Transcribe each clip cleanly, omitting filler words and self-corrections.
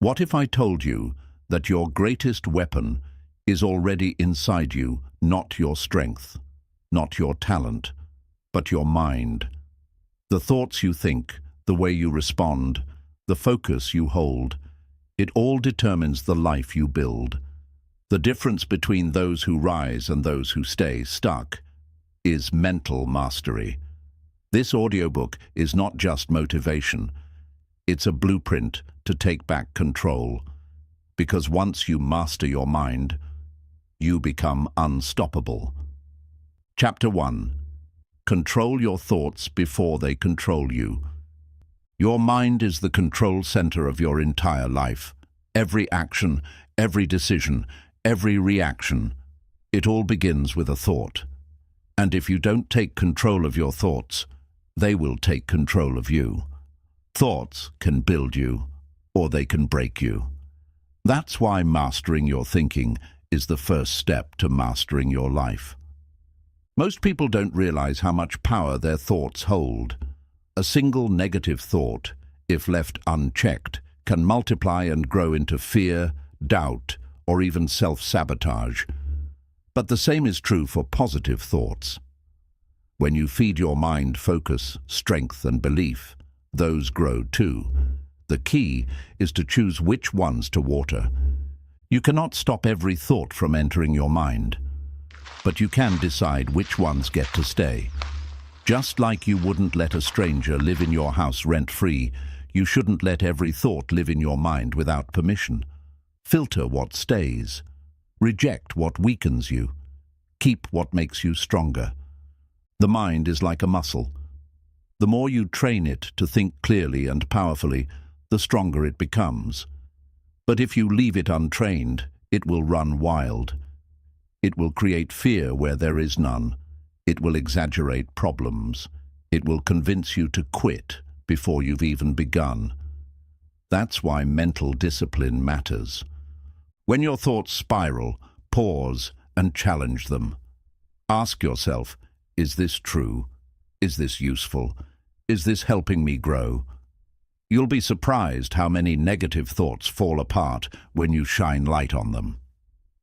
What if I told you that your greatest weapon is already inside you, not your strength, not your talent, but your mind? The thoughts you think, the way you respond, the focus you hold, it all determines the life you build. The difference between those who rise and those who stay stuck is mental mastery. This audiobook is not just motivation. It's a blueprint to take back control. Because once you master your mind, you become unstoppable. Chapter 1. Control your thoughts before they control you. Your mind is the control center of your entire life. Every action, every decision, every reaction, it all begins with a thought. And if you don't take control of your thoughts, they will take control of you. Thoughts can build you, or they can break you. That's why mastering your thinking is the first step to mastering your life. Most people don't realize how much power their thoughts hold. A single negative thought, if left unchecked, can multiply and grow into fear, doubt, or even self-sabotage. But the same is true for positive thoughts. When you feed your mind focus, strength, and belief, those grow too. The key is to choose which ones to water. You cannot stop every thought from entering your mind, but you can decide which ones get to stay. Just like you wouldn't let a stranger live in your house rent-free, you shouldn't let every thought live in your mind without permission. Filter what stays. Reject what weakens you. Keep what makes you stronger. The mind is like a muscle. The more you train it to think clearly and powerfully, the stronger it becomes. But if you leave it untrained, it will run wild. It will create fear where there is none. It will exaggerate problems. It will convince you to quit before you've even begun. That's why mental discipline matters. When your thoughts spiral, pause and challenge them. Ask yourself, is this true? Is this useful? Is this helping me grow? You'll be surprised how many negative thoughts fall apart when you shine light on them.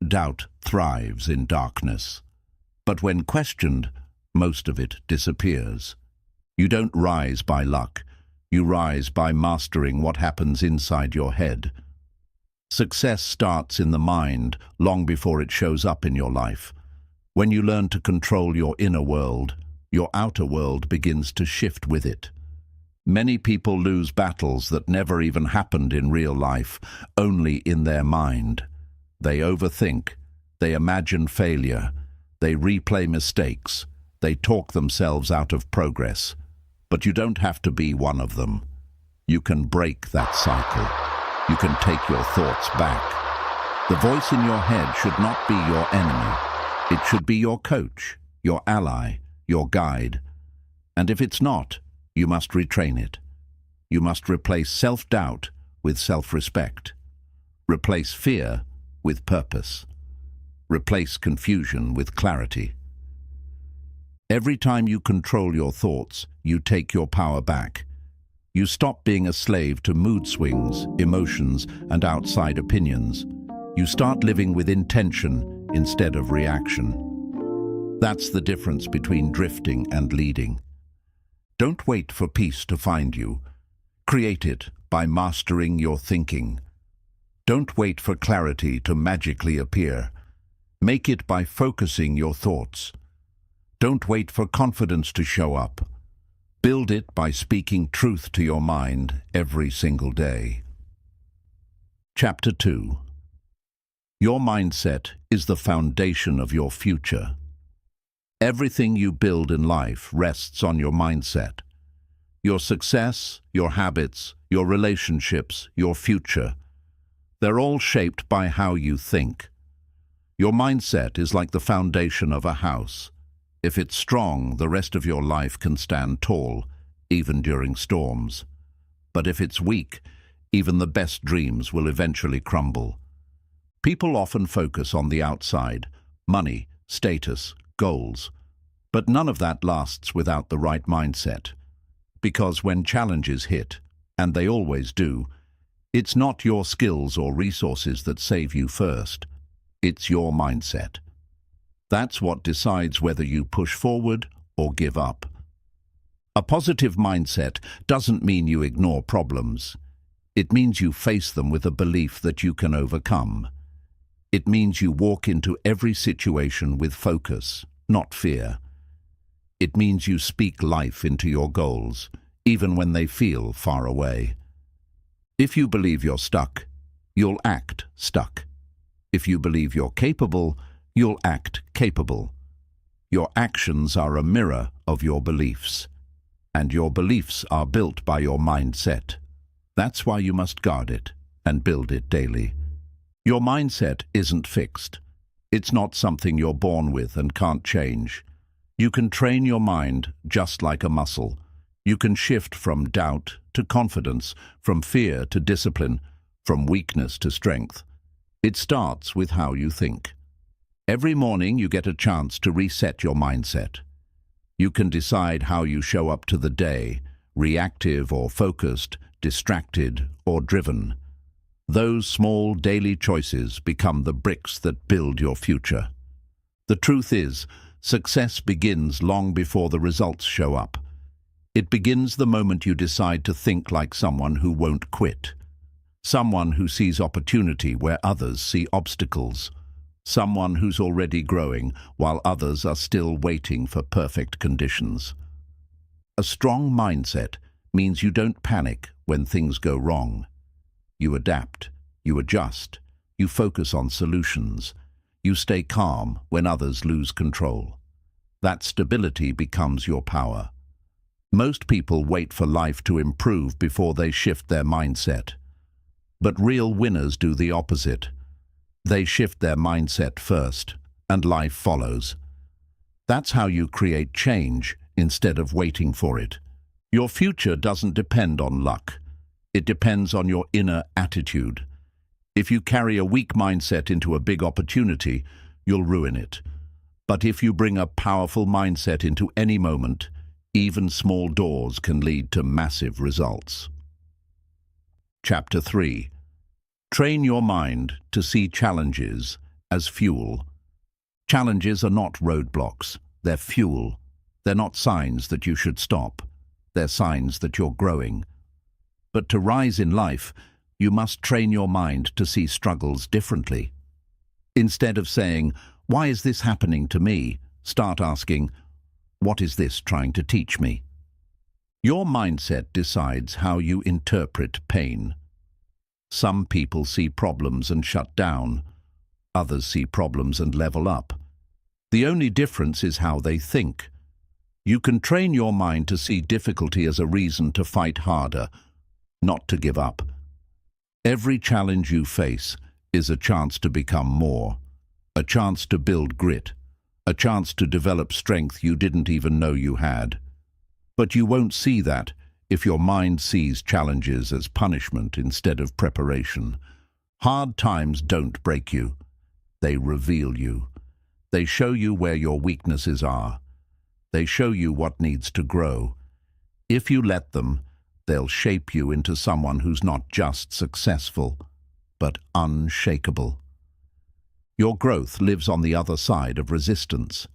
Doubt thrives in darkness. But when questioned, most of it disappears. You don't rise by luck. You rise by mastering what happens inside your head. Success starts in the mind long before it shows up in your life. When you learn to control your inner world, your outer world begins to shift with it. Many people lose battles that never even happened in real life, only in their mind. They overthink, they imagine failure, they replay mistakes, they talk themselves out of progress. But you don't have to be one of them. You can break that cycle. You can take your thoughts back. The voice in your head should not be your enemy. It should be your coach, your ally, your guide. And if it's not, you must retrain it. You must replace self-doubt with self-respect. Replace fear with purpose. Replace confusion with clarity. Every time you control your thoughts, you take your power back. You stop being a slave to mood swings, emotions, and outside opinions. You start living with intention instead of reaction. That's the difference between drifting and leading. Don't wait for peace to find you. Create it by mastering your thinking. Don't wait for clarity to magically appear. Make it by focusing your thoughts. Don't wait for confidence to show up. Build it by speaking truth to your mind every single day. Chapter 2. Your mindset is the foundation of your future. Everything you build in life rests on your mindset. Your success, your habits, your relationships, your future, they're all shaped by how you think. Your mindset is like the foundation of a house. If it's strong, the rest of your life can stand tall, even during storms. But if it's weak, even the best dreams will eventually crumble. People often focus on the outside, money, status, goals. But none of that lasts without the right mindset. Because when challenges hit, and they always do, It's not your skills or resources that save you first. It's your mindset. That's what decides whether you push forward or give up. A positive mindset doesn't mean you ignore problems. It means you face them with a belief that you can overcome. It means you walk into every situation with focus, not fear. It means you speak life into your goals, even when they feel far away. If you believe you're stuck, you'll act stuck. If you believe you're capable, you'll act capable. Your actions are a mirror of your beliefs, and your beliefs are built by your mindset. That's why you must guard it and build it daily. Your mindset isn't fixed. It's not something you're born with and can't change. You can train your mind just like a muscle. You can shift from doubt to confidence, from fear to discipline, from weakness to strength. It starts with how you think. Every morning you get a chance to reset your mindset. You can decide how you show up to the day, reactive or focused, distracted or driven. Those small daily choices become the bricks that build your future. The truth is, success begins long before the results show up. It begins the moment you decide to think like someone who won't quit. Someone who sees opportunity where others see obstacles. Someone who's already growing while others are still waiting for perfect conditions. A strong mindset means you don't panic when things go wrong. You adapt, you adjust, you focus on solutions. You stay calm when others lose control. That stability becomes your power. Most people wait for life to improve before they shift their mindset. But real winners do the opposite. They shift their mindset first, and life follows. That's how you create change instead of waiting for it. Your future doesn't depend on luck. It depends on your inner attitude. If you carry a weak mindset into a big opportunity, you'll ruin it. But if you bring a powerful mindset into any moment, even small doors can lead to massive results. Chapter 3. Train your mind to see challenges as fuel. Challenges are not roadblocks, they're fuel. They're not signs that you should stop. They're signs that you're growing. But to rise in life, you must train your mind to see struggles differently. Instead of saying, "Why is this happening to me?" start asking, "What is this trying to teach me?" Your mindset decides how you interpret pain. Some people see problems and shut down. Others see problems and level up. The only difference is how they think. You can train your mind to see difficulty as a reason to fight harder, not to give up. Every challenge you face is a chance to become more, a chance to build grit, a chance to develop strength you didn't even know you had. But you won't see that if your mind sees challenges as punishment instead of preparation. Hard times don't break you. They reveal you. They show you where your weaknesses are. They show you what needs to grow. If you let them, they'll shape you into someone who's not just successful, but unshakable. Your growth lives on the other side of resistance.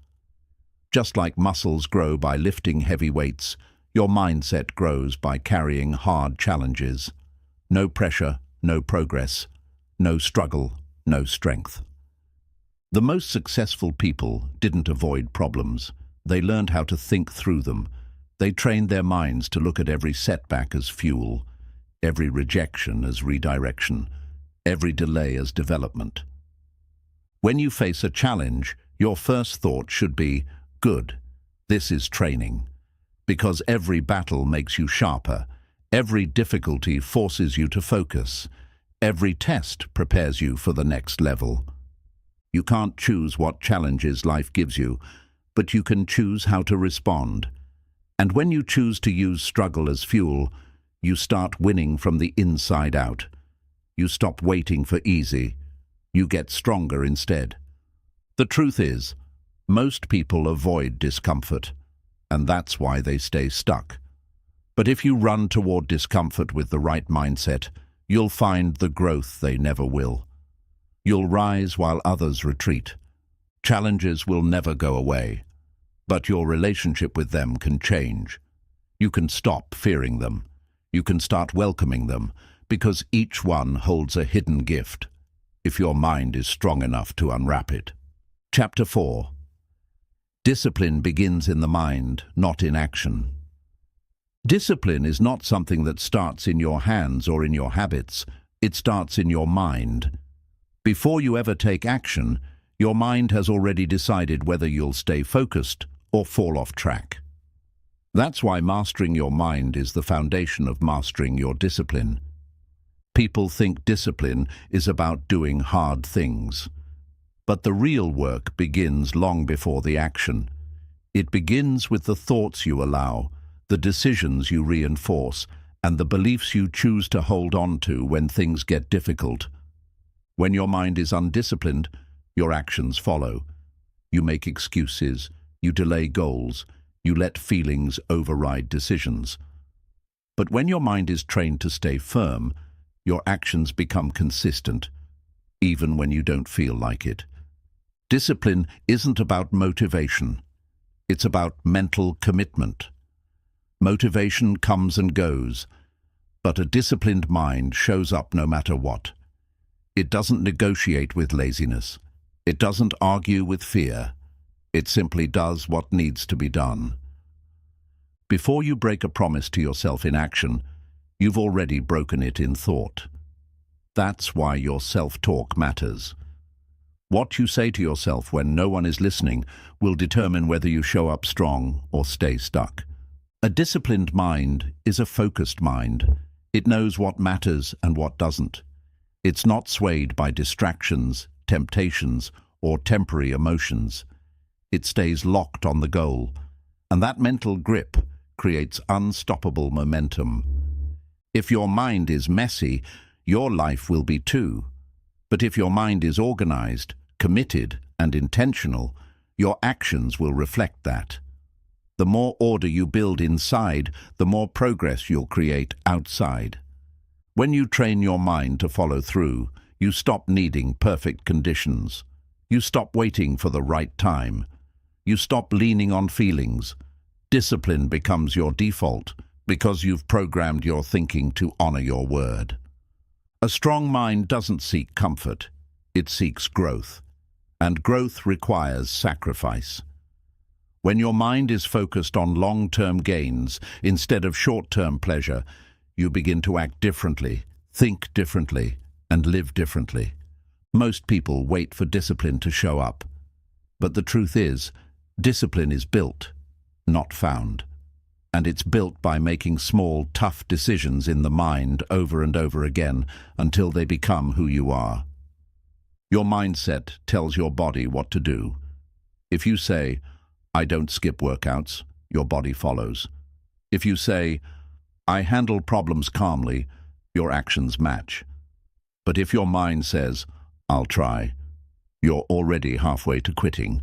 Just like muscles grow by lifting heavy weights, your mindset grows by carrying hard challenges. No pressure, no progress. No struggle, no strength. The most successful people didn't avoid problems. They learned how to think through them. They trained their minds to look at every setback as fuel, every rejection as redirection, every delay as development. When you face a challenge, your first thought should be, "Good, this is training." Because every battle makes you sharper, every difficulty forces you to focus, every test prepares you for the next level. You can't choose what challenges life gives you, but you can choose how to respond. And when you choose to use struggle as fuel, you start winning from the inside out. You stop waiting for easy. You get stronger instead. The truth is, most people avoid discomfort, and that's why they stay stuck. But if you run toward discomfort with the right mindset, you'll find the growth they never will. You'll rise while others retreat. Challenges will never go away, but your relationship with them can change. You can stop fearing them. You can start welcoming them, because each one holds a hidden gift, if your mind is strong enough to unwrap it. Chapter 4. Discipline begins in the mind, not in action. Discipline is not something that starts in your hands or in your habits. It starts in your mind. Before you ever take action, your mind has already decided whether you'll stay focused or fall off track. That's why mastering your mind is the foundation of mastering your discipline. People think discipline is about doing hard things. But the real work begins long before the action. It begins with the thoughts you allow, the decisions you reinforce, and the beliefs you choose to hold on to when things get difficult. When your mind is undisciplined, your actions follow. You make excuses, you delay goals, you let feelings override decisions. But when your mind is trained to stay firm, your actions become consistent, even when you don't feel like it. Discipline isn't about motivation. It's about mental commitment. Motivation comes and goes, but a disciplined mind shows up no matter what. It doesn't negotiate with laziness. It doesn't argue with fear. It simply does what needs to be done. Before you break a promise to yourself in action, you've already broken it in thought. That's why your self-talk matters. What you say to yourself when no one is listening will determine whether you show up strong or stay stuck. A disciplined mind is a focused mind. It knows what matters and what doesn't. It's not swayed by distractions, temptations, or temporary emotions. It stays locked on the goal, and that mental grip creates unstoppable momentum. If your mind is messy, your life will be too. But if your mind is organized, committed, and intentional, your actions will reflect that. The more order you build inside, the more progress you'll create outside. When you train your mind to follow through, you stop needing perfect conditions. You stop waiting for the right time. You stop leaning on feelings. Discipline becomes your default because you've programmed your thinking to honor your word. A strong mind doesn't seek comfort. It seeks growth. And growth requires sacrifice. When your mind is focused on long-term gains instead of short-term pleasure, you begin to act differently, think differently, and live differently. Most people wait for discipline to show up. But the truth is, discipline is built, not found. And it's built by making small, tough decisions in the mind over and over again until they become who you are. Your mindset tells your body what to do. If you say, "I don't skip workouts," your body follows. If you say, "I handle problems calmly," your actions match. But if your mind says, "I'll try," you're already halfway to quitting.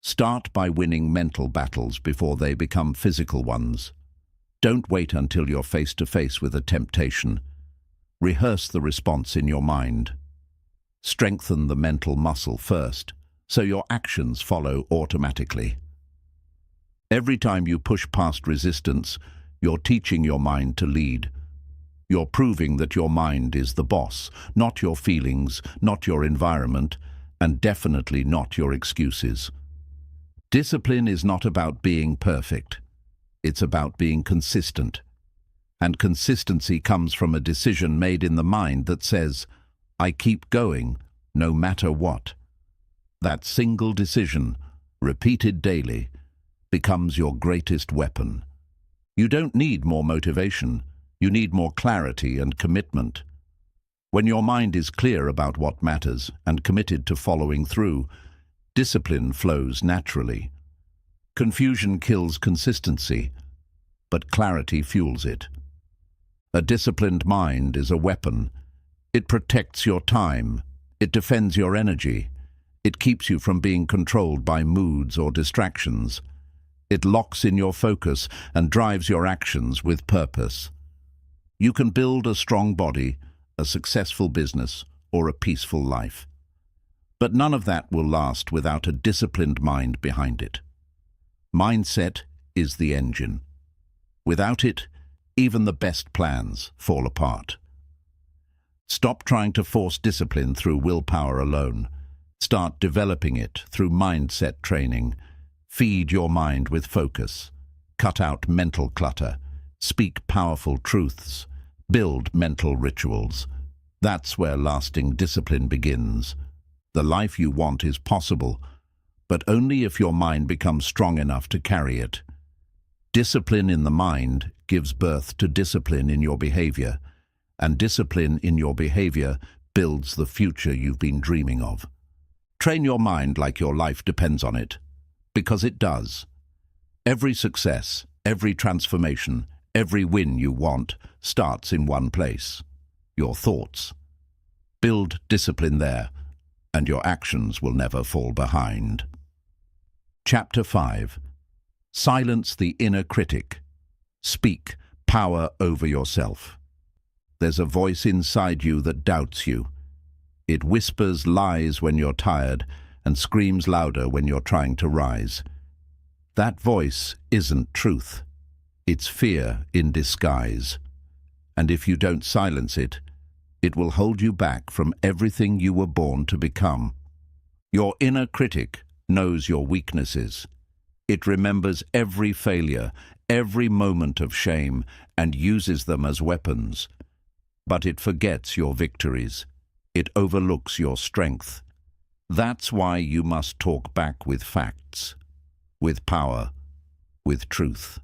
Start by winning mental battles before they become physical ones. Don't wait until you're face to face with a temptation. Rehearse the response in your mind. Strengthen the mental muscle first, so your actions follow automatically. Every time you push past resistance, you're teaching your mind to lead. You're proving that your mind is the boss, not your feelings, not your environment, and definitely not your excuses. Discipline is not about being perfect. It's about being consistent. And consistency comes from a decision made in the mind that says, "I keep going, no matter what." That single decision, repeated daily, becomes your greatest weapon. You don't need more motivation. You need more clarity and commitment. When your mind is clear about what matters and committed to following through, discipline flows naturally. Confusion kills consistency, but clarity fuels it. A disciplined mind is a weapon. It protects your time. It defends your energy. It keeps you from being controlled by moods or distractions. It locks in your focus and drives your actions with purpose. You can build a strong body, a successful business, or a peaceful life. But none of that will last without a disciplined mind behind it. Mindset is the engine. Without it, even the best plans fall apart. Stop trying to force discipline through willpower alone. Start developing it through mindset training. Feed your mind with focus. Cut out mental clutter. Speak powerful truths. Build mental rituals. That's where lasting discipline begins. The life you want is possible, but only if your mind becomes strong enough to carry it. Discipline in the mind gives birth to discipline in your behavior, and discipline in your behavior builds the future you've been dreaming of. Train your mind like your life depends on it, because it does. Every success, every transformation, every win you want starts in one place: your thoughts. Build discipline there, and your actions will never fall behind. Chapter 5. Silence the inner critic. Speak power over yourself. There's a voice inside you that doubts you. It whispers lies when you're tired and screams louder when you're trying to rise. That voice isn't truth. It's fear in disguise. And if you don't silence it, it will hold you back from everything you were born to become. Your inner critic knows your weaknesses. It remembers every failure, every moment of shame, and uses them as weapons. But it forgets your victories. It overlooks your strength. That's why you must talk back with facts, with power, with truth.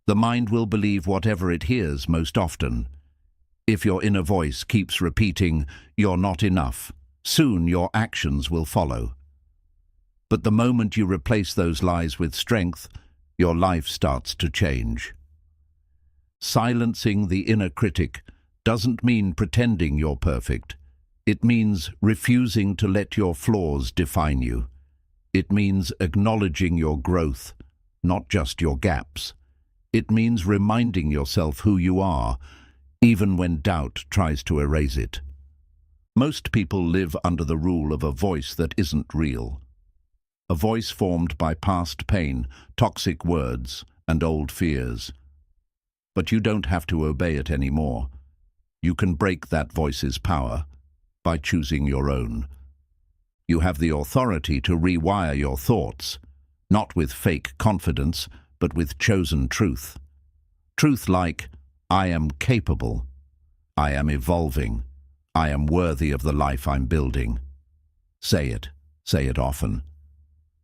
The mind will believe whatever it hears most often. If your inner voice keeps repeating, "You're not enough," soon your actions will follow. But the moment you replace those lies with strength, your life starts to change. Silencing the inner critic doesn't mean pretending you're perfect. It means refusing to let your flaws define you. It means acknowledging your growth, not just your gaps. It means reminding yourself who you are, even when doubt tries to erase it. Most people live under the rule of a voice that isn't real. A voice formed by past pain, toxic words, and old fears. But you don't have to obey it anymore. You can break that voice's power by choosing your own. You have the authority to rewire your thoughts, not with fake confidence, but with chosen truth. Truth like, "I am capable. I am evolving. I am worthy of the life I'm building." Say it. Say it often.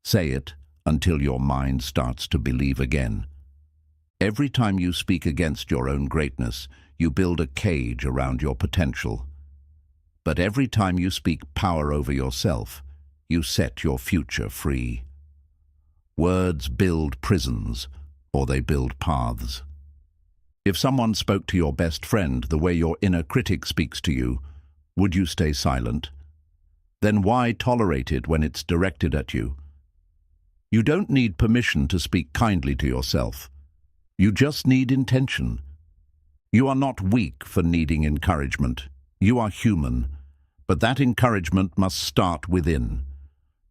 Say it until your mind starts to believe again. Every time you speak against your own greatness, you build a cage around your potential. But every time you speak power over yourself, you set your future free. Words build prisons, or they build paths. If someone spoke to your best friend the way your inner critic speaks to you, would you stay silent? Then why tolerate it when it's directed at you? You don't need permission to speak kindly to yourself. You just need intention. You are not weak for needing encouragement. You are human, but that encouragement must start within.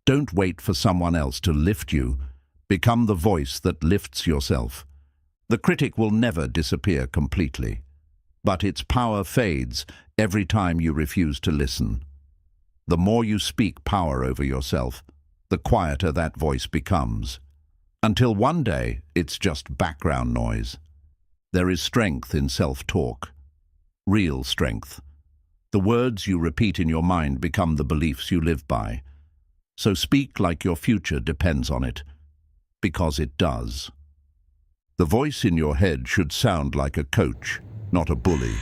Don't wait for someone else to lift you. Become the voice that lifts yourself. The critic will never disappear completely, but its power fades every time you refuse to listen. The more you speak power over yourself, the quieter that voice becomes, until one day it's just background noise. There is strength in self-talk, real strength. The words you repeat in your mind become the beliefs you live by. So speak like your future depends on it, because it does. The voice in your head should sound like a coach, not a bully.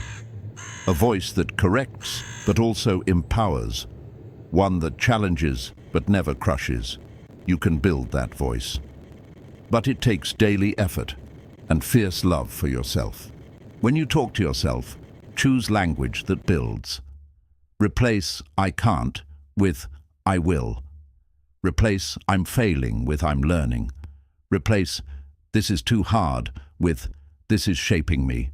A voice that corrects, but also empowers. One that challenges, but never crushes. You can build that voice. But it takes daily effort and fierce love for yourself. When you talk to yourself, choose language that builds. Replace "I can't" with "I will." Replace "I'm failing" with "I'm learning." Replace "this is too hard" with "this is shaping me."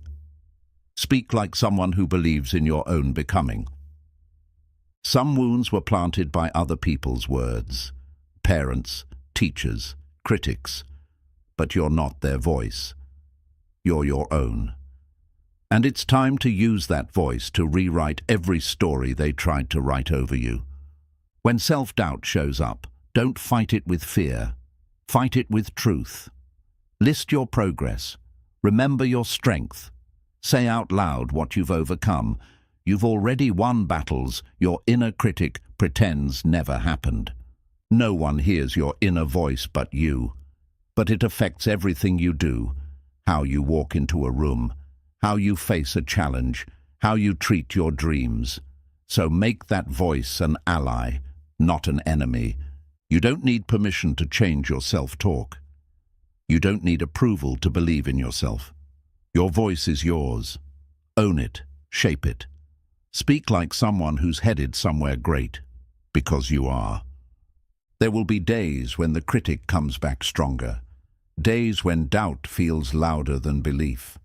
Speak like someone who believes in your own becoming. Some wounds were planted by other people's words, parents, teachers, critics, but you're not their voice. You're your own. And it's time to use that voice to rewrite every story they tried to write over you. When self-doubt shows up, don't fight it with fear. Fight it with truth. List your progress. Remember your strength. Say out loud what you've overcome. You've already won battles your inner critic pretends never happened. No one hears your inner voice but you. But it affects everything you do. How you walk into a room, how you face a challenge, how you treat your dreams. So make that voice an ally, not an enemy. You don't need permission to change your self-talk. You don't need approval to believe in yourself. Your voice is yours. Own it, shape it. Speak like someone who's headed somewhere great, because you are. There will be days when the critic comes back stronger, days when doubt feels louder than belief.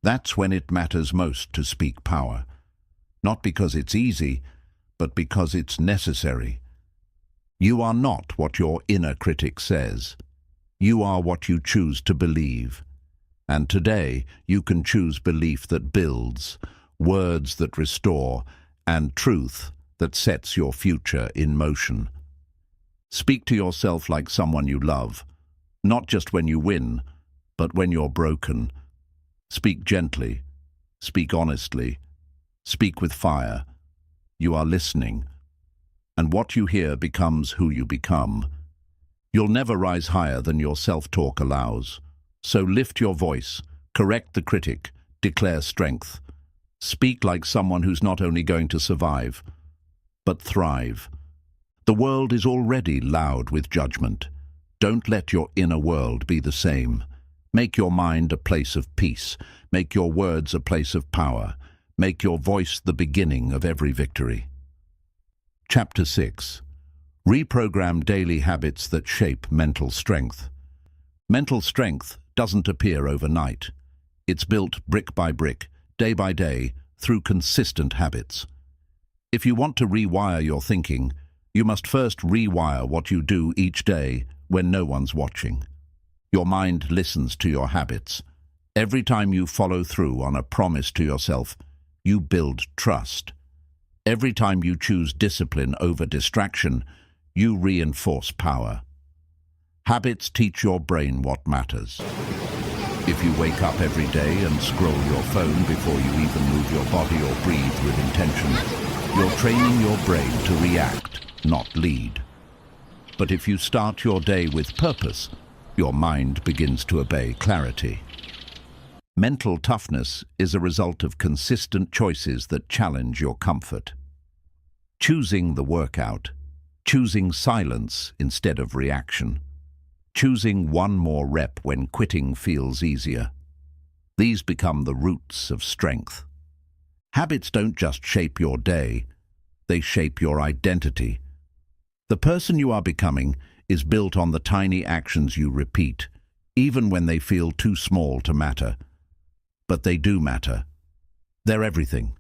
That's when it matters most to speak power, not because it's easy, but because it's necessary. You are not what your inner critic says. You are what you choose to believe. And today, you can choose belief that builds, words that restore, and truth that sets your future in motion. Speak to yourself like someone you love, not just when you win, but when you're broken. Speak gently, speak honestly, speak with fire. You are listening, and what you hear becomes who you become. You'll never rise higher than your self-talk allows. So lift your voice, correct the critic, declare strength. Speak like someone who's not only going to survive, but thrive. The world is already loud with judgment. Don't let your inner world be the same. Make your mind a place of peace. Make your words a place of power. Make your voice the beginning of every victory. Chapter 6. Reprogram daily habits that shape mental strength. Mental strength doesn't appear overnight. It's built brick by brick, day by day, through consistent habits. If you want to rewire your thinking, you must first rewire what you do each day when no one's watching. Your mind listens to your habits. Every time you follow through on a promise to yourself, you build trust. Every time you choose discipline over distraction, you reinforce power. Habits teach your brain what matters. If you wake up every day and scroll your phone before you even move your body or breathe with intention, you're training your brain to react, not lead. But if you start your day with purpose, your mind begins to obey clarity. Mental toughness is a result of consistent choices that challenge your comfort. Choosing the workout, choosing silence instead of reaction, choosing one more rep when quitting feels easier. These become the roots of strength. Habits don't just shape your day, they shape your identity. The person you are becoming is built on the tiny actions you repeat, even when they feel too small to matter. But they do matter. They're everything.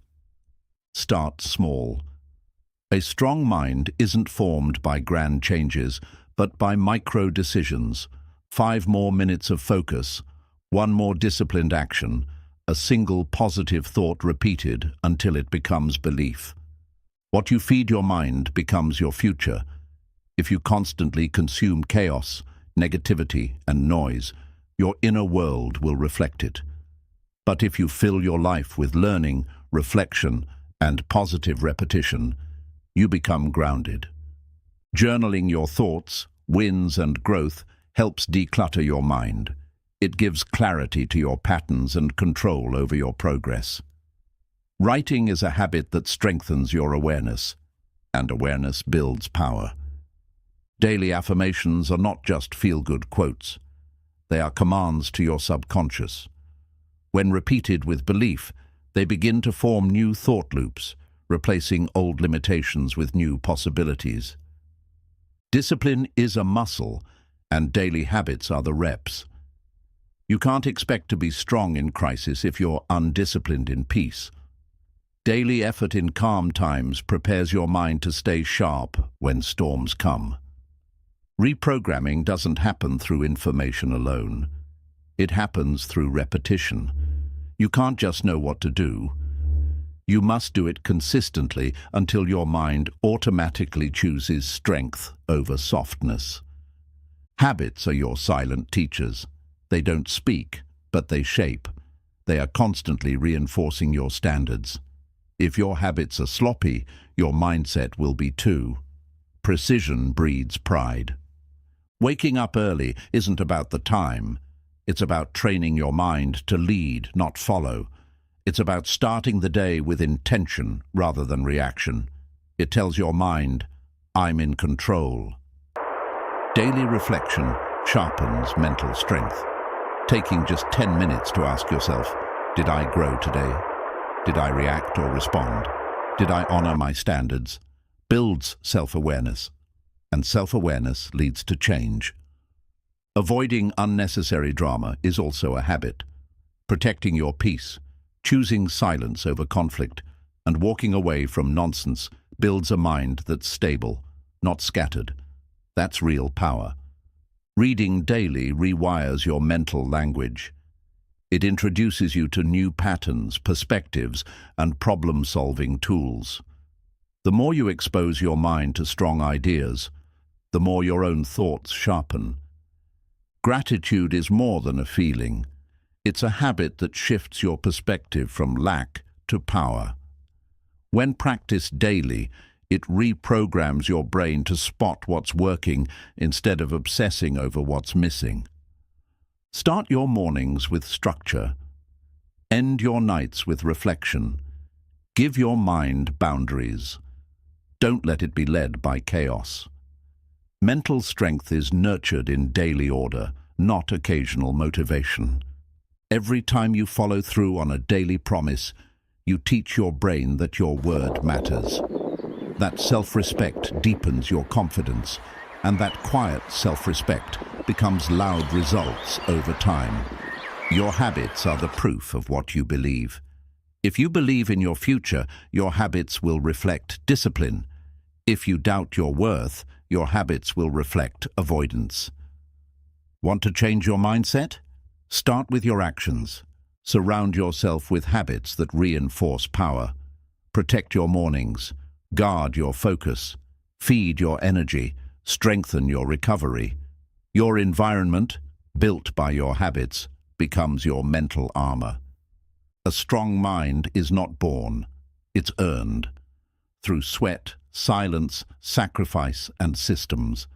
Start small. A strong mind isn't formed by grand changes, but by micro decisions. 5 more minutes of focus, 1 more disciplined action, a single positive thought repeated until it becomes belief. What you feed your mind becomes your future. If you constantly consume chaos, negativity, and noise, your inner world will reflect it. But if you fill your life with learning, reflection, and positive repetition, you become grounded. Journaling your thoughts, wins, and growth helps declutter your mind. It gives clarity to your patterns and control over your progress. Writing is a habit that strengthens your awareness, and awareness builds power. Daily affirmations are not just feel-good quotes. They are commands to your subconscious. When repeated with belief, they begin to form new thought loops, replacing old limitations with new possibilities. Discipline is a muscle, and daily habits are the reps. You can't expect to be strong in crisis if you're undisciplined in peace. Daily effort in calm times prepares your mind to stay sharp when storms come. Reprogramming doesn't happen through information alone. It happens through repetition. You can't just know what to do. You must do it consistently until your mind automatically chooses strength over softness. Habits are your silent teachers. They don't speak, but they shape. They are constantly reinforcing your standards. If your habits are sloppy, your mindset will be too. Precision breeds pride. Waking up early isn't about the time. It's about training your mind to lead, not follow. It's about starting the day with intention rather than reaction. It tells your mind, I'm in control. Daily reflection sharpens mental strength. Taking just 10 minutes to ask yourself, did I grow today? Did I react or respond? Did I honor my standards? Builds self-awareness, and self-awareness leads to change. Avoiding unnecessary drama is also a habit. Protecting your peace, choosing silence over conflict, and walking away from nonsense builds a mind that's stable, not scattered. That's real power. Reading daily rewires your mental language. It introduces you to new patterns, perspectives, and problem-solving tools. The more you expose your mind to strong ideas, the more your own thoughts sharpen. Gratitude is more than a feeling. It's a habit that shifts your perspective from lack to power. When practiced daily, it reprograms your brain to spot what's working instead of obsessing over what's missing. Start your mornings with structure. End your nights with reflection. Give your mind boundaries. Don't let it be led by chaos. Mental strength is nurtured in daily order, not occasional motivation. Every time you follow through on a daily promise, you teach your brain that your word matters. That self-respect deepens your confidence, and that quiet self-respect becomes loud results over time. Your habits are the proof of what you believe. If you believe in your future, your habits will reflect discipline. If you doubt your worth, your habits will reflect avoidance. Want to change your mindset? Start with your actions. Surround yourself with habits that reinforce power. Protect your mornings. Guard your focus. Feed your energy. Strengthen your recovery. Your environment, built by your habits, becomes your mental armor. A strong mind is not born. It's earned. Through sweat, silence, sacrifice, and systems.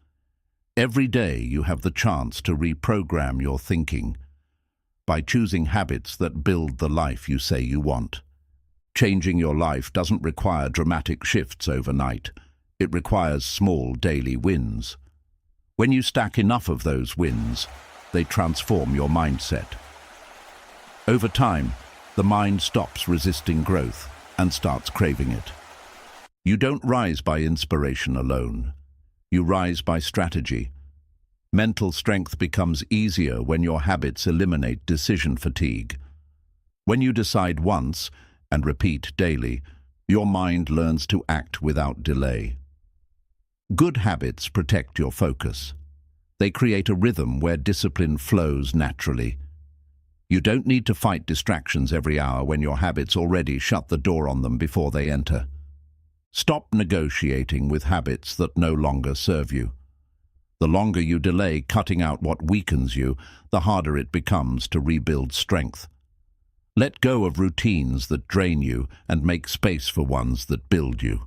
Every day you have the chance to reprogram your thinking by choosing habits that build the life you say you want. Changing your life doesn't require dramatic shifts overnight. It requires small daily wins. When you stack enough of those wins, they transform your mindset. Over time, the mind stops resisting growth and starts craving it. You don't rise by inspiration alone. You rise by strategy. Mental strength becomes easier when your habits eliminate decision fatigue. When you decide once and repeat daily, your mind learns to act without delay. Good habits protect your focus. They create a rhythm where discipline flows naturally. You don't need to fight distractions every hour when your habits already shut the door on them before they enter. Stop negotiating with habits that no longer serve you. The longer you delay cutting out what weakens you, the harder it becomes to rebuild strength. Let go of routines that drain you and make space for ones that build you.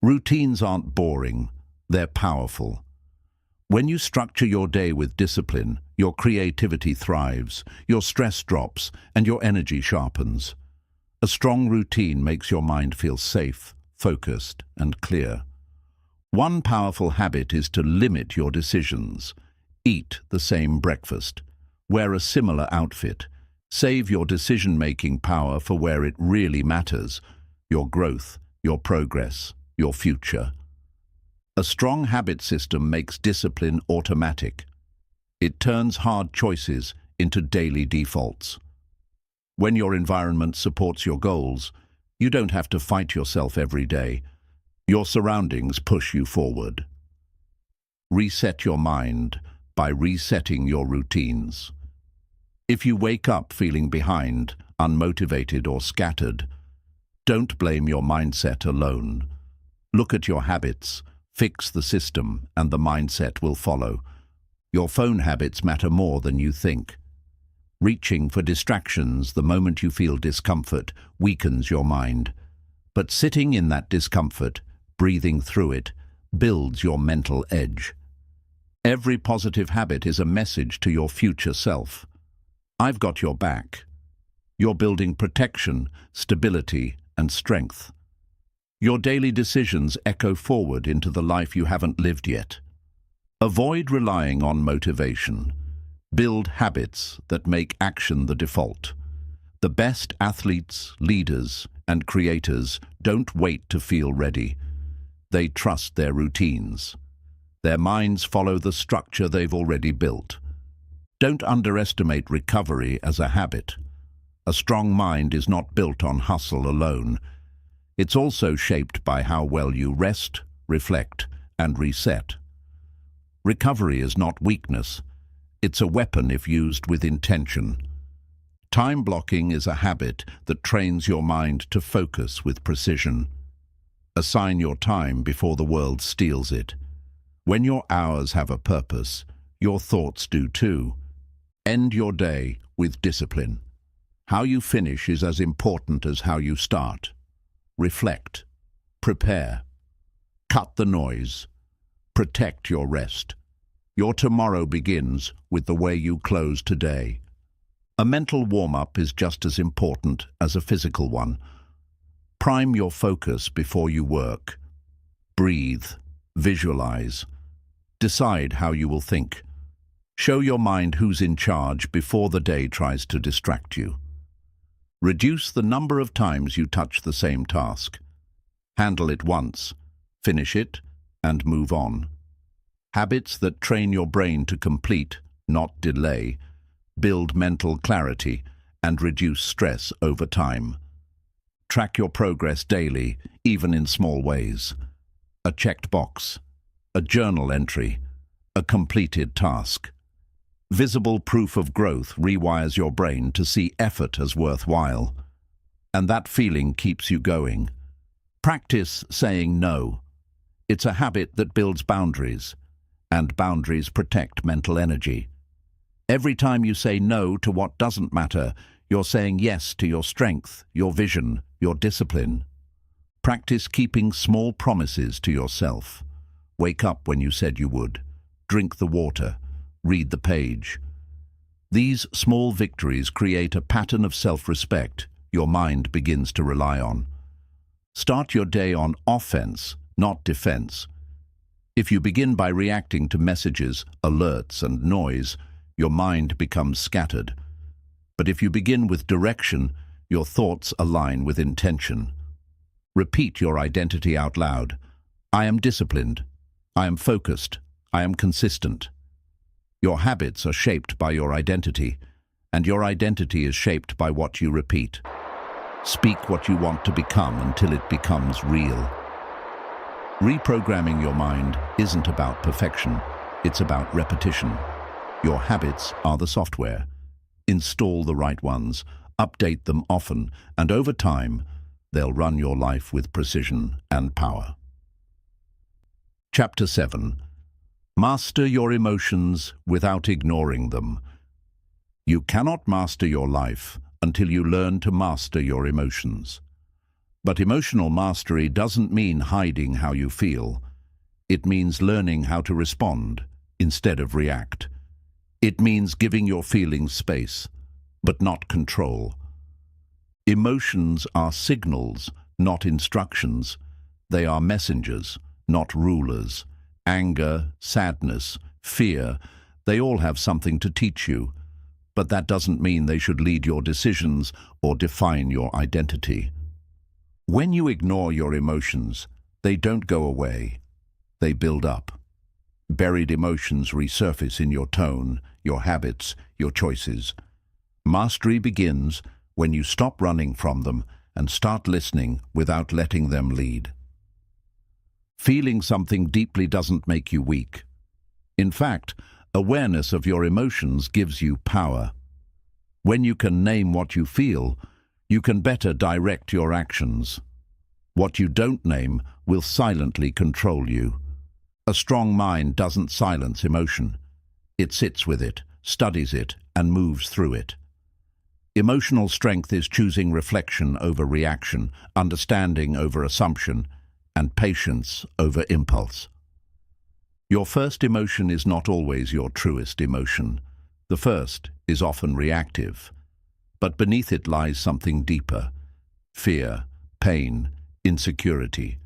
Routines aren't boring, they're powerful. When you structure your day with discipline, your creativity thrives, your stress drops, and your energy sharpens. A strong routine makes your mind feel safe, focused, and clear. One powerful habit is to limit your decisions. Eat the same breakfast. Wear a similar outfit. Save your decision-making power for where it really matters: your growth, your progress, your future. A strong habit system makes discipline automatic. It turns hard choices into daily defaults. When your environment supports your goals, you don't have to fight yourself every day. Your surroundings push you forward. Reset your mind by resetting your routines. If you wake up feeling behind, unmotivated or scattered, don't blame your mindset alone. Look at your habits, fix the system, and the mindset will follow. Your phone habits matter more than you think. Reaching for distractions the moment you feel discomfort weakens your mind. But sitting in that discomfort, breathing through it, builds your mental edge. Every positive habit is a message to your future self. I've got your back. You're building protection, stability, and strength. Your daily decisions echo forward into the life you haven't lived yet. Avoid relying on motivation. Build habits that make action the default. The best athletes, leaders, and creators don't wait to feel ready. They trust their routines. Their minds follow the structure they've already built. Don't underestimate recovery as a habit. A strong mind is not built on hustle alone. It's also shaped by how well you rest, reflect, and reset. Recovery is not weakness. It's a weapon if used with intention. Time blocking is a habit that trains your mind to focus with precision. Assign your time before the world steals it. When your hours have a purpose, your thoughts do too. End your day with discipline. How you finish is as important as how you start. Reflect. Prepare. Cut the noise. Protect your rest. Your tomorrow begins with the way you close today. A mental warm-up is just as important as a physical one. Prime your focus before you work. Breathe. Visualize. Decide how you will think. Show your mind who's in charge before the day tries to distract you. Reduce the number of times you touch the same task. Handle it once, finish it, and move on. Habits that train your brain to complete, not delay, build mental clarity and reduce stress over time. Track your progress daily, even in small ways. A checked box, a journal entry, a completed task. Visible proof of growth rewires your brain to see effort as worthwhile, and that feeling keeps you going. Practice saying no. It's a habit that builds boundaries, and boundaries protect mental energy. Every time you say no to what doesn't matter, you're saying yes to your strength, your vision, your discipline. Practice keeping small promises to yourself. Wake up when you said you would. Drink the water. Read the page. These small victories create a pattern of self-respect your mind begins to rely on. Start your day on offense, not defense. If you begin by reacting to messages, alerts, and noise, your mind becomes scattered. But if you begin with direction, your thoughts align with intention. Repeat your identity out loud. I am disciplined. I am focused. I am consistent. Your habits are shaped by your identity, and your identity is shaped by what you repeat. Speak what you want to become until it becomes real. Reprogramming your mind isn't about perfection, it's about repetition. Your habits are the software. Install the right ones, update them often, and over time, they'll run your life with precision and power. Chapter 7. Master your emotions without ignoring them. You cannot master your life until you learn to master your emotions. But emotional mastery doesn't mean hiding how you feel. It means learning how to respond instead of react. It means giving your feelings space, but not control. Emotions are signals, not instructions. They are messengers, not rulers. Anger, sadness, fear, they all have something to teach you. But that doesn't mean they should lead your decisions or define your identity. When you ignore your emotions, they don't go away. They build up. Buried emotions resurface in your tone, your habits, your choices. Mastery begins when you stop running from them and start listening without letting them lead. Feeling something deeply doesn't make you weak. In fact, awareness of your emotions gives you power. When you can name what you feel, you can better direct your actions. What you don't name will silently control you. A strong mind doesn't silence emotion. It sits with it, studies it, and moves through it. Emotional strength is choosing reflection over reaction, understanding over assumption, and patience over impulse. Your first emotion is not always your truest emotion. The first is often reactive, but beneath it lies something deeper: fear, pain, insecurity.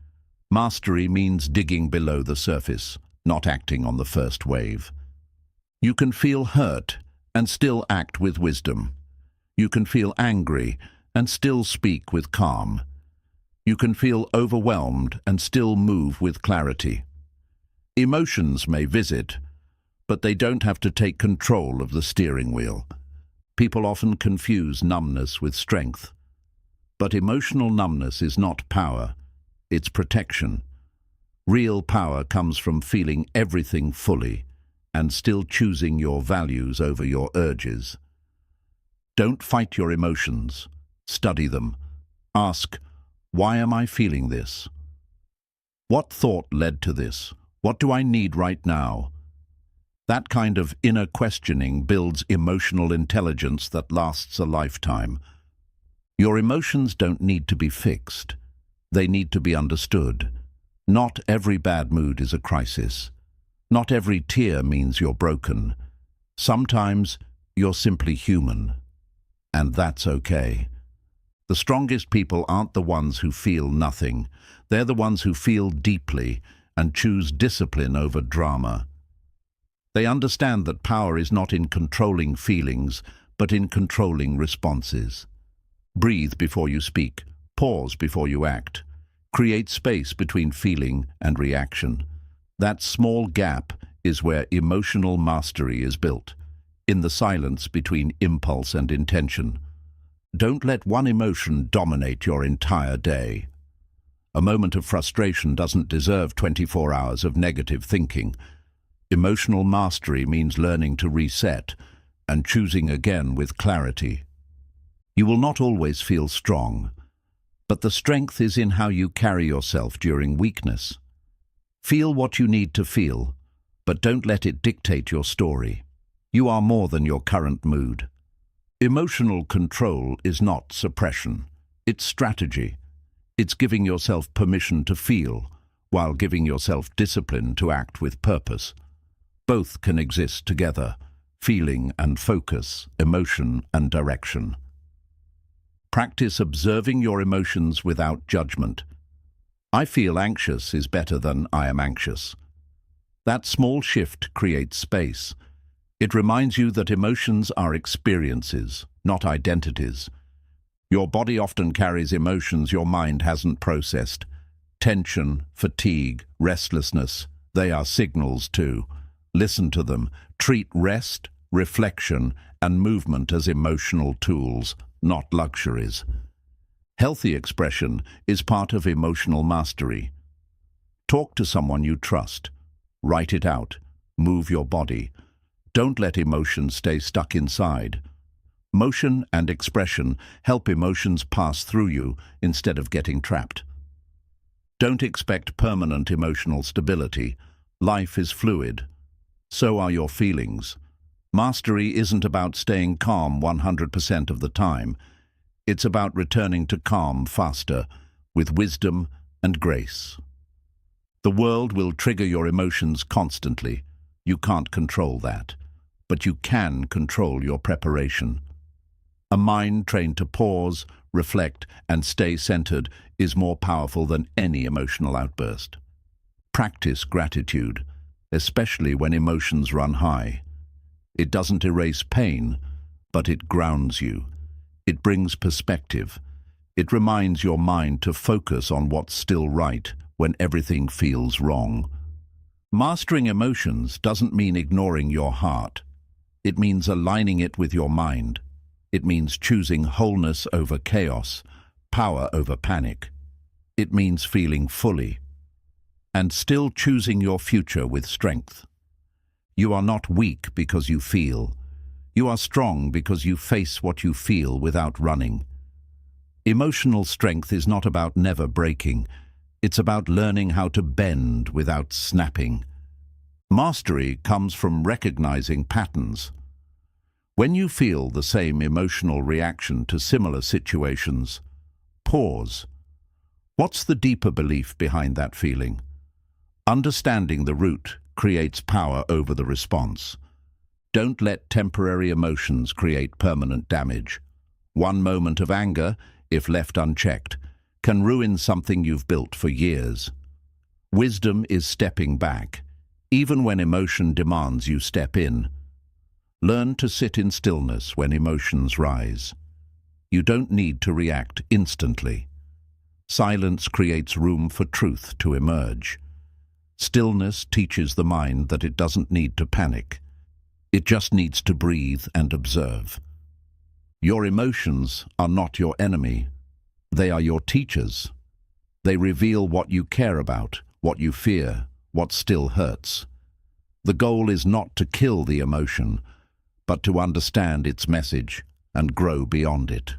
Mastery means digging below the surface, not acting on the first wave. You can feel hurt and still act with wisdom. You can feel angry and still speak with calm. You can feel overwhelmed and still move with clarity. Emotions may visit, but they don't have to take control of the steering wheel. People often confuse numbness with strength. But emotional numbness is not power, it's protection. Real power comes from feeling everything fully and still choosing your values over your urges. Don't fight your emotions. Study them. Ask, why am I feeling this? What thought led to this? What do I need right now? That kind of inner questioning builds emotional intelligence that lasts a lifetime. Your emotions don't need to be fixed. They need to be understood. Not every bad mood is a crisis. Not every tear means you're broken. Sometimes you're simply human. And that's okay. The strongest people aren't the ones who feel nothing. They're the ones who feel deeply and choose discipline over drama. They understand that power is not in controlling feelings, but in controlling responses. Breathe before you speak. Pause before you act. Create space between feeling and reaction. That small gap is where emotional mastery is built, in the silence between impulse and intention. Don't let one emotion dominate your entire day. A moment of frustration doesn't deserve 24 hours of negative thinking. Emotional mastery means learning to reset and choosing again with clarity. You will not always feel strong, but the strength is in how you carry yourself during weakness. Feel what you need to feel, but don't let it dictate your story. You are more than your current mood. Emotional control is not suppression. It's strategy. It's giving yourself permission to feel, while giving yourself discipline to act with purpose. Both can exist together: feeling and focus, emotion and direction. Practice observing your emotions without judgment. I feel anxious is better than I am anxious. That small shift creates space. It reminds you that emotions are experiences, not identities. Your body often carries emotions your mind hasn't processed. Tension, fatigue, restlessness, they are signals too. Listen to them. Treat rest, reflection, and movement as emotional tools, not luxuries. Healthy expression is part of emotional mastery. Talk to someone you trust. Write it out. Move your body. Don't let emotions stay stuck inside. Motion and expression help emotions pass through you instead of getting trapped. Don't expect permanent emotional stability. Life is fluid. So are your feelings. Mastery isn't about staying calm 100% of the time. It's about returning to calm faster, with wisdom and grace. The world will trigger your emotions constantly. You can't control that, but you can control your preparation. A mind trained to pause, reflect, and stay centered is more powerful than any emotional outburst. Practice gratitude, especially when emotions run high. It doesn't erase pain, but it grounds you. It brings perspective. It reminds your mind to focus on what's still right when everything feels wrong. Mastering emotions doesn't mean ignoring your heart. It means aligning it with your mind. It means choosing wholeness over chaos, power over panic. It means feeling fully and still choosing your future with strength. You are not weak because you feel. You are strong because you face what you feel without running. Emotional strength is not about never breaking. It's about learning how to bend without snapping. Mastery comes from recognizing patterns. When you feel the same emotional reaction to similar situations, pause. What's the deeper belief behind that feeling? Understanding the root creates power over the response. Don't let temporary emotions create permanent damage. One moment of anger, if left unchecked, can ruin something you've built for years. Wisdom is stepping back, even when emotion demands you step in. Learn to sit in stillness when emotions rise. You don't need to react instantly. Silence creates room for truth to emerge. Stillness teaches the mind that it doesn't need to panic. It just needs to breathe and observe. Your emotions are not your enemy. They are your teachers. They reveal what you care about, what you fear, what still hurts. The goal is not to kill the emotion, but to understand its message and grow beyond it.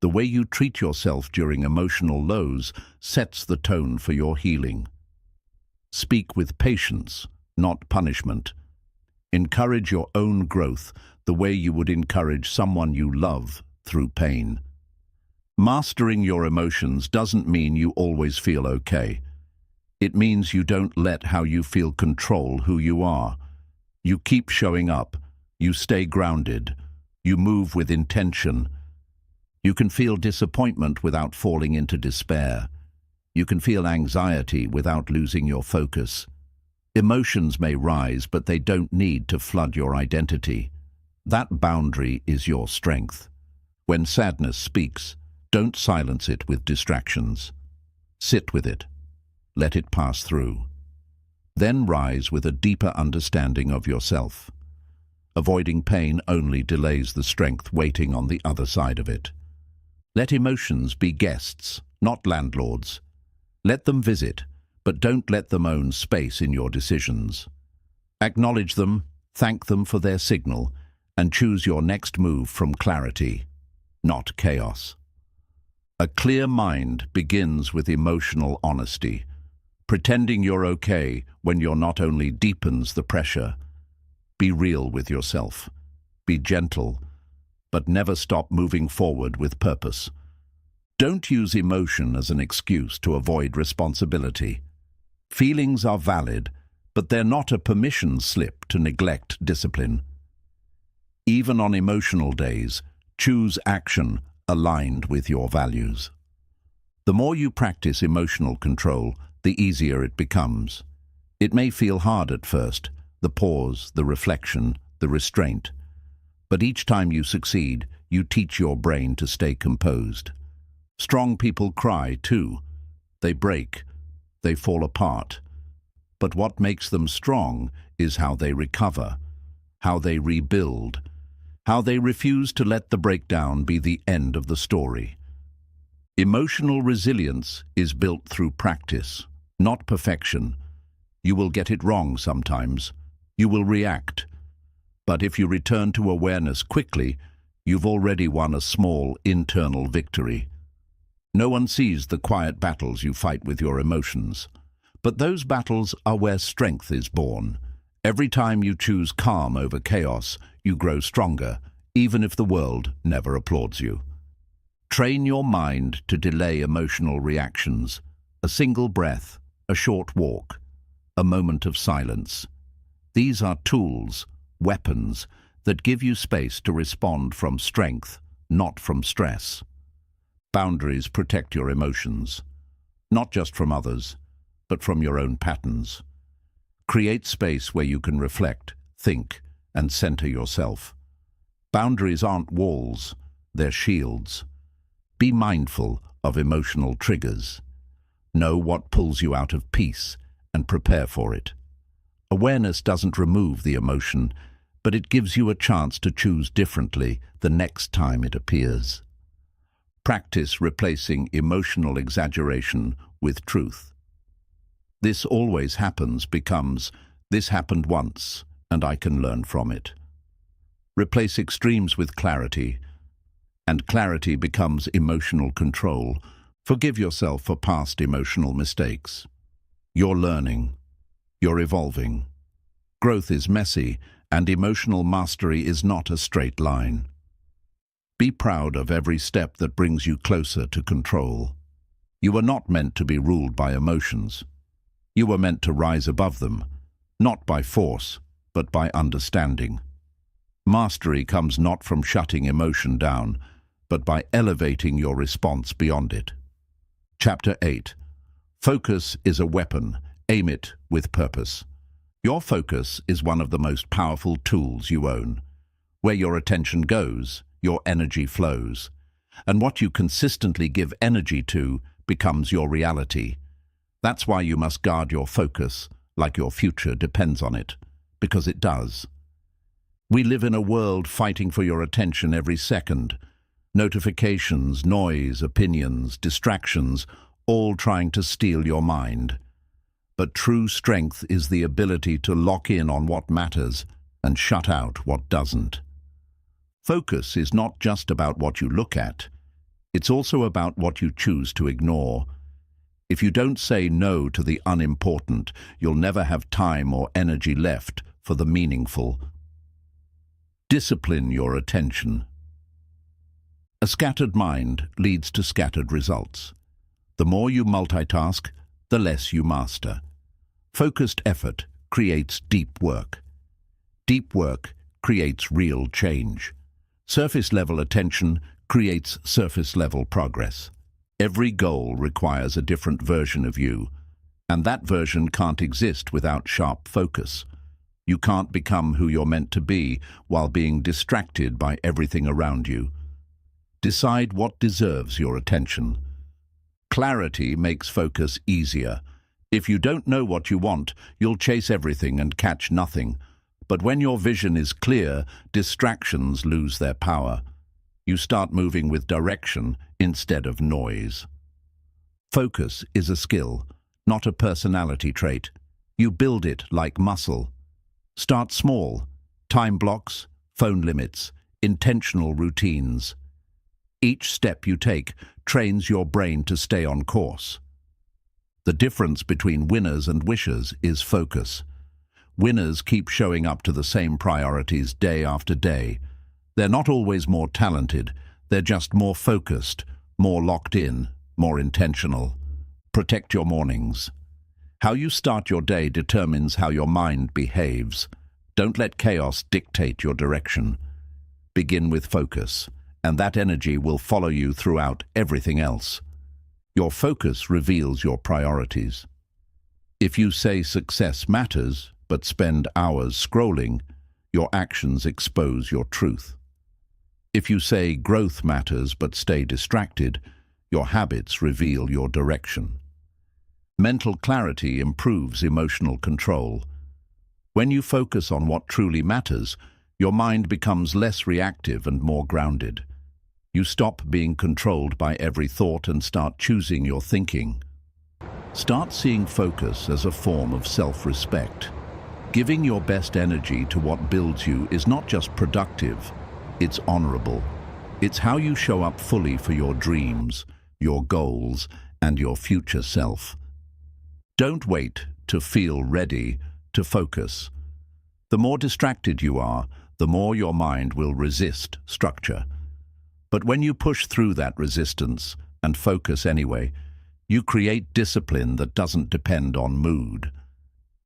The way you treat yourself during emotional lows sets the tone for your healing. Speak with patience, not punishment. Encourage your own growth the way you would encourage someone you love through pain. Mastering your emotions doesn't mean you always feel okay. It means you don't let how you feel control who you are. You keep showing up. You stay grounded. You move with intention. You can feel disappointment without falling into despair. You can feel anxiety without losing your focus. Emotions may rise, but they don't need to flood your identity. That boundary is your strength. When sadness speaks, don't silence it with distractions. Sit with it. Let it pass through. Then rise with a deeper understanding of yourself. Avoiding pain only delays the strength waiting on the other side of it. Let emotions be guests, not landlords. Let them visit, but don't let them own space in your decisions. Acknowledge them, thank them for their signal, and choose your next move from clarity, not chaos. A clear mind begins with emotional honesty. Pretending you're okay when you're not only deepens the pressure. Be real with yourself. Be gentle, but never stop moving forward with purpose. Don't use emotion as an excuse to avoid responsibility. Feelings are valid, but they're not a permission slip to neglect discipline. Even on emotional days, choose action aligned with your values. The more you practice emotional control, the easier it becomes. It may feel hard at first, the pause, the reflection, the restraint. But each time you succeed, you teach your brain to stay composed. Strong people cry too. They break. They fall apart. But what makes them strong is how they recover, how they rebuild, how they refuse to let the breakdown be the end of the story. Emotional resilience is built through practice, not perfection. You will get it wrong sometimes. You will react. But if you return to awareness quickly, you've already won a small internal victory. No one sees the quiet battles you fight with your emotions. But those battles are where strength is born. Every time you choose calm over chaos, you grow stronger, even if the world never applauds you. Train your mind to delay emotional reactions. A single breath, a short walk, a moment of silence. These are tools, weapons, that give you space to respond from strength, not from stress. Boundaries protect your emotions, not just from others, but from your own patterns. Create space where you can reflect, think, and center yourself. Boundaries aren't walls, they're shields. Be mindful of emotional triggers. Know what pulls you out of peace and prepare for it. Awareness doesn't remove the emotion, but it gives you a chance to choose differently the next time it appears. Practice replacing emotional exaggeration with truth. "This always happens" becomes "this happened once, and I can learn from it." Replace extremes with clarity, and clarity becomes emotional control. Forgive yourself for past emotional mistakes. You're learning. You're evolving. Growth is messy, and emotional mastery is not a straight line. Be proud of every step that brings you closer to control. You were not meant to be ruled by emotions. You were meant to rise above them, not by force, but by understanding. Mastery comes not from shutting emotion down, but by elevating your response beyond it. Chapter 8. Focus is a weapon. Aim it with purpose. Your focus is one of the most powerful tools you own. Where your attention goes, your energy flows. And what you consistently give energy to becomes your reality. That's why you must guard your focus like your future depends on it, because it does. We live in a world fighting for your attention every second. Notifications, noise, opinions, distractions, all trying to steal your mind. But true strength is the ability to lock in on what matters and shut out what doesn't. Focus is not just about what you look at. It's also about what you choose to ignore. If you don't say no to the unimportant, you'll never have time or energy left for the meaningful. Discipline your attention. A scattered mind leads to scattered results. The more you multitask, the less you master. Focused effort creates deep work. Deep work creates real change. Surface-level attention creates surface-level progress. Every goal requires a different version of you, and that version can't exist without sharp focus. You can't become who you're meant to be while being distracted by everything around you. Decide what deserves your attention. Clarity makes focus easier. If you don't know what you want, you'll chase everything and catch nothing. But when your vision is clear, distractions lose their power. You start moving with direction instead of noise. Focus is a skill, not a personality trait. You build it like muscle. Start small. Time blocks, phone limits, intentional routines. Each step you take trains your brain to stay on course. The difference between winners and wishers is focus. Winners keep showing up to the same priorities day after day. They're not always more talented, they're just more focused, more locked in, more intentional. Protect your mornings. How you start your day determines how your mind behaves. Don't let chaos dictate your direction. Begin with focus, and that energy will follow you throughout everything else. Your focus reveals your priorities. If you say success matters, but spend hours scrolling, your actions expose your truth. If you say growth matters, but stay distracted, your habits reveal your direction. Mental clarity improves emotional control. When you focus on what truly matters, your mind becomes less reactive and more grounded. You stop being controlled by every thought and start choosing your thinking. Start seeing focus as a form of self-respect. Giving your best energy to what builds you is not just productive, it's honorable. It's how you show up fully for your dreams, your goals, and your future self. Don't wait to feel ready to focus. The more distracted you are, the more your mind will resist structure. But when you push through that resistance and focus anyway, you create discipline that doesn't depend on mood.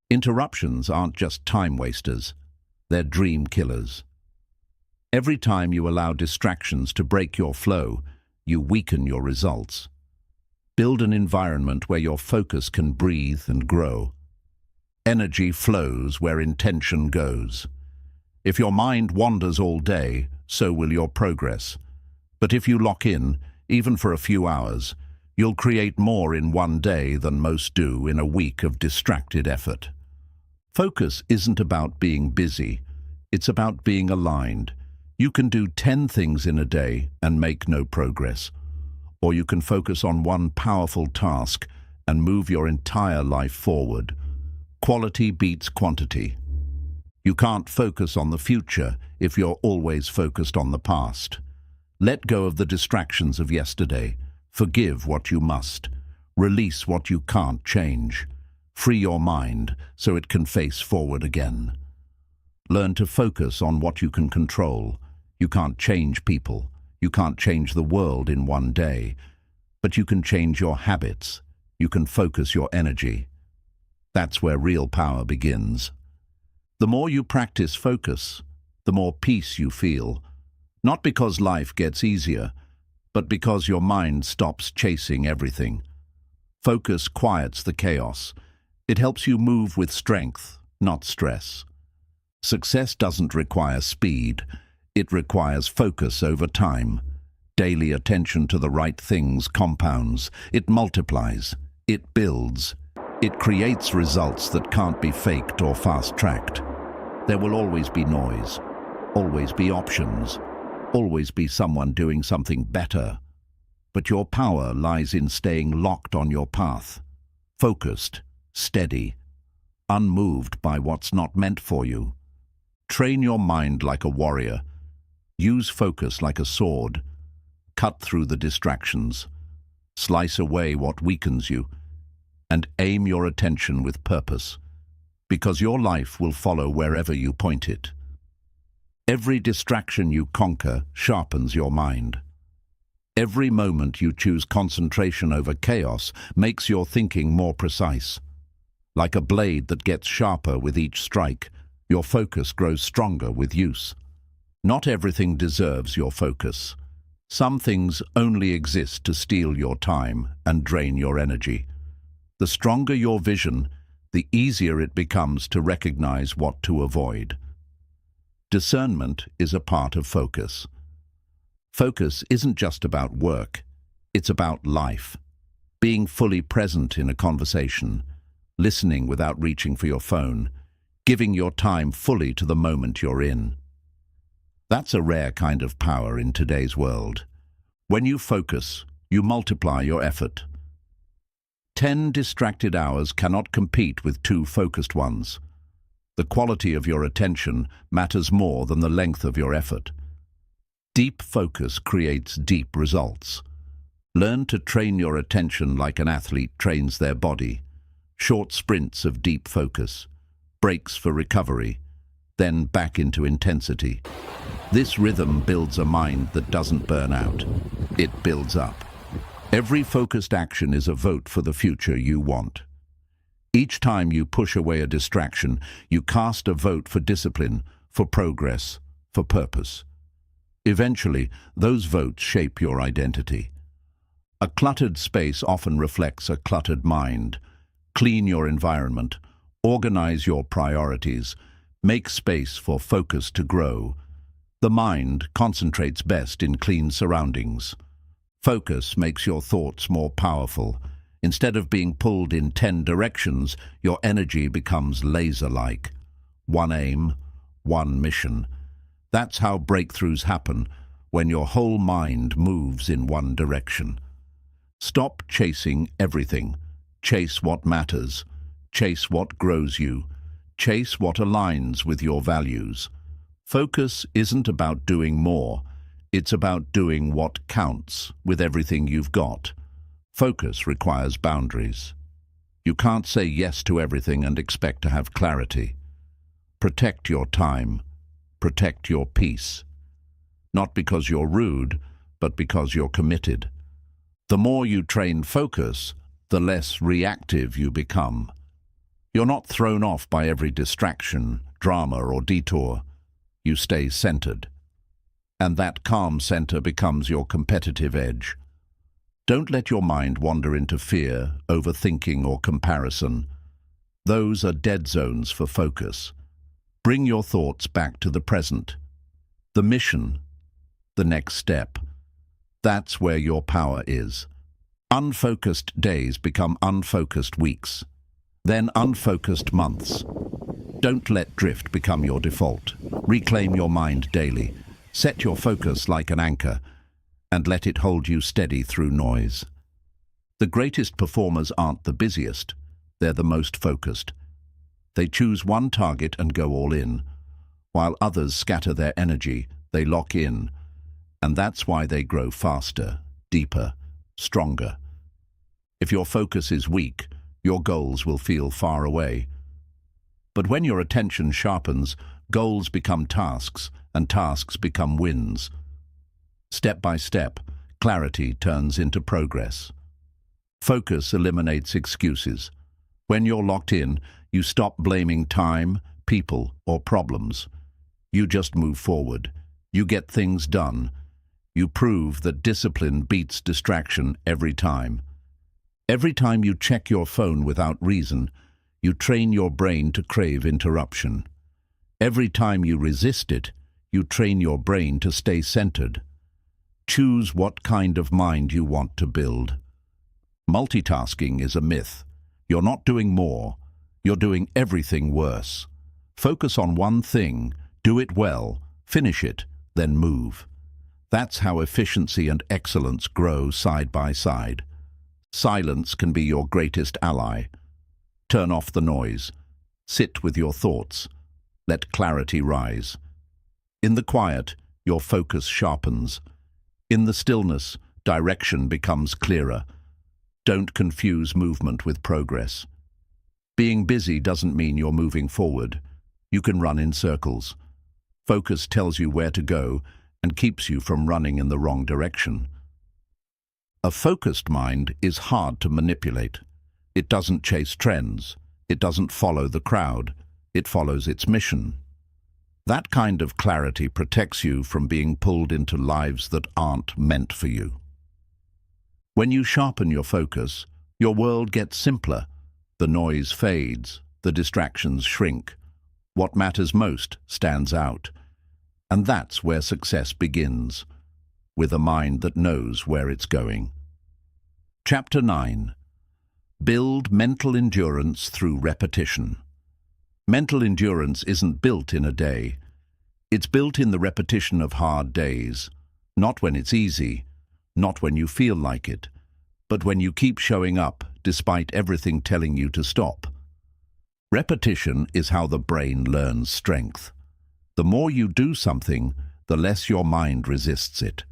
Interruptions aren't just time wasters, they're dream killers. Every time you allow distractions to break your flow, you weaken your results. Build an environment where your focus can breathe and grow. Energy flows where intention goes. If your mind wanders all day, so will your progress. But if you lock in, even for a few hours, you'll create more in one day than most do in a week of distracted effort. Focus isn't about being busy. It's about being aligned. You can do 10 things in a day and make no progress. Or you can focus on one powerful task and move your entire life forward. Quality beats quantity. You can't focus on the future if you're always focused on the past. Let go of the distractions of yesterday. Forgive what you must. Release what you can't change. Free your mind so it can face forward again. Learn to focus on what you can control. You can't change people. You can't change the world in one day. But you can change your habits. You can focus your energy. That's where real power begins. The more you practice focus, the more peace you feel. Not because life gets easier, but because your mind stops chasing everything. Focus quiets the chaos. It helps you move with strength, not stress. Success doesn't require speed. It requires focus over time. Daily attention to the right things compounds. It multiplies. It builds. It creates results that can't be faked or fast-tracked. There will always be noise, always be options, always be someone doing something better. But your power lies in staying locked on your path, focused, steady, unmoved by what's not meant for you. Train your mind like a warrior. Use focus like a sword. Cut through the distractions. Slice away what weakens you. And aim your attention with purpose, because your life will follow wherever you point it. Every distraction you conquer sharpens your mind. Every moment you choose concentration over chaos makes your thinking more precise. Like a blade that gets sharper with each strike, your focus grows stronger with use. Not everything deserves your focus. Some things only exist to steal your time and drain your energy. The stronger your vision, the easier it becomes to recognize what to avoid. Discernment is a part of focus. Focus isn't just about work, it's about life. Being fully present in a conversation, listening without reaching for your phone, giving your time fully to the moment you're in. That's a rare kind of power in today's world. When you focus, you multiply your effort. 10 distracted hours cannot compete with 2 focused ones. The quality of your attention matters more than the length of your effort. Deep focus creates deep results. Learn to train your attention like an athlete trains their body. Short sprints of deep focus, breaks for recovery, then back into intensity. This rhythm builds a mind that doesn't burn out. It builds up. Every focused action is a vote for the future you want. Each time you push away a distraction, you cast a vote for discipline, for progress, for purpose. Eventually, those votes shape your identity. A cluttered space often reflects a cluttered mind. Clean your environment, organize your priorities, make space for focus to grow. The mind concentrates best in clean surroundings. Focus makes your thoughts more powerful. Instead of being pulled in 10 directions, your energy becomes laser-like. One aim, one mission. That's how breakthroughs happen, when your whole mind moves in one direction. Stop chasing everything. Chase what matters. Chase what grows you. Chase what aligns with your values. Focus isn't about doing more. It's about doing what counts with everything you've got. Focus requires boundaries. You can't say yes to everything and expect to have clarity. Protect your time. Protect your peace. Not because you're rude, but because you're committed. The more you train focus, the less reactive you become. You're not thrown off by every distraction, drama, or detour. You stay centered. And that calm center becomes your competitive edge. Don't let your mind wander into fear, overthinking, or comparison. Those are dead zones for focus. Bring your thoughts back to the present. The mission, the next step. That's where your power is. Unfocused days become unfocused weeks, then unfocused months. Don't let drift become your default. Reclaim your mind daily. Set your focus like an anchor and let it hold you steady through noise. The greatest performers aren't the busiest, they're the most focused. They choose one target and go all in, while others scatter their energy, they lock in, and that's why they grow faster, deeper, stronger. If your focus is weak, your goals will feel far away. But when your attention sharpens, goals become tasks, and tasks become wins. Step by step, clarity turns into progress. Focus eliminates excuses. When you're locked in, you stop blaming time, people, or problems. You just move forward. You get things done. You prove that discipline beats distraction every time. Every time you check your phone without reason, you train your brain to crave interruption. Every time you resist it, you train your brain to stay centered. Choose what kind of mind you want to build. Multitasking is a myth. You're not doing more, you're doing everything worse. Focus on one thing, do it well, finish it, then move. That's how efficiency and excellence grow side by side. Silence can be your greatest ally. Turn off the noise. Sit with your thoughts. Let clarity rise. In the quiet, your focus sharpens. In the stillness, direction becomes clearer. Don't confuse movement with progress. Being busy doesn't mean you're moving forward. You can run in circles. Focus tells you where to go and keeps you from running in the wrong direction. A focused mind is hard to manipulate. It doesn't chase trends. It doesn't follow the crowd. It follows its mission. That kind of clarity protects you from being pulled into lives that aren't meant for you. When you sharpen your focus, your world gets simpler. The noise fades, the distractions shrink. What matters most stands out. And that's where success begins, with a mind that knows where it's going. Chapter 9. Build mental endurance through repetition. Mental endurance isn't built in a day. It's built in the repetition of hard days, not when it's easy, not when you feel like it, but when you keep showing up despite everything telling you to stop. Repetition is how the brain learns strength. The more you do something, the less your mind resists it.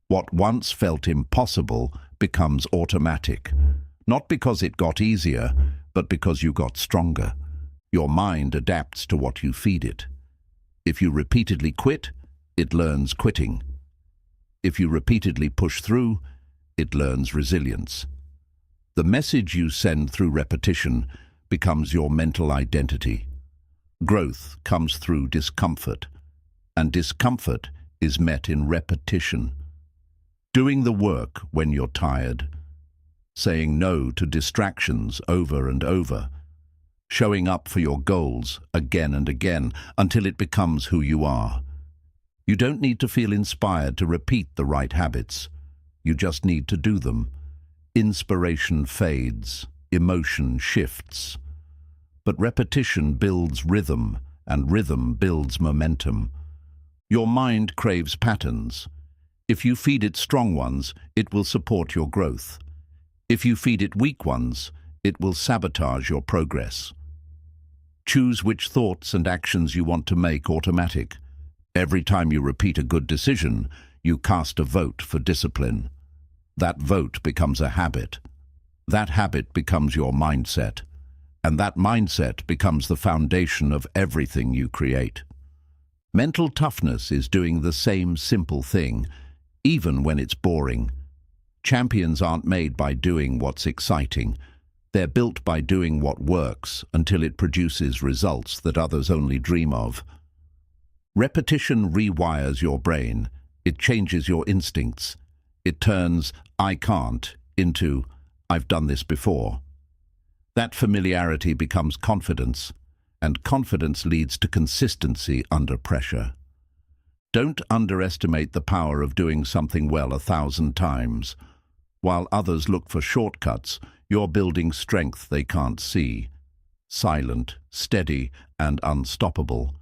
What once felt impossible becomes automatic, not because it got easier, but because you got stronger. Your mind adapts to what you feed it. If you repeatedly quit, it learns quitting. If you repeatedly push through, it learns resilience. The message you send through repetition becomes your mental identity. Growth comes through discomfort, and discomfort is met in repetition. Doing the work when you're tired, saying no to distractions over and over, showing up for your goals again and again until it becomes who you are. You don't need to feel inspired to repeat the right habits. You just need to do them. Inspiration fades, emotion shifts. But repetition builds rhythm, and rhythm builds momentum. Your mind craves patterns. If you feed it strong ones, it will support your growth. If you feed it weak ones, it will sabotage your progress. Choose which thoughts and actions you want to make automatic. Every time you repeat a good decision, you cast a vote for discipline. That vote becomes a habit. That habit becomes your mindset. And that mindset becomes the foundation of everything you create. Mental toughness is doing the same simple thing, even when it's boring. Champions aren't made by doing what's exciting. They're built by doing what works until it produces results that others only dream of. Repetition rewires your brain. It changes your instincts. It turns "I can't" into "I've done this before." That familiarity becomes confidence, and confidence leads to consistency under pressure. Don't underestimate the power of doing something well 1,000 times. While others look for shortcuts, you're building strength they can't see. silent, steady, and unstoppable.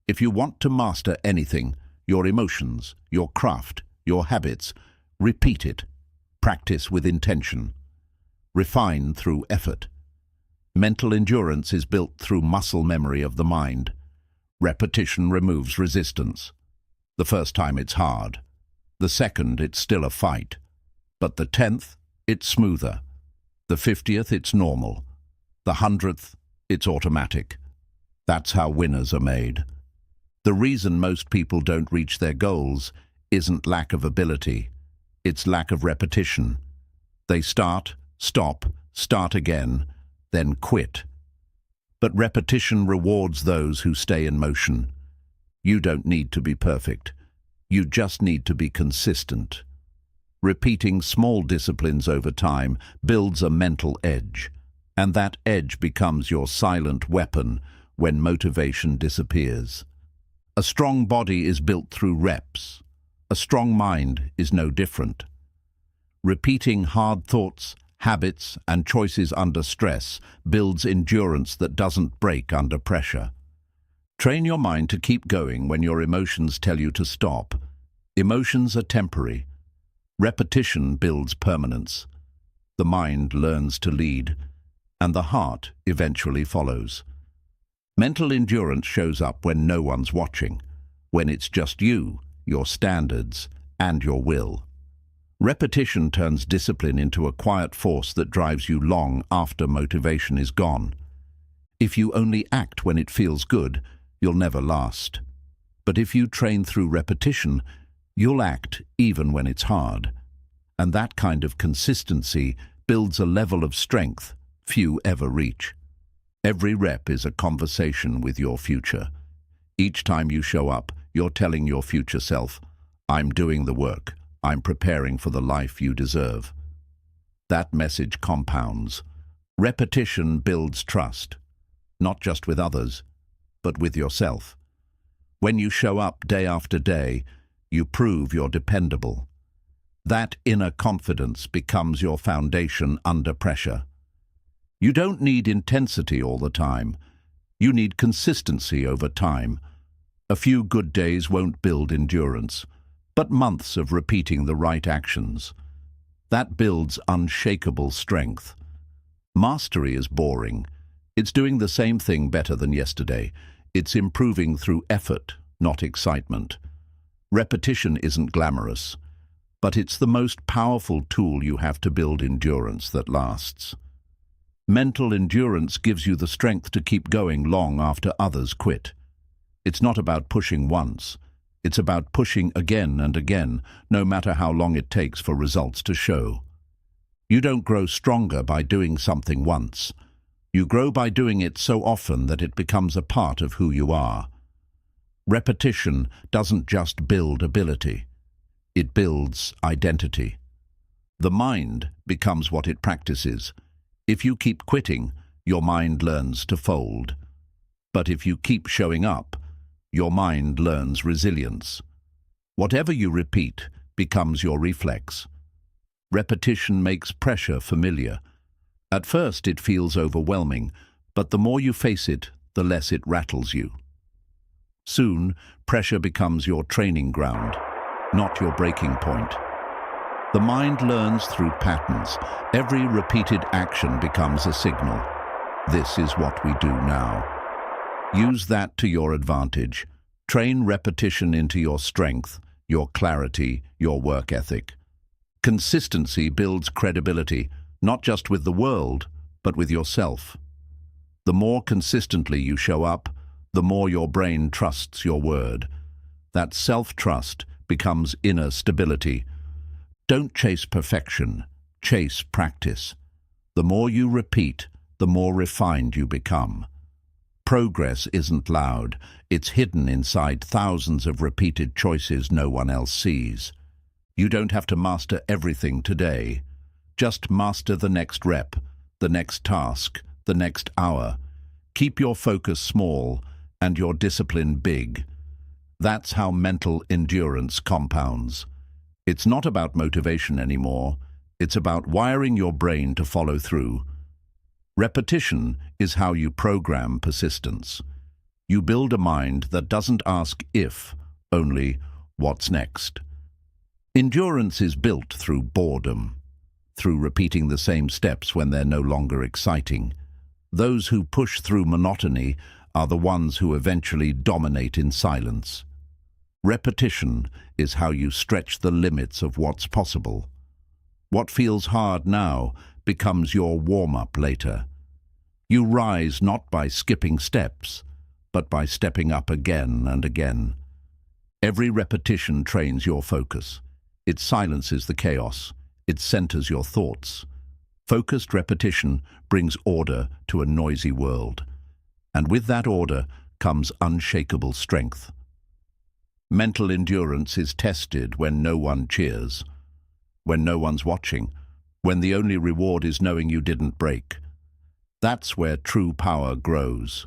If you want to master anything, your emotions, your craft, your habits, repeat it. Practice with intention. Refine through effort. Mental endurance is built through muscle memory of the mind. Repetition removes resistance. The first time it's hard. The second, it's still a fight. But the 10th, it's smoother. The 50th, it's normal. The 100th, it's automatic. That's how winners are made. The reason most people don't reach their goals isn't lack of ability. It's lack of repetition. They start, stop, start again, then quit. But repetition rewards those who stay in motion. You don't need to be perfect. You just need to be consistent. Repeating small disciplines over time builds a mental edge, and that edge becomes your silent weapon when motivation disappears. A strong body is built through reps. A strong mind is no different. Repeating hard thoughts, habits, and choices under stress builds endurance that doesn't break under pressure. Train your mind to keep going when your emotions tell you to stop. Emotions are temporary. Repetition builds permanence. The mind learns to lead, and the heart eventually follows. Mental endurance shows up when no one's watching, when it's just you, your standards, and your will. Repetition turns discipline into a quiet force that drives you long after motivation is gone. If you only act when it feels good, you'll never last. But if you train through repetition, you'll act even when it's hard. And that kind of consistency builds a level of strength few ever reach. Every rep is a conversation with your future. Each time you show up, you're telling your future self, I'm doing the work. I'm preparing for the life you deserve. That message compounds. Repetition builds trust, not just with others, but with yourself. When you show up day after day, you prove you're dependable. That inner confidence becomes your foundation under pressure. You don't need intensity all the time. You need consistency over time. A few good days won't build endurance, but months of repeating the right actions. That builds unshakable strength. Mastery is boring. It's doing the same thing better than yesterday. It's improving through effort, not excitement. Repetition isn't glamorous, but it's the most powerful tool you have to build endurance that lasts. Mental endurance gives you the strength to keep going long after others quit. It's not about pushing once. It's about pushing again and again, no matter how long it takes for results to show. You don't grow stronger by doing something once. You grow by doing it so often that it becomes a part of who you are. Repetition doesn't just build ability. It builds identity. The mind becomes what it practices. If you keep quitting, your mind learns to fold. But if you keep showing up, your mind learns resilience. Whatever you repeat becomes your reflex. Repetition makes pressure familiar. At first it feels overwhelming, but the more you face it, the less it rattles you. Soon, pressure becomes your training ground, not your breaking point. The mind learns through patterns. Every repeated action becomes a signal. This is what we do now. Use that to your advantage. Train repetition into your strength, your clarity, your work ethic. Consistency builds credibility, not just with the world, but with yourself. The more consistently you show up, the more your brain trusts your word. That self-trust becomes inner stability. Don't chase perfection, chase practice. The more you repeat, the more refined you become. Progress isn't loud. It's hidden inside thousands of repeated choices no one else sees. You don't have to master everything today. Just master the next rep, the next task, the next hour. Keep your focus small and your discipline big. That's how mental endurance compounds. It's not about motivation anymore. It's about wiring your brain to follow through. Repetition is how you program persistence. You build a mind that doesn't ask if, only what's next. Endurance is built through boredom, through repeating the same steps when they're no longer exciting. Those who push through monotony are the ones who eventually dominate in silence. Repetition is how you stretch the limits of what's possible. What feels hard now becomes your warm-up later. You rise not by skipping steps, but by stepping up again and again. Every repetition trains your focus. It silences the chaos. It centers your thoughts. Focused repetition brings order to a noisy world. And with that order comes unshakable strength. Mental endurance is tested when no one cheers, when no one's watching, when the only reward is knowing you didn't break. That's where true power grows,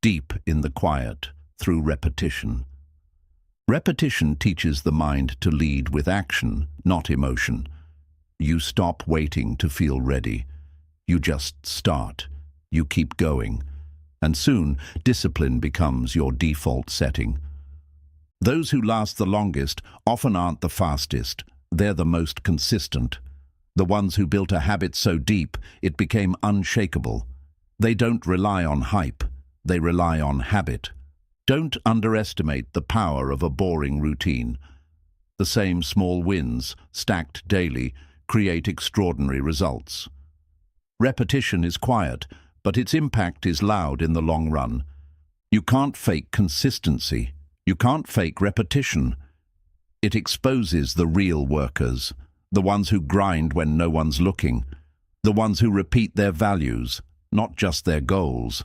deep in the quiet, through repetition. Repetition teaches the mind to lead with action, not emotion. You stop waiting to feel ready. You just start. You keep going. And soon, discipline becomes your default setting. Those who last the longest often aren't the fastest. They're the most consistent. The ones who built a habit so deep it became unshakable. They don't rely on hype. They rely on habit. Don't underestimate the power of a boring routine. The same small wins, stacked daily, create extraordinary results. Repetition is quiet, but its impact is loud in the long run. You can't fake consistency. You can't fake repetition. It exposes the real workers, the ones who grind when no one's looking, the ones who repeat their values, not just their goals.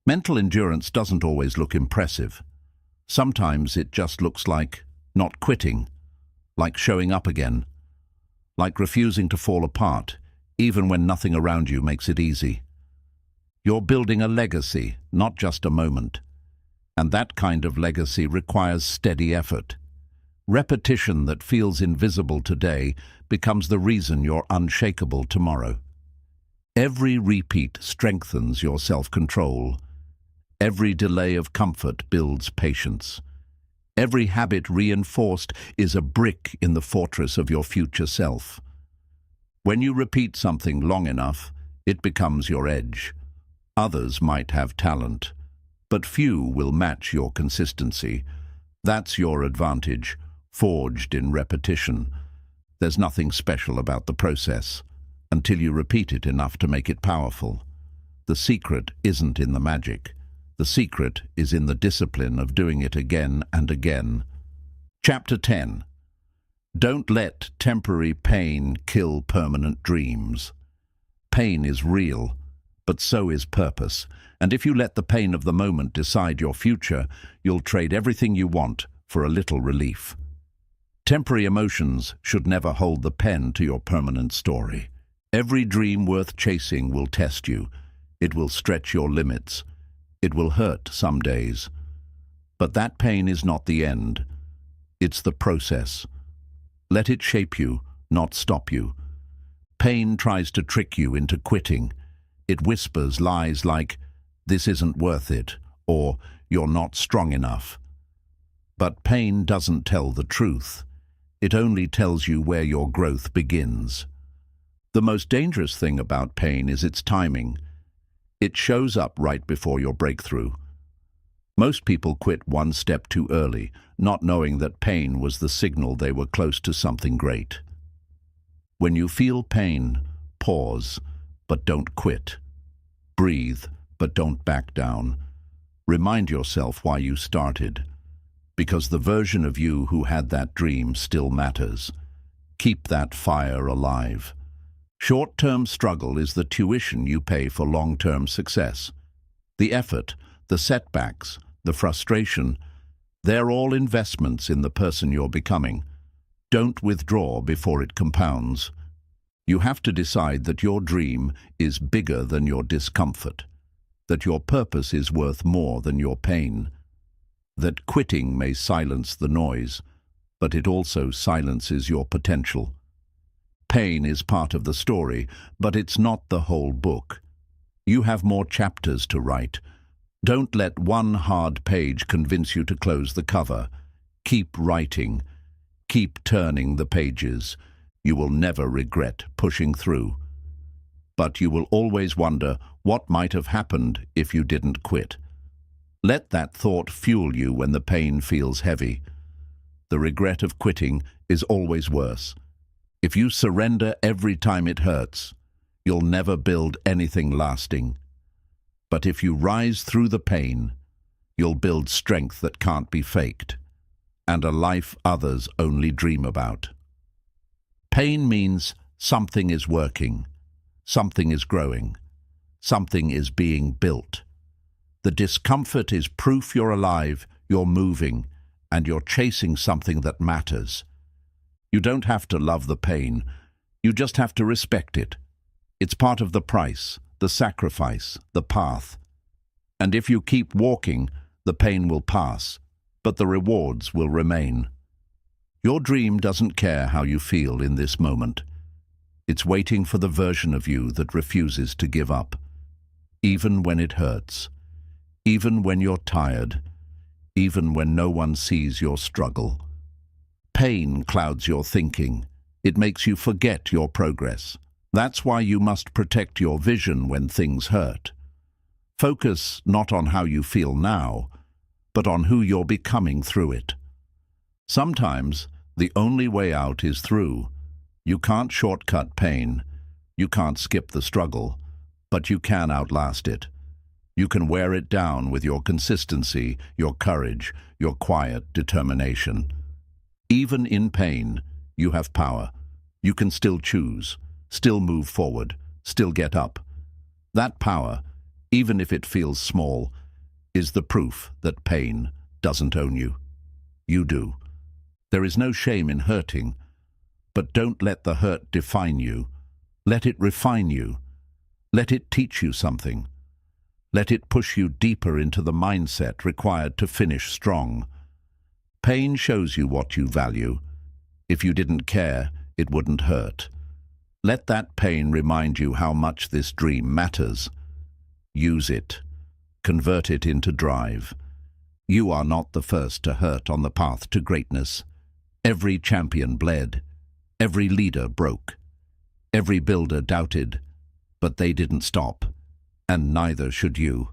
Mental endurance doesn't always look impressive. Sometimes it just looks like not quitting, like showing up again, like refusing to fall apart, even when nothing around you makes it easy. You're building a legacy, not just a moment. And that kind of legacy requires steady effort. Repetition that feels invisible today becomes the reason you're unshakable tomorrow. Every repeat strengthens your self-control. Every delay of comfort builds patience. Every habit reinforced is a brick in the fortress of your future self. When you repeat something long enough, it becomes your edge. Others might have talent, but few will match your consistency. That's your advantage, forged in repetition. There's nothing special about the process, until you repeat it enough to make it powerful. The secret isn't in the magic. The secret is in the discipline of doing it again and again. Chapter 10. Don't let temporary pain kill permanent dreams. Pain is real, but so is purpose. And if you let the pain of the moment decide your future, you'll trade everything you want for a little relief. Temporary emotions should never hold the pen to your permanent story. Every dream worth chasing will test you. It will stretch your limits. It will hurt some days. But that pain is not the end. It's the process. Let it shape you, not stop you. Pain tries to trick you into quitting. It whispers lies like, "This isn't worth it," or "You're not strong enough." But pain doesn't tell the truth. It only tells you where your growth begins. The most dangerous thing about pain is its timing. It shows up right before your breakthrough. Most people quit one step too early, not knowing that pain was the signal they were close to something great. When you feel pain, pause, but don't quit. Breathe, but don't back down. Remind yourself why you started, because the version of you who had that dream still matters. Keep that fire alive. Short-term struggle is the tuition you pay for long-term success. The effort, the setbacks, the frustration, they're all investments in the person you're becoming. Don't withdraw before it compounds. You have to decide that your dream is bigger than your discomfort, that your purpose is worth more than your pain, that quitting may silence the noise, but it also silences your potential. Pain is part of the story, but it's not the whole book. You have more chapters to write. Don't let one hard page convince you to close the cover. Keep writing. Keep turning the pages. You will never regret pushing through. But you will always wonder what might have happened if you didn't quit. Let that thought fuel you when the pain feels heavy. The regret of quitting is always worse. If you surrender every time it hurts, you'll never build anything lasting. But if you rise through the pain, you'll build strength that can't be faked, and a life others only dream about. Pain means something is working, something is growing, something is being built. The discomfort is proof you're alive, you're moving, and you're chasing something that matters. You don't have to love the pain, you just have to respect it. It's part of the price, the sacrifice, the path. And if you keep walking, the pain will pass, but the rewards will remain. Your dream doesn't care how you feel in this moment. It's waiting for the version of you that refuses to give up, even when it hurts, even when you're tired, even when no one sees your struggle. Pain clouds your thinking. It makes you forget your progress. That's why you must protect your vision when things hurt. Focus not on how you feel now, but on who you're becoming through it. Sometimes the only way out is through. You can't shortcut pain. You can't skip the struggle, but you can outlast it. You can wear it down with your consistency, your courage, your quiet determination. Even in pain, you have power. You can still choose, still move forward, still get up. That power, even if it feels small, is the proof that pain doesn't own you. You do. There is no shame in hurting, but don't let the hurt define you. Let it refine you. Let it teach you something. Let it push you deeper into the mindset required to finish strong. Pain shows you what you value. If you didn't care, it wouldn't hurt. Let that pain remind you how much this dream matters. Use it. Convert it into drive. You are not the first to hurt on the path to greatness. Every champion bled. Every leader broke. Every builder doubted. But they didn't stop. And neither should you.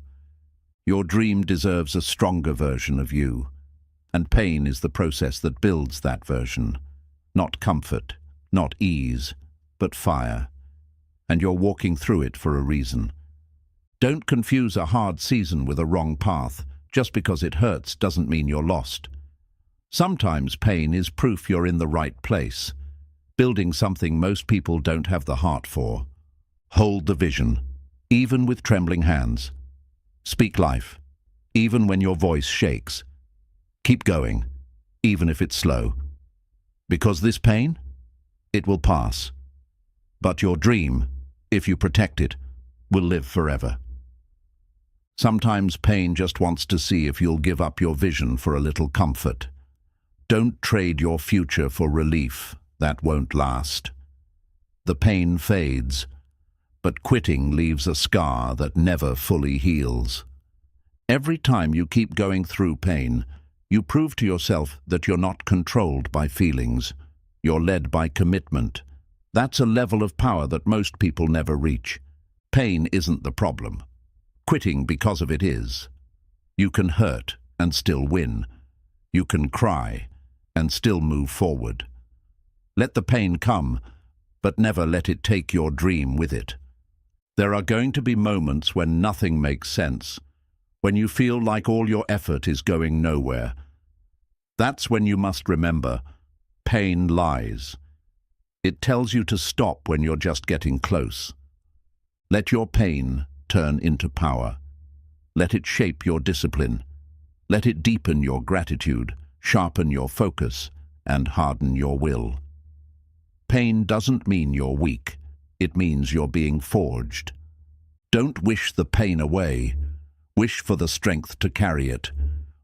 Your dream deserves a stronger version of you. And pain is the process that builds that version. Not comfort, not ease, but fire. And you're walking through it for a reason. Don't confuse a hard season with a wrong path. Just because it hurts doesn't mean you're lost. Sometimes pain is proof you're in the right place, building something most people don't have the heart for. Hold the vision, even with trembling hands. Speak life, even when your voice shakes. Keep going, even if it's slow. Because this pain, it will pass. But your dream, if you protect it, will live forever. Sometimes pain just wants to see if you'll give up your vision for a little comfort. Don't trade your future for relief. That won't last. The pain fades, but quitting leaves a scar that never fully heals. Every time you keep going through pain, you prove to yourself that you're not controlled by feelings. You're led by commitment. That's a level of power that most people never reach. Pain isn't the problem. Quitting because of it is. You can hurt and still win. You can cry and still move forward. Let the pain come, but never let it take your dream with it. There are going to be moments when nothing makes sense, when you feel like all your effort is going nowhere. That's when you must remember, pain lies. It tells you to stop when you're just getting close. Let your pain turn into power. Let it shape your discipline. Let it deepen your gratitude, sharpen your focus, and harden your will. Pain doesn't mean you're weak. It means you're being forged. Don't wish the pain away. Wish for the strength to carry it.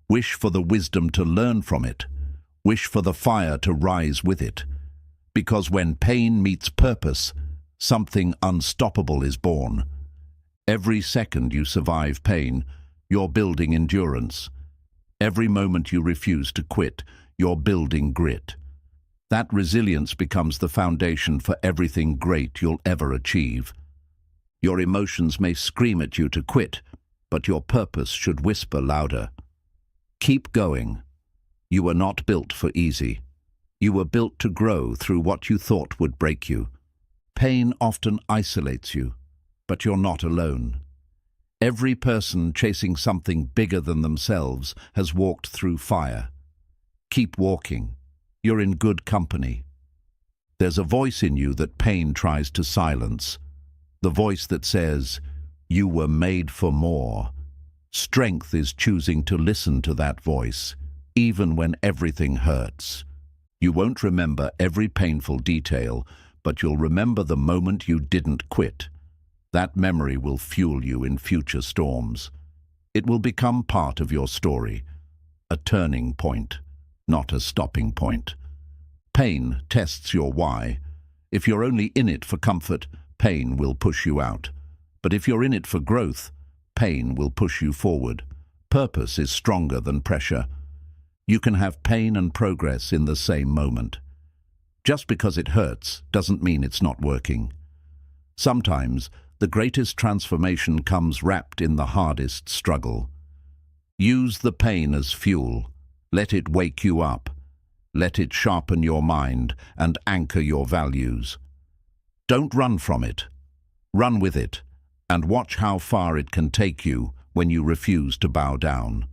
Wish for the wisdom to learn from it. Wish for the fire to rise with it. Because when pain meets purpose, something unstoppable is born. Every second you survive pain, you're building endurance. Every moment you refuse to quit, you're building grit. That resilience becomes the foundation for everything great you'll ever achieve. Your emotions may scream at you to quit, but your purpose should whisper louder. Keep going. You were not built for easy. You were built to grow through what you thought would break you. Pain often isolates you, but you're not alone. Every person chasing something bigger than themselves has walked through fire. Keep walking. You're in good company. There's a voice in you that pain tries to silence. The voice that says, "You were made for more." Strength is choosing to listen to that voice, even when everything hurts. You won't remember every painful detail, but you'll remember the moment you didn't quit. That memory will fuel you in future storms. It will become part of your story, a turning point, not a stopping point. Pain tests your why. If you're only in it for comfort, pain will push you out. But if you're in it for growth, pain will push you forward. Purpose is stronger than pressure. You can have pain and progress in the same moment. Just because it hurts doesn't mean it's not working. Sometimes, the greatest transformation comes wrapped in the hardest struggle. Use the pain as fuel. Let it wake you up. Let it sharpen your mind and anchor your values. Don't run from it. Run with it, and watch how far it can take you when you refuse to bow down.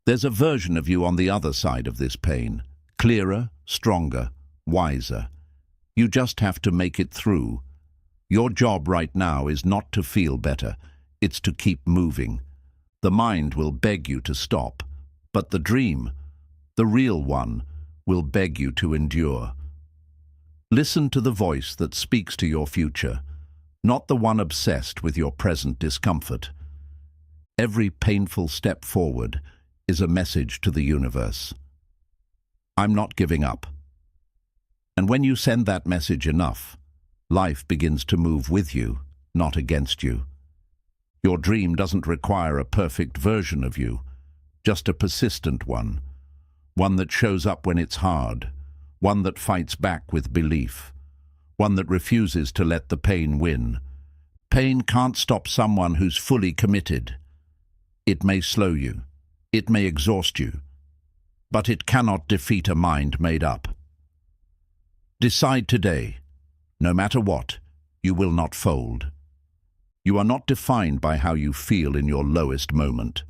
There's a version of you on the other side of this pain, clearer, stronger, wiser. You just have to make it through. Your job right now is not to feel better, it's to keep moving. The mind will beg you to stop, but the dream, the real one, will beg you to endure. Listen to the voice that speaks to your future, not the one obsessed with your present discomfort. Every painful step forward is a message to the universe. I'm not giving up. And when you send that message enough, life begins to move with you, not against you. Your dream doesn't require a perfect version of you, just a persistent one. One that shows up when it's hard, one that fights back with belief, one that refuses to let the pain win. Pain can't stop someone who's fully committed. It may slow you, it may exhaust you, but it cannot defeat a mind made up. Decide today, no matter what, you will not fold. You are not defined by how you feel in your lowest moment.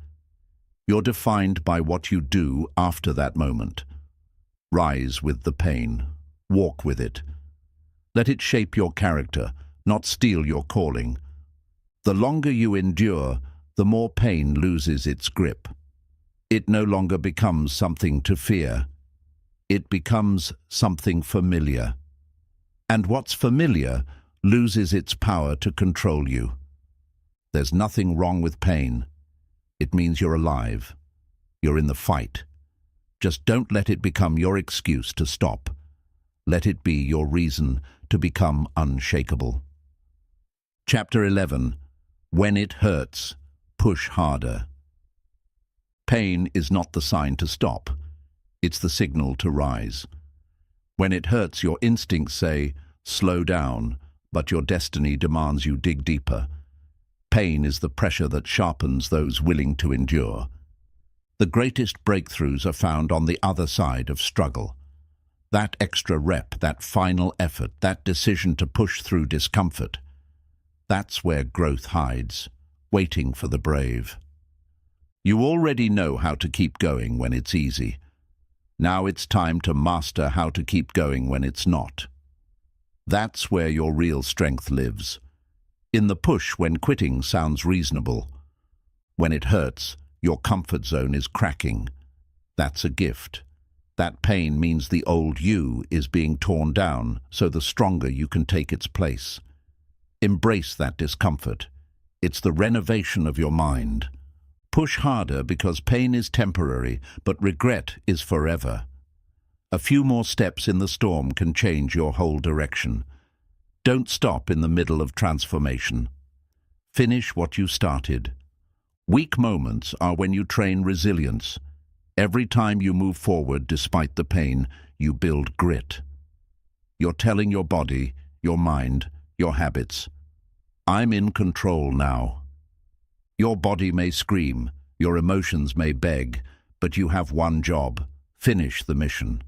You're defined by what you do after that moment. Rise with the pain. Walk with it. Let it shape your character, not steal your calling. The longer you endure, the more pain loses its grip. It no longer becomes something to fear. It becomes something familiar. And what's familiar loses its power to control you. There's nothing wrong with pain. It means you're alive. You're in the fight. Just don't let it become your excuse to stop. Let it be your reason to become unshakable. Chapter 11. When it hurts, push harder. Pain is not the sign to stop. It's the signal to rise. When it hurts, your instincts say, slow down, but your destiny demands you dig deeper. Pain is the pressure that sharpens those willing to endure. The greatest breakthroughs are found on the other side of struggle. That extra rep, that final effort, that decision to push through discomfort. That's where growth hides, waiting for the brave. You already know how to keep going when it's easy. Now it's time to master how to keep going when it's not. That's where your real strength lives. In the push when quitting sounds reasonable. When it hurts, your comfort zone is cracking. That's a gift. That pain means the old you is being torn down, so the stronger you can take its place. Embrace that discomfort. It's the renovation of your mind. Push harder because pain is temporary, but regret is forever. A few more steps in the storm can change your whole direction. Don't stop in the middle of transformation. Finish what you started. Weak moments are when you train resilience. Every time you move forward despite the pain, you build grit. You're telling your body, your mind, your habits, I'm in control now. Your body may scream, your emotions may beg, but you have one job: finish the mission.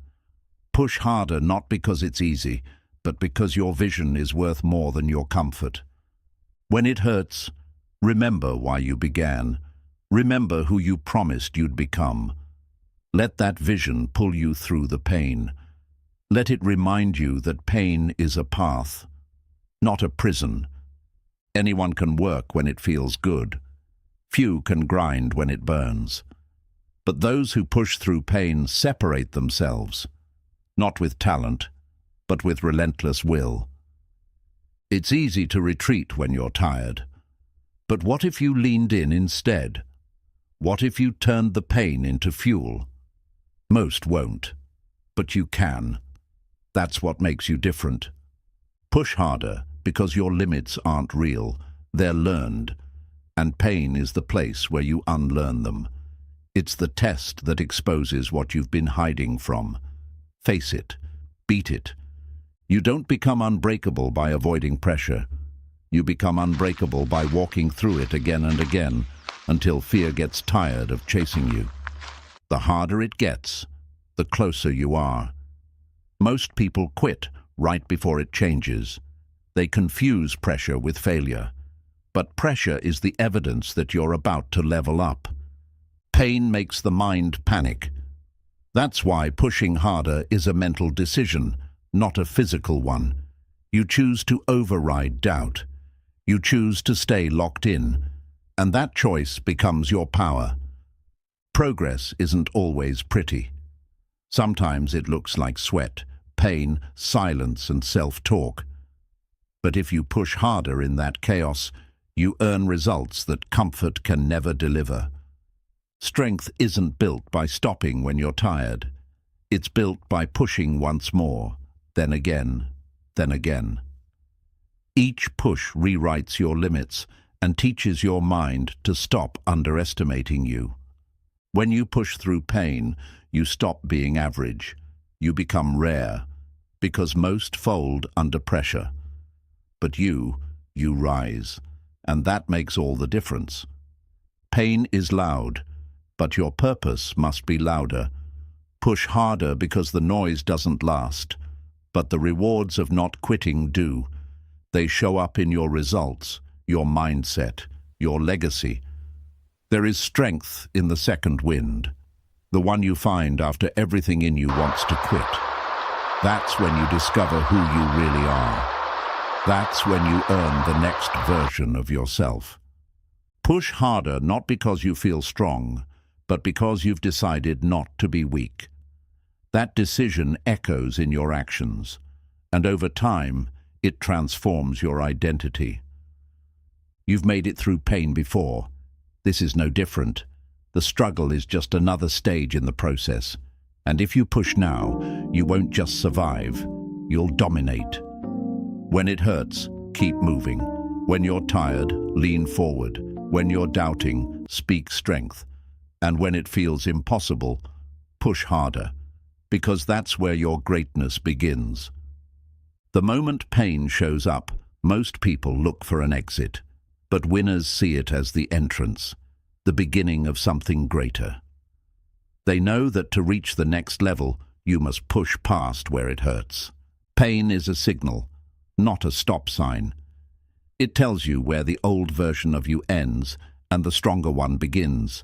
Push harder not because it's easy, but because your vision is worth more than your comfort. When it hurts, remember why you began. Remember who you promised you'd become. Let that vision pull you through the pain. Let it remind you that pain is a path, not a prison. Anyone can work when it feels good. Few can grind when it burns. But those who push through pain separate themselves, not with talent, but with relentless will. It's easy to retreat when you're tired. But what if you leaned in instead? What if you turned the pain into fuel? Most won't, but you can. That's what makes you different. Push harder because your limits aren't real, they're learned. And pain is the place where you unlearn them. It's the test that exposes what you've been hiding from. Face it. Beat it. You don't become unbreakable by avoiding pressure. You become unbreakable by walking through it again and again until fear gets tired of chasing you. The harder it gets, the closer you are. Most people quit right before it changes. They confuse pressure with failure. But pressure is the evidence that you're about to level up. Pain makes the mind panic. That's why pushing harder is a mental decision, not a physical one. You choose to override doubt. You choose to stay locked in, and that choice becomes your power. Progress isn't always pretty. Sometimes it looks like sweat, pain, silence, and self-talk. But if you push harder in that chaos, you earn results that comfort can never deliver. Strength isn't built by stopping when you're tired. It's built by pushing once more, then again, then again. Each push rewrites your limits and teaches your mind to stop underestimating you. When you push through pain, you stop being average. You become rare, because most fold under pressure. But you rise, and that makes all the difference. Pain is loud, but your purpose must be louder. Push harder because the noise doesn't last, but the rewards of not quitting do. They show up in your results, your mindset, your legacy. There is strength in the second wind, the one you find after everything in you wants to quit. That's when you discover who you really are. That's when you earn the next version of yourself. Push harder not because you feel strong, but because you've decided not to be weak. That decision echoes in your actions, and over time, it transforms your identity. You've made it through pain before. This is no different. The struggle is just another stage in the process. And if you push now, you won't just survive, you'll dominate. When it hurts, keep moving. When you're tired, lean forward. When you're doubting, speak strength. And when it feels impossible, push harder, because that's where your greatness begins. The moment pain shows up, most people look for an exit, but winners see it as the entrance, the beginning of something greater. They know that to reach the next level, you must push past where it hurts. Pain is a signal, not a stop sign. It tells you where the old version of you ends and the stronger one begins.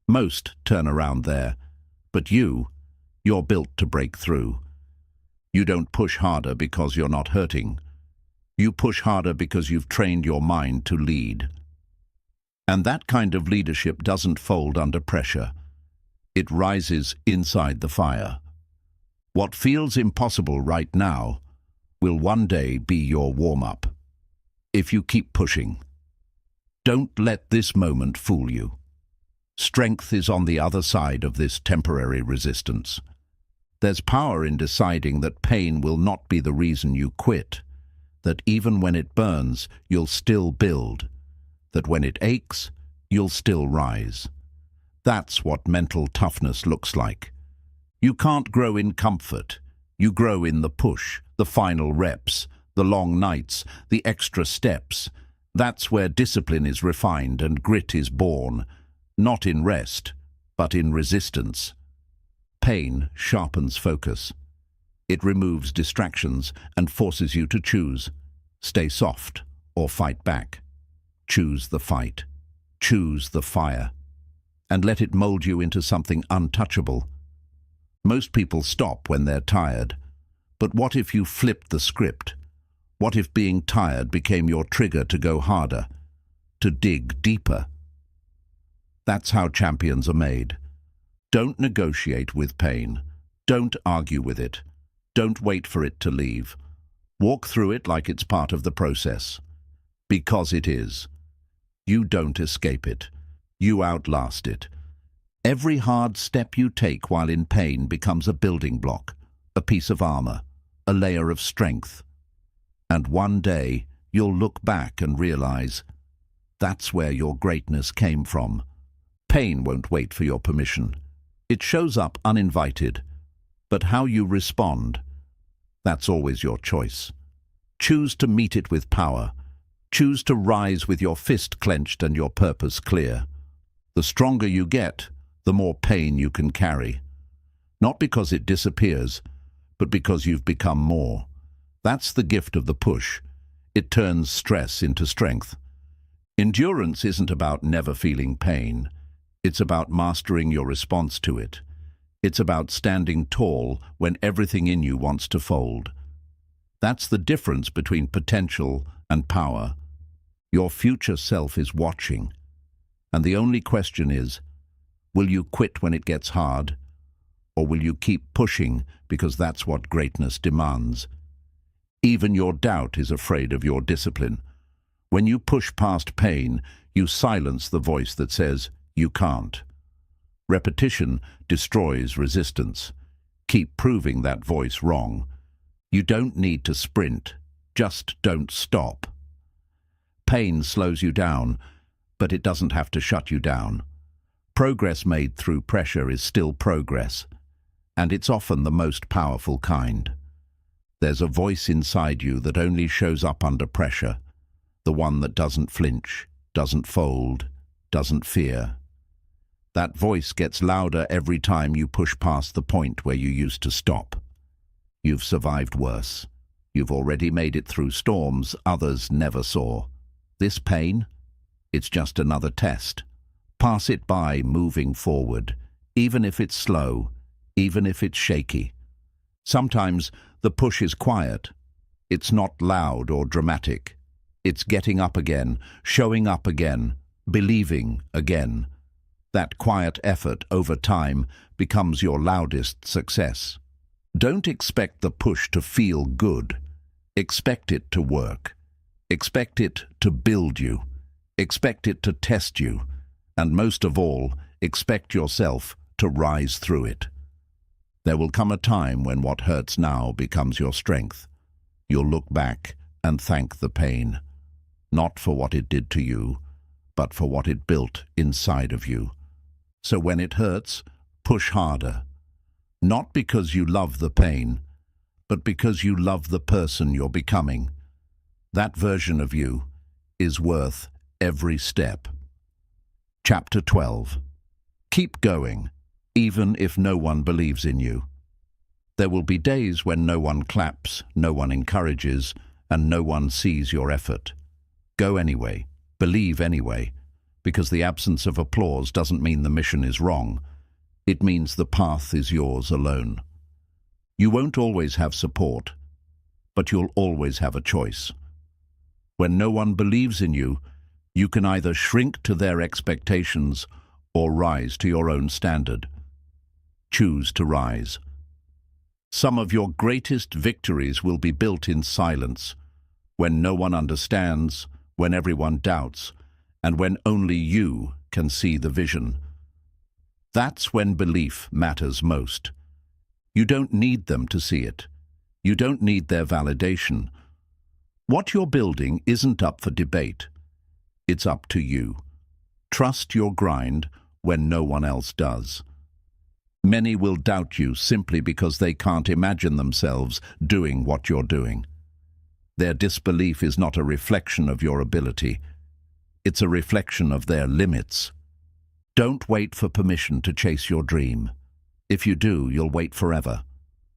Most turn around there, but you're built to break through. You don't push harder because you're not hurting. You push harder because you've trained your mind to lead. And that kind of leadership doesn't fold under pressure. It rises inside the fire. What feels impossible right now will one day be your warm-up. If you keep pushing, don't let this moment fool you. Strength is on the other side of this temporary resistance. There's power in deciding that pain will not be the reason you quit, that even when it burns, you'll still build, that when it aches, you'll still rise. That's what mental toughness looks like. You can't grow in comfort. You grow in the push, the final reps, the long nights, the extra steps. That's where discipline is refined and grit is born, not in rest, but in resistance. Pain sharpens focus. It removes distractions and forces you to choose. Stay soft or fight back. Choose the fight. Choose the fire. And let it mold you into something untouchable. Most people stop when they're tired. But what if you flipped the script? What if being tired became your trigger to go harder, to dig deeper? That's how champions are made. Don't negotiate with pain. Don't argue with it. Don't wait for it to leave. Walk through it like it's part of the process. Because it is. You don't escape it. You outlast it. Every hard step you take while in pain becomes a building block, a piece of armor, a layer of strength. And one day, you'll look back and realize that's where your greatness came from. Pain won't wait for your permission. It shows up uninvited. But how you respond, that's always your choice. Choose to meet it with power. Choose to rise with your fist clenched and your purpose clear. The stronger you get, the more pain you can carry. Not because it disappears, but because you've become more. That's the gift of the push. It turns stress into strength. Endurance isn't about never feeling pain. It's about mastering your response to it. It's about standing tall when everything in you wants to fold. That's the difference between potential and power. Your future self is watching. And the only question is, will you quit when it gets hard? Or will you keep pushing because that's what greatness demands? Even your doubt is afraid of your discipline. When you push past pain, you silence the voice that says, you can't. Repetition destroys resistance. Keep proving that voice wrong. You don't need to sprint, just don't stop. Pain slows you down, but it doesn't have to shut you down. Progress made through pressure is still progress, and it's often the most powerful kind. There's a voice inside you that only shows up under pressure, the one that doesn't flinch, doesn't fold, doesn't fear. That voice gets louder every time you push past the point where you used to stop. You've survived worse. You've already made it through storms others never saw. This pain? It's just another test. Pass it by moving forward, even if it's slow, even if it's shaky. Sometimes the push is quiet. It's not loud or dramatic. It's getting up again, showing up again, believing again. That quiet effort over time becomes your loudest success. Don't expect the push to feel good. Expect it to work. Expect it to build you. Expect it to test you. And most of all, expect yourself to rise through it. There will come a time when what hurts now becomes your strength. You'll look back and thank the pain, not for what it did to you, but for what it built inside of you. So when it hurts, push harder. Not because you love the pain, but because you love the person you're becoming. That version of you is worth every step. Chapter 12. Keep going, even if no one believes in you. There will be days when no one claps, no one encourages, and no one sees your effort. Go anyway, believe anyway, because the absence of applause doesn't mean the mission is wrong. It means the path is yours alone. You won't always have support, but you'll always have a choice. When no one believes in you, you can either shrink to their expectations or rise to your own standard. Choose to rise. Some of your greatest victories will be built in silence, when no one understands, when everyone doubts, and when only you can see the vision. That's when belief matters most. You don't need them to see it. You don't need their validation. What you're building isn't up for debate. It's up to you. Trust your grind when no one else does. Many will doubt you simply because they can't imagine themselves doing what you're doing. Their disbelief is not a reflection of your ability. It's a reflection of their limits. Don't wait for permission to chase your dream. If you do, you'll wait forever.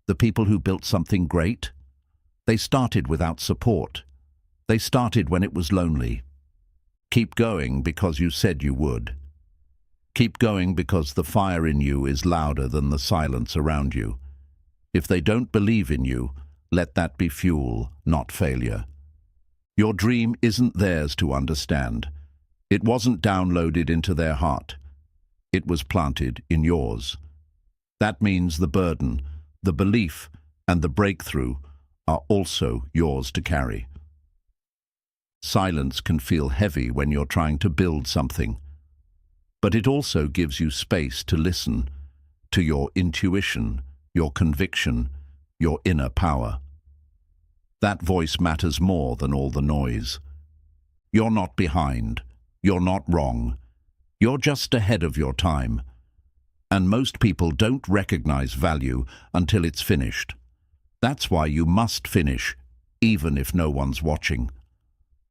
The people who built something great, they started without support. They started when it was lonely. Keep going because you said you would. Keep going because the fire in you is louder than the silence around you. If they don't believe in you, let that be fuel, not failure. Your dream isn't theirs to understand. It wasn't downloaded into their heart. It was planted in yours. That means the burden, the belief, and the breakthrough are also yours to carry. Silence can feel heavy when you're trying to build something, but it also gives you space to listen to your intuition, your conviction, your inner power. That voice matters more than all the noise. You're not behind. You're not wrong. You're just ahead of your time. And most people don't recognize value until it's finished. That's why you must finish, even if no one's watching.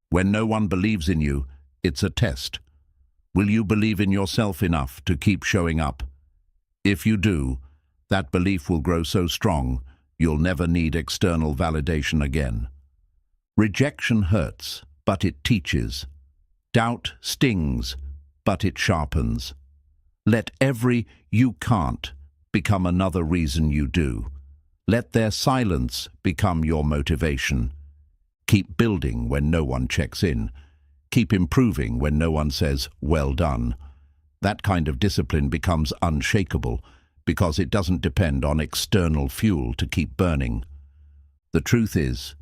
When no one believes in you, it's a test. Will you believe in yourself enough to keep showing up? If you do, that belief will grow so strong, you'll never need external validation again. Rejection hurts, but it teaches. Doubt stings, but it sharpens. Let every "you can't" become another reason you do. Let their silence become your motivation. Keep building when no one checks in. Keep improving when no one says, "well done." That kind of discipline becomes unshakable because it doesn't depend on external fuel to keep burning. The truth is,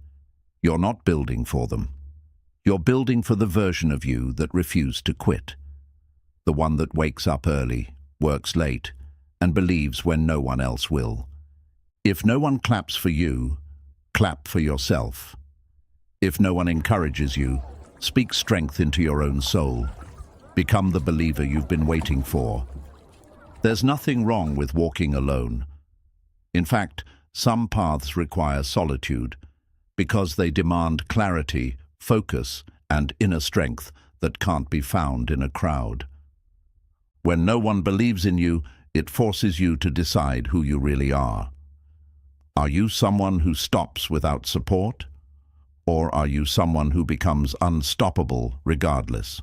you're not building for them. You're building for the version of you that refused to quit. The one that wakes up early, works late, and believes when no one else will. If no one claps for you, clap for yourself. If no one encourages you, speak strength into your own soul. Become the believer you've been waiting for. There's nothing wrong with walking alone. In fact, some paths require solitude because they demand clarity, focus, and inner strength that can't be found in a crowd. When no one believes in you, it forces you to decide who you really are. Are you someone who stops without support? Or are you someone who becomes unstoppable regardless?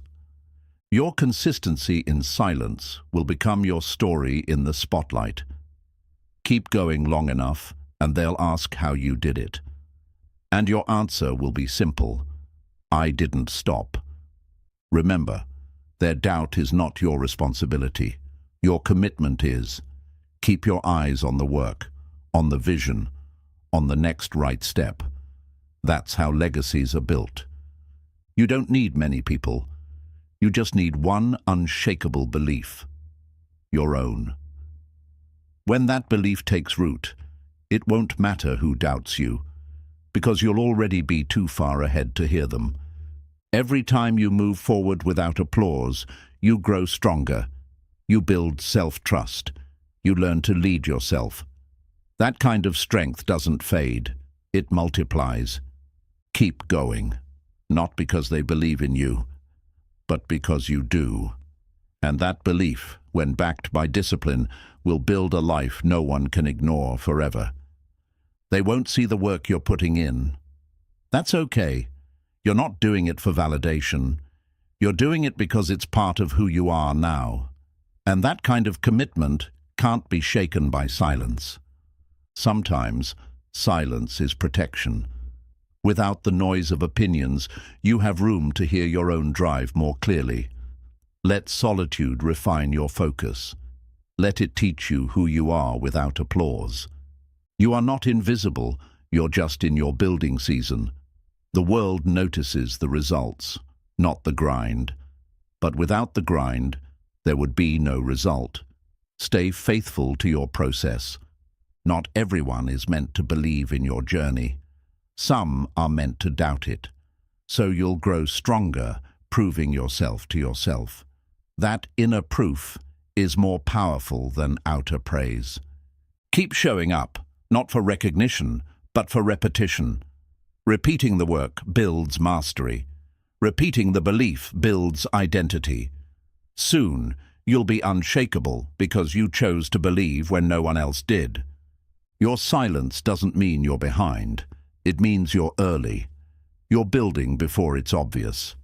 Your consistency in silence will become your story in the spotlight. Keep going long enough, and they'll ask how you did it. And your answer will be simple: I didn't stop. Remember, their doubt is not your responsibility. Your commitment is. Keep your eyes on the work, on the vision, on the next right step. That's how legacies are built. You don't need many people. You just need one unshakable belief. Your own. When that belief takes root, it won't matter who doubts you, because you'll already be too far ahead to hear them. Every time you move forward without applause, you grow stronger. You build self-trust. You learn to lead yourself. That kind of strength doesn't fade. It multiplies. Keep going, not because they believe in you, but because you do. And that belief, when backed by discipline, will build a life no one can ignore forever. They won't see the work you're putting in. That's okay. You're not doing it for validation. You're doing it because it's part of who you are now. And that kind of commitment can't be shaken by silence. Sometimes, silence is protection. Without the noise of opinions, you have room to hear your own drive more clearly. Let solitude refine your focus. Let it teach you who you are without applause. You are not invisible, you're just in your building season. The world notices the results, not the grind. But without the grind, there would be no result. Stay faithful to your process. Not everyone is meant to believe in your journey. Some are meant to doubt it. So you'll grow stronger, proving yourself to yourself. That inner proof is more powerful than outer praise. Keep showing up, not for recognition, but for repetition. Repeating the work builds mastery. Repeating the belief builds identity. Soon, you'll be unshakable because you chose to believe when no one else did. Your silence doesn't mean you're behind. It means you're early. You're building before it's obvious.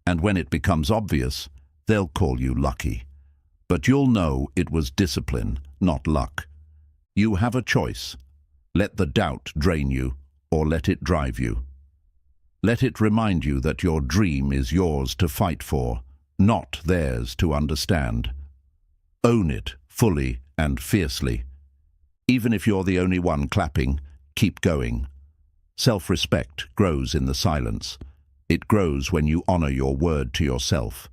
And when it becomes obvious, they'll call you lucky. But you'll know it was discipline, not luck. You have a choice. Let the doubt drain you, or let it drive you. Let it remind you that your dream is yours to fight for, not theirs to understand. Own it fully and fiercely. Even if you're the only one clapping, keep going. Self-respect grows in the silence. It grows when you honor your word to yourself,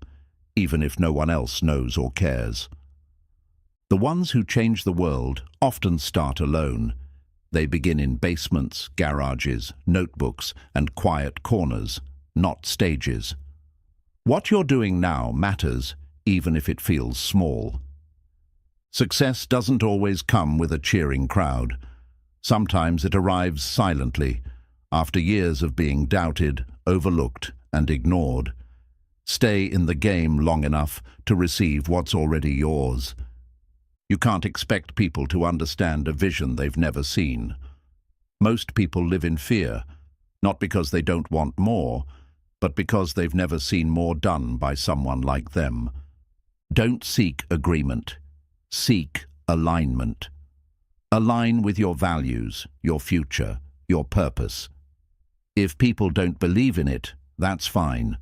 even if no one else knows or cares. The ones who change the world often start alone. They begin in basements, garages, notebooks, and quiet corners, not stages. What you're doing now matters, even if it feels small. Success doesn't always come with a cheering crowd. Sometimes it arrives silently, after years of being doubted, overlooked, and ignored. Stay in the game long enough to receive what's already yours. You can't expect people to understand a vision they've never seen. Most people live in fear, not because they don't want more, but because they've never seen more done by someone like them. Don't seek agreement. Seek alignment. Align with your values, your future, your purpose. If people don't believe in it, that's fine.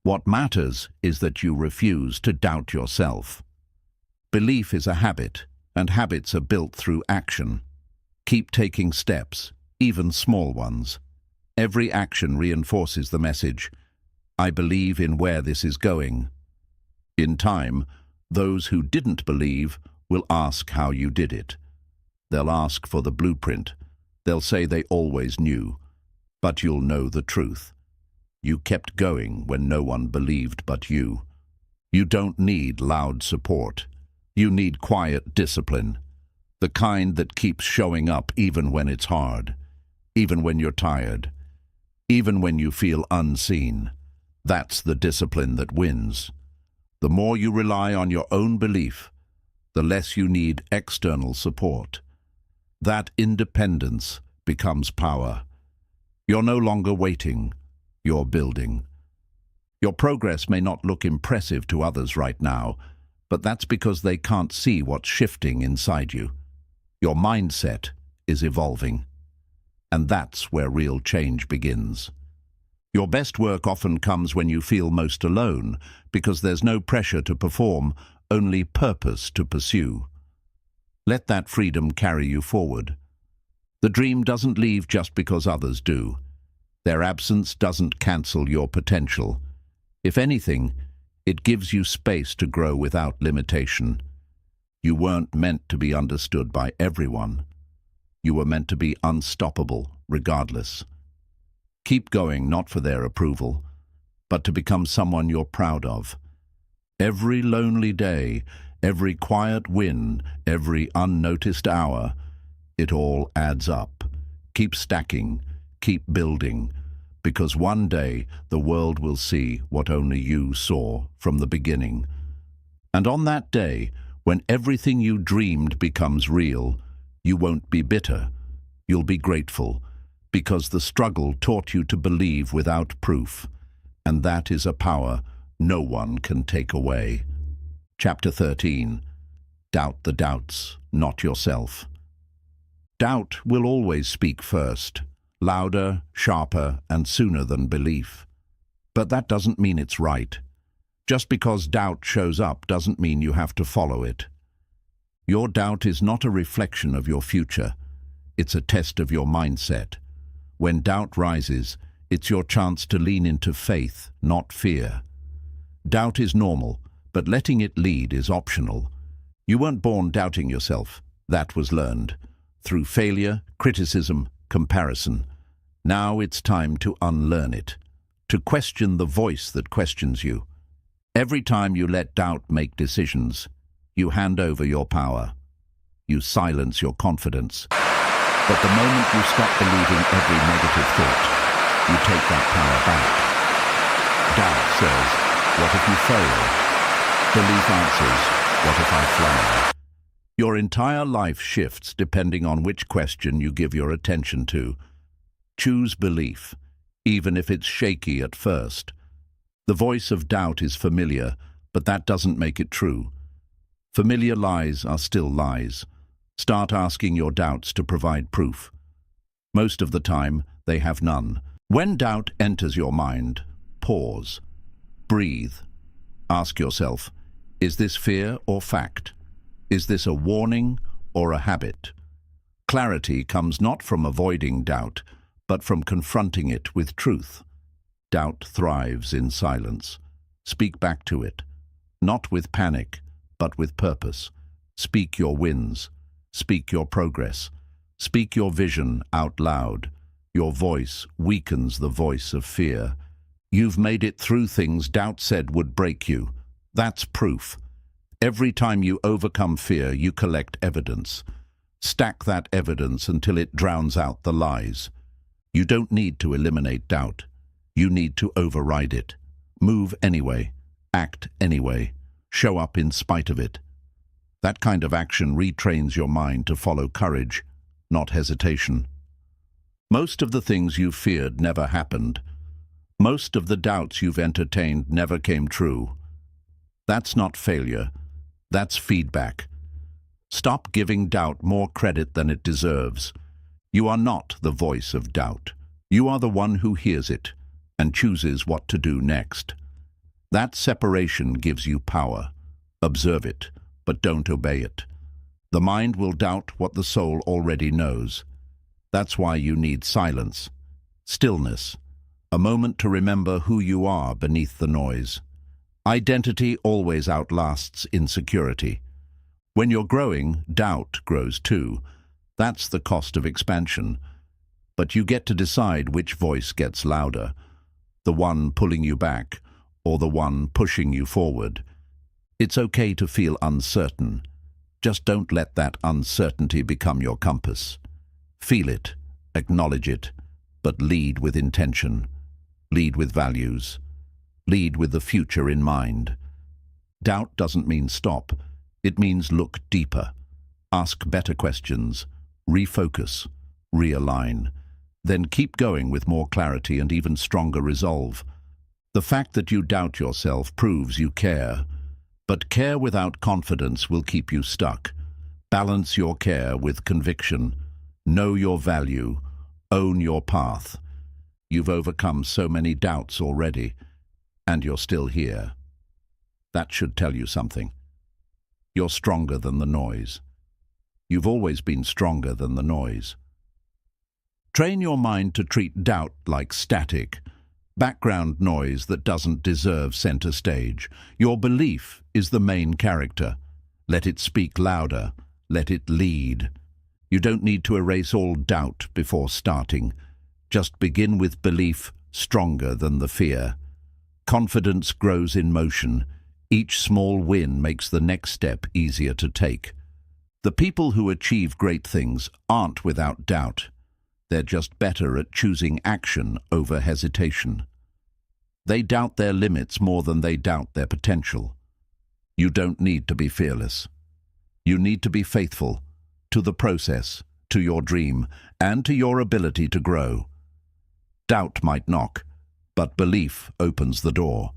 What matters is that you refuse to doubt yourself. Belief is a habit, and habits are built through action. Keep taking steps, even small ones. Every action reinforces the message, I believe in where this is going. In time, those who didn't believe will ask how you did it. They'll ask for the blueprint. They'll say they always knew. But you'll know the truth. You kept going when no one believed but you. You don't need loud support. You need quiet discipline. The kind that keeps showing up even when it's hard. Even when you're tired. Even when you feel unseen. That's the discipline that wins. The more you rely on your own belief, the less you need external support. That independence becomes power. You're no longer waiting, you're building. Your progress may not look impressive to others right now, but that's because they can't see what's shifting inside you. Your mindset is evolving. And that's where real change begins. Your best work often comes when you feel most alone, because there's no pressure to perform, only purpose to pursue. Let that freedom carry you forward. The dream doesn't leave just because others do. Their absence doesn't cancel your potential. If anything, it gives you space to grow without limitation. You weren't meant to be understood by everyone. You were meant to be unstoppable, regardless. Keep going, not for their approval, but to become someone you're proud of. Every lonely day, every quiet win, every unnoticed hour, it all adds up. Keep stacking, keep building, because one day the world will see what only you saw from the beginning. And on that day, when everything you dreamed becomes real, you won't be bitter. You'll be grateful, because the struggle taught you to believe without proof, and that is a power no one can take away. Chapter 13. Doubt the doubts, not yourself. Doubt will always speak first, louder, sharper, and sooner than belief. But that doesn't mean it's right. Just because doubt shows up doesn't mean you have to follow it. Your doubt is not a reflection of your future. It's a test of your mindset. When doubt rises, it's your chance to lean into faith, not fear. Doubt is normal, but letting it lead is optional. You weren't born doubting yourself. That was learned. Through failure, criticism, comparison. Now it's time to unlearn it. to question the voice that questions you. Every time you let doubt make decisions, you hand over your power. You silence your confidence. But the moment you stop believing every negative thought, you take that power back. Doubt says, what if you fail? Belief answers, what if I fly? Your entire life shifts depending on which question you give your attention to. Choose belief, even if it's shaky at first. The voice of doubt is familiar, but that doesn't make it true. Familiar lies are still lies. Start asking your doubts to provide proof. Most of the time, they have none. When doubt enters your mind, pause. Breathe. Ask yourself, is this fear or fact? Is this a warning or a habit? Clarity comes not from avoiding doubt, but from confronting it with truth. Doubt thrives in silence. Speak back to it, not with panic, but with purpose. Speak your wins. Speak your progress. Speak your vision out loud. Your voice weakens the voice of fear. You've made it through things doubt said would break you. That's proof. Every time you overcome fear, you collect evidence. Stack that evidence until it drowns out the lies. You don't need to eliminate doubt. You need to override it. Move anyway. Act anyway. Show up in spite of it. That kind of action retrains your mind to follow courage, not hesitation. Most of the things you feared never happened. Most of the doubts you've entertained never came true. That's not failure. That's feedback. Stop giving doubt more credit than it deserves. You are not the voice of doubt. You are the one who hears it and chooses what to do next. That separation gives you power. Observe it, but don't obey it. The mind will doubt what the soul already knows. That's why you need silence, stillness, a moment to remember who you are beneath the noise. Identity always outlasts insecurity. When you're growing, doubt grows too. That's the cost of expansion. But you get to decide which voice gets louder, the one pulling you back or the one pushing you forward. It's okay to feel uncertain. Just don't let that uncertainty become your compass. Feel it, acknowledge it, but lead with intention. Lead with values. Lead with the future in mind. Doubt doesn't mean stop. It means look deeper. Ask better questions. Refocus. Realign. Then keep going with more clarity and even stronger resolve. The fact that you doubt yourself proves you care. But care without confidence will keep you stuck. Balance your care with conviction. Know your value. Own your path. You've overcome so many doubts already, and you're still here. That should tell you something. You're stronger than the noise. You've always been stronger than the noise. Train your mind to treat doubt like static, background noise that doesn't deserve center stage. Your belief is the main character. Let it speak louder. Let it lead. You don't need to erase all doubt before starting. Just begin with belief stronger than the fear. Confidence grows in motion. Each small win makes the next step easier to take. The people who achieve great things aren't without doubt. They're just better at choosing action over hesitation. They doubt their limits more than they doubt their potential. You don't need to be fearless. You need to be faithful to the process, to your dream, and to your ability to grow. Doubt might knock, but belief opens the door.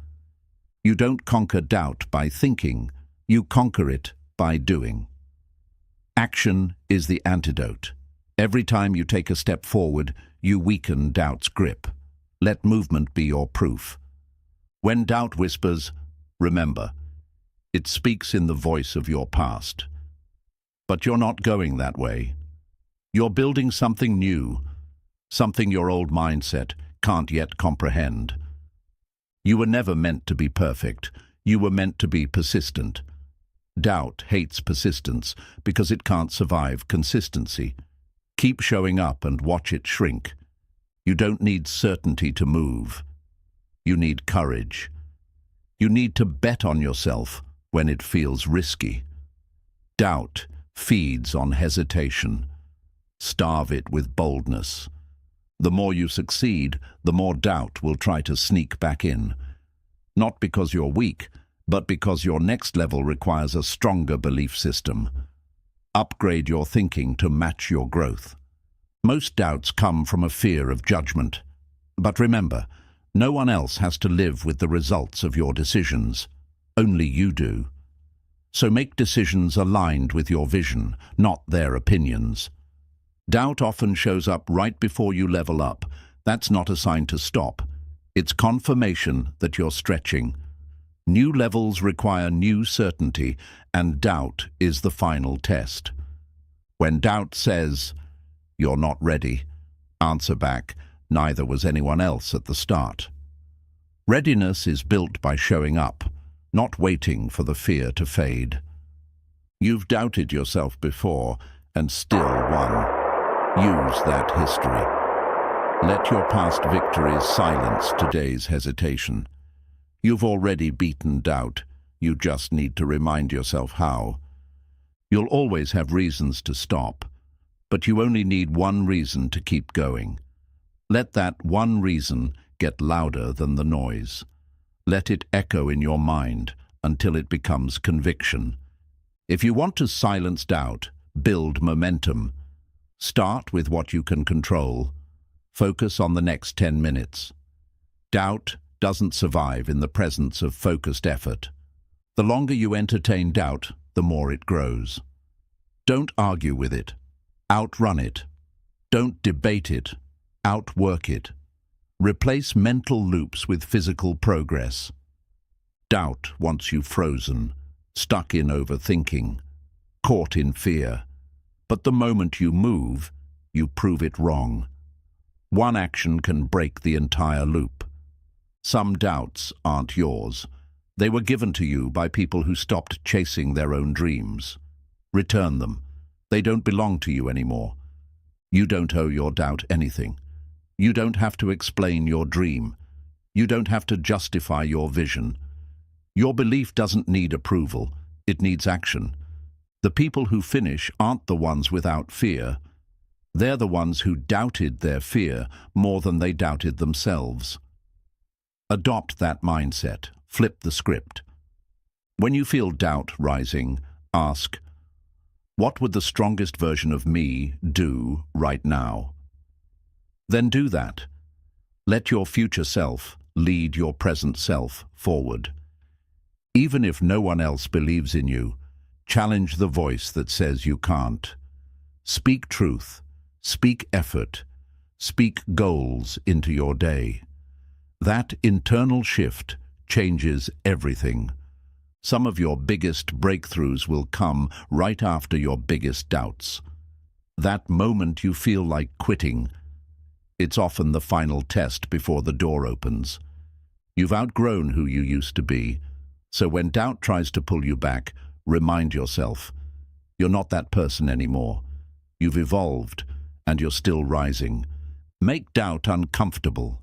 You don't conquer doubt by thinking, you conquer it by doing. Action is the antidote. Every time you take a step forward, you weaken doubt's grip. Let movement be your proof. When doubt whispers, remember, it speaks in the voice of your past. But you're not going that way. You're building something new, something your old mindset can't yet comprehend. You were never meant to be perfect. You were meant to be persistent. Doubt hates persistence because it can't survive consistency. Keep showing up and watch it shrink. You don't need certainty to move. You need courage. You need to bet on yourself when it feels risky. Doubt feeds on hesitation. Starve it with boldness. The more you succeed, the more doubt will try to sneak back in. Not because you're weak, but because your next level requires a stronger belief system. Upgrade your thinking to match your growth. Most doubts come from a fear of judgment. But remember, no one else has to live with the results of your decisions. Only you do. So make decisions aligned with your vision, not their opinions. Doubt often shows up right before you level up. That's not a sign to stop. It's confirmation that you're stretching. New levels require new certainty, and doubt is the final test. When doubt says, "You're not ready," answer back, "Neither was anyone else at the start." Readiness is built by showing up, not waiting for the fear to fade. You've doubted yourself before and still won. Use that history. Let your past victories silence today's hesitation. You've already beaten doubt. You just need to remind yourself how. You'll always have reasons to stop, but you only need one reason to keep going. Let that one reason get louder than the noise. Let it echo in your mind until it becomes conviction. If you want to silence doubt, build momentum. Start with what you can control. Focus on the next 10 minutes. Doubt doesn't survive in the presence of focused effort. The longer you entertain doubt, the more it grows. Don't argue with it. Outrun it. Don't debate it. Outwork it. Replace mental loops with physical progress. Doubt wants you frozen, stuck in overthinking, caught in fear. But the moment you move, you prove it wrong. One action can break the entire loop. Some doubts aren't yours. They were given to you by people who stopped chasing their own dreams. Return them. They don't belong to you anymore. You don't owe your doubt anything. You don't have to explain your dream. You don't have to justify your vision. Your belief doesn't need approval. It needs action. The people who finish aren't the ones without fear. They're the ones who doubted their fear more than they doubted themselves. Adopt that mindset. Flip the script. When you feel doubt rising, ask, what would the strongest version of me do right now? Then do that. Let your future self lead your present self forward. Even if no one else believes in you, challenge the voice that says you can't. Speak truth, speak effort, speak goals into your day. That internal shift changes everything. Some of your biggest breakthroughs will come right after your biggest doubts. That moment you feel like quitting, it's often the final test before the door opens. You've outgrown who you used to be, so when doubt tries to pull you back, remind yourself, you're not that person anymore. You've evolved, and you're still rising. Make doubt uncomfortable.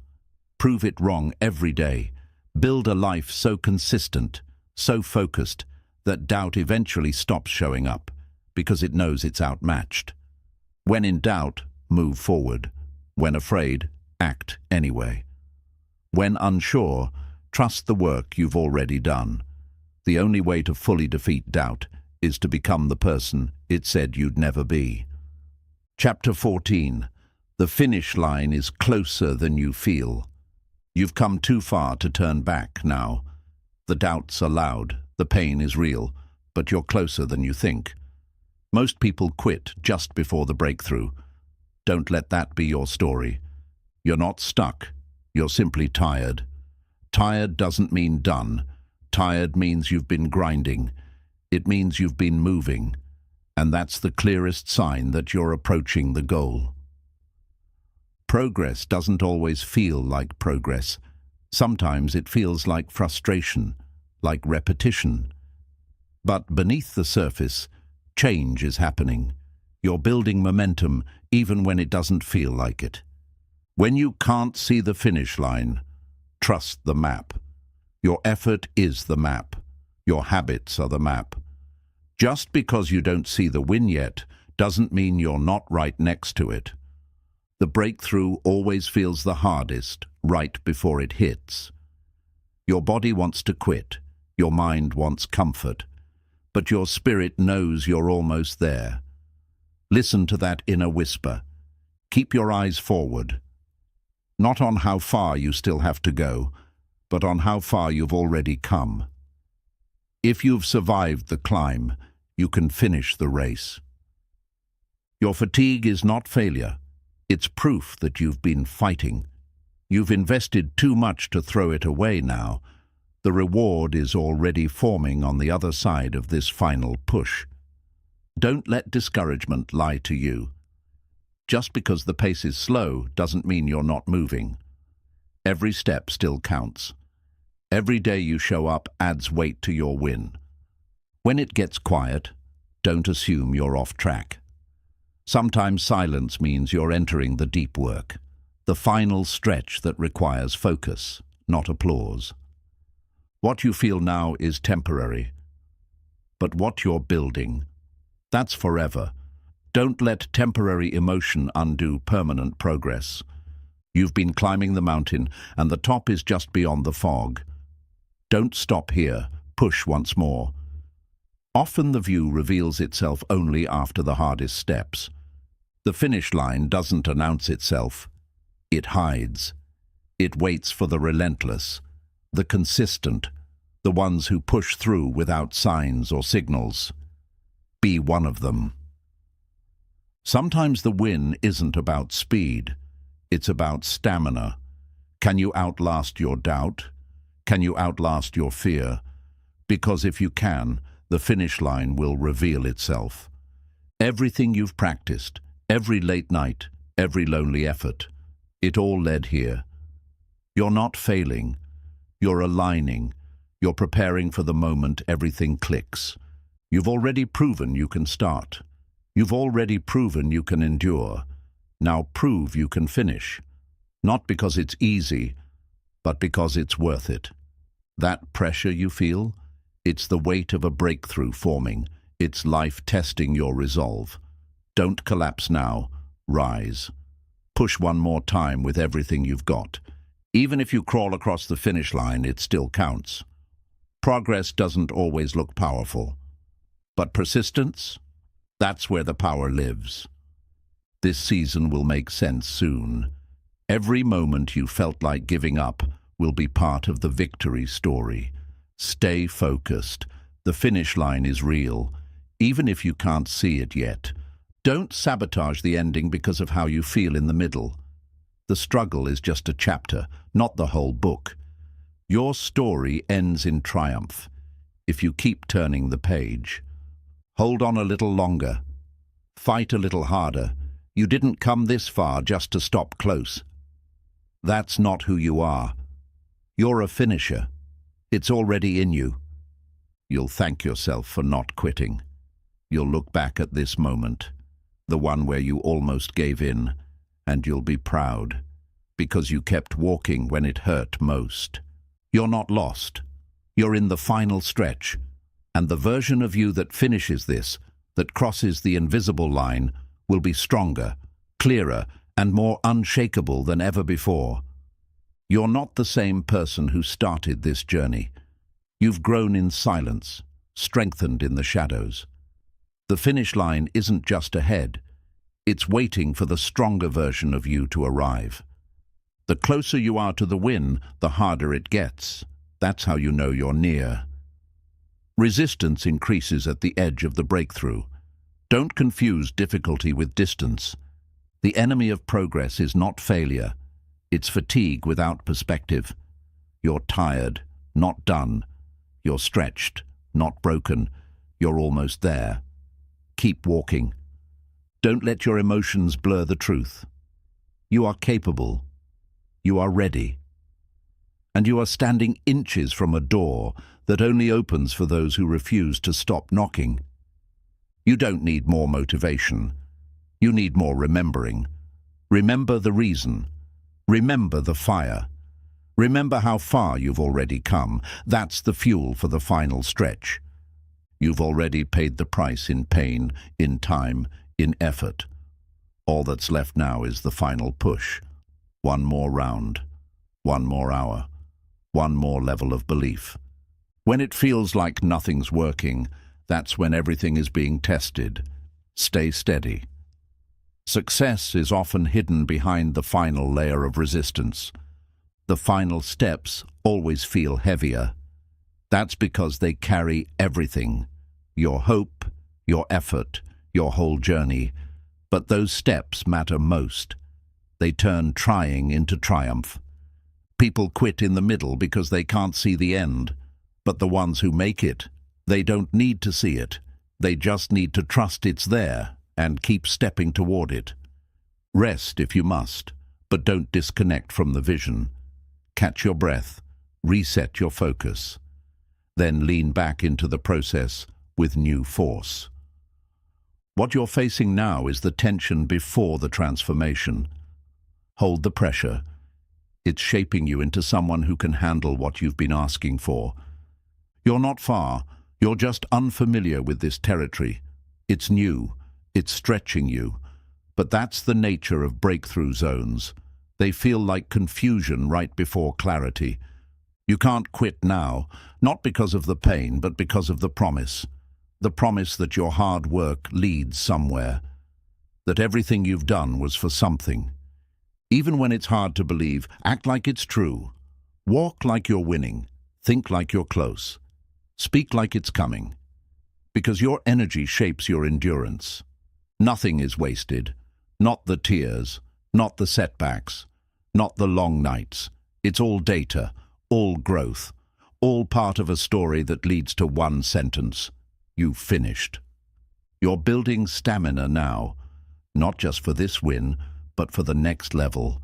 Prove it wrong every day. Build a life so consistent, so focused, that doubt eventually stops showing up, because it knows it's outmatched. When in doubt, move forward. When afraid, act anyway. When unsure, trust the work you've already done. The only way to fully defeat doubt is to become the person it said you'd never be. Chapter 14. The finish line is closer than you feel. You've come too far to turn back now. The doubts are loud, the pain is real, but you're closer than you think. Most people quit just before the breakthrough. Don't let that be your story. You're not stuck, you're simply tired. Tired doesn't mean done. Tired means you've been grinding. It means you've been moving. And that's the clearest sign that you're approaching the goal. Progress doesn't always feel like progress. Sometimes it feels like frustration, like repetition. But beneath the surface, change is happening. You're building momentum even when it doesn't feel like it. When you can't see the finish line, Trust the map. Your effort is the map. Your habits are the map. Just because you don't see the win yet doesn't mean you're not right next to it. The breakthrough always feels the hardest right before it hits. Your body wants to quit. Your mind wants comfort. But your spirit knows you're almost there. Listen to that inner whisper. Keep your eyes forward. Not on how far you still have to go, but on how far you've already come. If you've survived the climb, you can finish the race. Your fatigue is not failure. It's proof that you've been fighting. You've invested too much to throw it away now. The reward is already forming on the other side of this final push. Don't let discouragement lie to you. Just because the pace is slow doesn't mean you're not moving. Every step still counts. Every day you show up adds weight to your win. When it gets quiet, don't assume you're off track. Sometimes silence means you're entering the deep work, the final stretch that requires focus, not applause. What you feel now is temporary, but what you're building, that's forever. Don't let temporary emotion undo permanent progress. You've been climbing the mountain, and the top is just beyond the fog. Don't stop here. Push once more. Often the view reveals itself only after the hardest steps. The finish line doesn't announce itself. It hides. It waits for the relentless, the consistent, the ones who push through without signs or signals. Be one of them. Sometimes the win isn't about speed. It's about stamina. Can you outlast your doubt? Can you outlast your fear? Because if you can, the finish line will reveal itself. Everything you've practiced, every late night, every lonely effort, it all led here. You're not failing. You're aligning. You're preparing for the moment everything clicks. You've already proven you can start. You've already proven you can endure. Now prove you can finish. Not because it's easy, but because it's worth it. That pressure you feel, it's the weight of a breakthrough forming. It's life testing your resolve. Don't collapse now. Rise. Push one more time with everything you've got. Even if you crawl across the finish line, it still counts. Progress doesn't always look powerful. But persistence? That's where the power lives. This season will make sense soon. Every moment you felt like giving up will be part of the victory story. Stay focused. The finish line is real, even if you can't see it yet. Don't sabotage the ending because of how you feel in the middle. The struggle is just a chapter, not the whole book. Your story ends in triumph if you keep turning the page. Hold on a little longer. Fight a little harder. You didn't come this far just to stop close. That's not who you are. You're a finisher. It's already in you. You'll thank yourself for not quitting. You'll look back at this moment, the one where you almost gave in, and you'll be proud, because you kept walking when it hurt most. You're not lost. You're in the final stretch, and the version of you that finishes this, that crosses the invisible line, will be stronger, clearer, and more unshakable than ever before. You're not the same person who started this journey. You've grown in silence, strengthened in the shadows. The finish line isn't just ahead. It's waiting for the stronger version of you to arrive. The closer you are to the win, the harder it gets. That's how you know you're near. Resistance increases at the edge of the breakthrough. Don't confuse difficulty with distance. The enemy of progress is not failure. It's fatigue without perspective. You're tired, not done. You're stretched, not broken. You're almost there. Keep walking. Don't let your emotions blur the truth. You are capable. You are ready. And you are standing inches from a door that only opens for those who refuse to stop knocking. You don't need more motivation. You need more remembering. Remember the reason. Remember the fire. Remember how far you've already come. That's the fuel for the final stretch. You've already paid the price in pain, in time, in effort. All that's left now is the final push. One more round, one more hour, one more level of belief. When it feels like nothing's working, that's when everything is being tested. Stay steady. Success is often hidden behind the final layer of resistance. The final steps always feel heavier. That's because they carry everything. Your hope, your effort, your whole journey. But those steps matter most. They turn trying into triumph. People quit in the middle because they can't see the end. But the ones who make it, they don't need to see it. They just need to trust it's there and keep stepping toward it. Rest if you must, but don't disconnect from the vision. Catch your breath, reset your focus. Then lean back into the process with new force. What you're facing now is the tension before the transformation. Hold the pressure. It's shaping you into someone who can handle what you've been asking for. You're not far. You're just unfamiliar with this territory. It's new. It's stretching you. But that's the nature of breakthrough zones. They feel like confusion right before clarity. You can't quit now, not because of the pain, but because of the promise. The promise that your hard work leads somewhere. That everything you've done was for something. Even when it's hard to believe, act like it's true. Walk like you're winning. Think like you're close. Speak like it's coming. Because your energy shapes your endurance. Nothing is wasted. Not the tears, not the setbacks, not the long nights. It's all data, all growth, all part of a story that leads to one sentence. You've finished. You're building stamina now, not just for this win, but for the next level.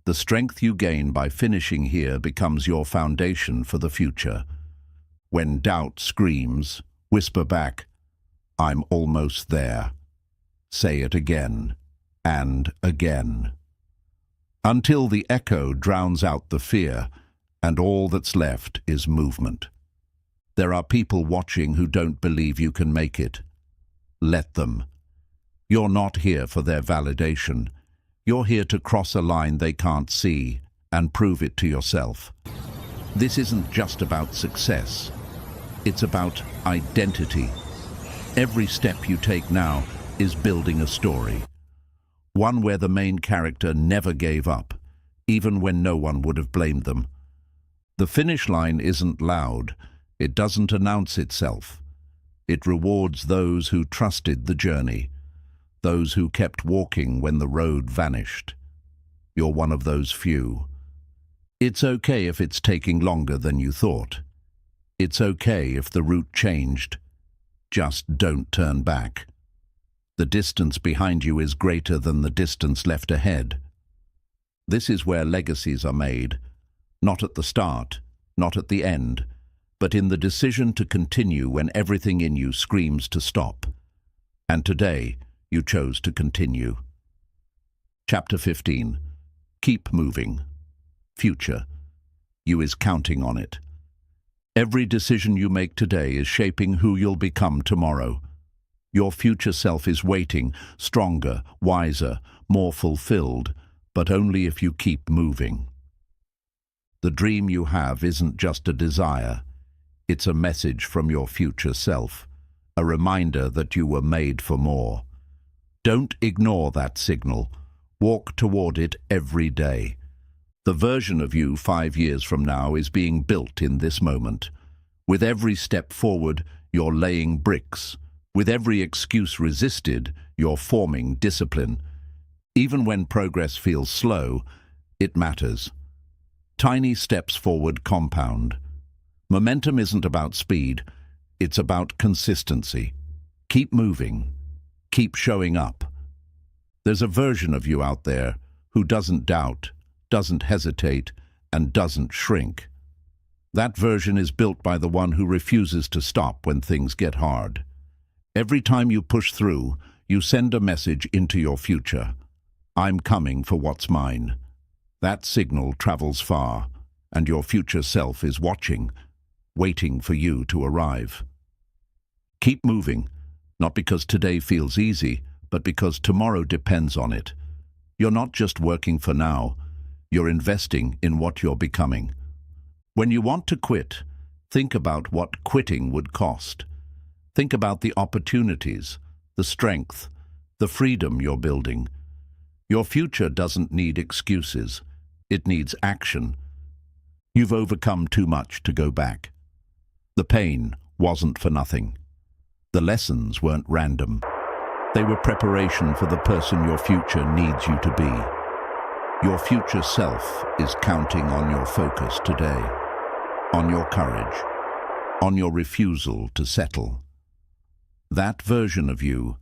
The strength you gain by finishing here becomes your foundation for the future. When doubt screams, whisper back, "I'm almost there." Say it again, and again. Until the echo drowns out the fear, and all that's left is movement. There are people watching who don't believe you can make it. Let them. You're not here for their validation. You're here to cross a line they can't see and prove it to yourself. This isn't just about success. It's about identity. Every step you take now is building a story. One where the main character never gave up, even when no one would have blamed them. The finish line isn't loud. It doesn't announce itself. It rewards those who trusted the journey, those who kept walking when the road vanished. You're one of those few. It's okay if it's taking longer than you thought. It's okay if the route changed. Just don't turn back. The distance behind you is greater than the distance left ahead. This is where legacies are made, not at the start, not at the end, but in the decision to continue when everything in you screams to stop. And today, you chose to continue. Chapter 15. Keep moving. Future. You is counting on it. Every decision you make today is shaping who you'll become tomorrow. Your future self is waiting, stronger, wiser, more fulfilled, but only if you keep moving. The dream you have isn't just a desire. It's a message from your future self, a reminder that you were made for more. Don't ignore that signal. Walk toward it every day. The version of you 5 years from now is being built in this moment. With every step forward, you're laying bricks. With every excuse resisted, you're forming discipline. Even when progress feels slow, it matters. Tiny steps forward compound. Momentum isn't about speed, it's about consistency. Keep moving. Keep showing up. There's a version of you out there who doesn't doubt, doesn't hesitate, and doesn't shrink. That version is built by the one who refuses to stop when things get hard. Every time you push through, you send a message into your future. I'm coming for what's mine. That signal travels far. and your future self is watching, waiting for you to arrive. Keep moving, not because today feels easy, but because tomorrow depends on it. You're not just working for now, you're investing in what you're becoming. When you want to quit, think about what quitting would cost. Think about the opportunities, the strength, the freedom you're building. Your future doesn't need excuses. It needs action. You've overcome too much to go back. The pain wasn't for nothing. The lessons weren't random. They were preparation for the person your future needs you to be. Your future self is counting on your focus today, on your courage, on your refusal to settle. That version of you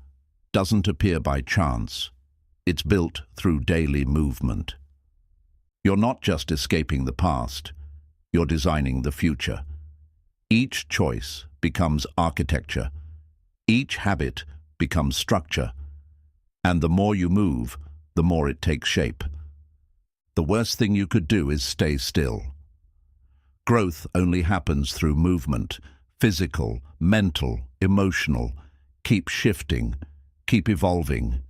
doesn't appear by chance. It's built through daily movement. You're not just escaping the past, you're designing the future. Each choice becomes architecture. Each habit becomes structure. And the more you move, the more it takes shape. The worst thing you could do is stay still. Growth only happens through movement, physical, mental, emotional. Keep shifting, keep evolving,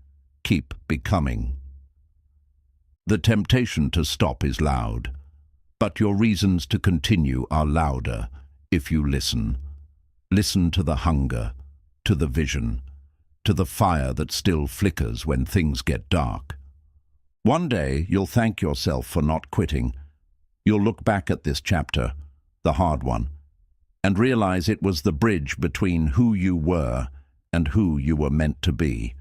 keep becoming. The temptation to stop is loud, but your reasons to continue are louder if you listen. Listen to the hunger, to the vision, to the fire that still flickers when things get dark. One day you'll thank yourself for not quitting. You'll look back at this chapter, the hard one, and realize it was the bridge between who you were and who you were meant to be.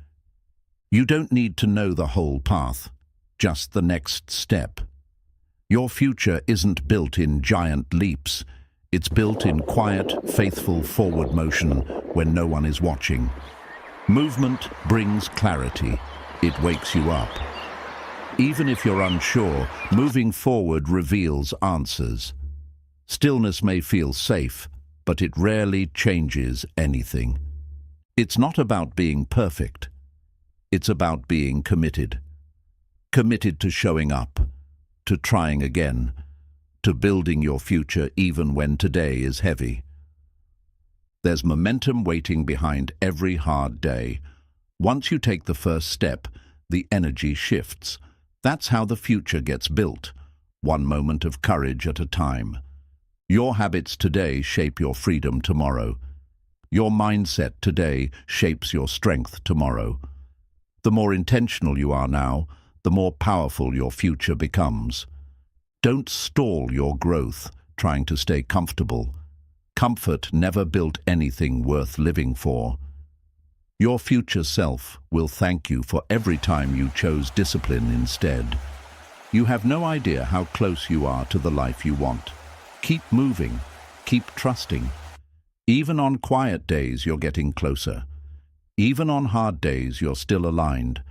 You don't need to know the whole path, just the next step. Your future isn't built in giant leaps. It's built in quiet, faithful forward motion when no one is watching. Movement brings clarity. It wakes you up. Even if you're unsure, moving forward reveals answers. Stillness may feel safe, but it rarely changes anything. It's not about being perfect. It's about being committed. Committed to showing up, to trying again, to building your future even when today is heavy. There's momentum waiting behind every hard day. Once you take the first step, the energy shifts. That's how the future gets built, one moment of courage at a time. Your habits today shape your freedom tomorrow. Your mindset today shapes your strength tomorrow. The more intentional you are now, the more powerful your future becomes. Don't stall your growth trying to stay comfortable. Comfort never built anything worth living for. Your future self will thank you for every time you chose discipline instead. You have no idea how close you are to the life you want. Keep moving. Keep trusting. Even on quiet days, you're getting closer. Even on hard days, you're still aligned.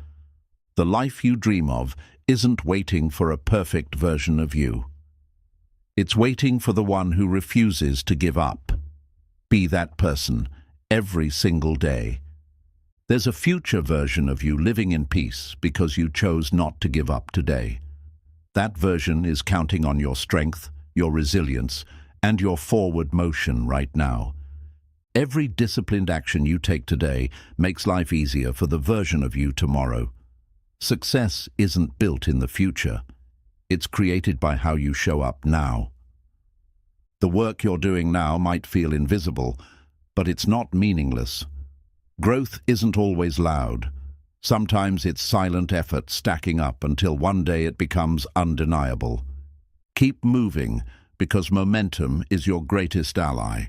The life you dream of isn't waiting for a perfect version of you. It's waiting for the one who refuses to give up. Be that person every single day. There's a future version of you living in peace because you chose not to give up today. That version is counting on your strength, your resilience, and your forward motion right now. Every disciplined action you take today makes life easier for the version of you tomorrow. Success isn't built in the future. It's created by how you show up now. The work you're doing now might feel invisible, but it's not meaningless. Growth isn't always loud. Sometimes it's silent effort stacking up until one day it becomes undeniable. Keep moving, because momentum is your greatest ally.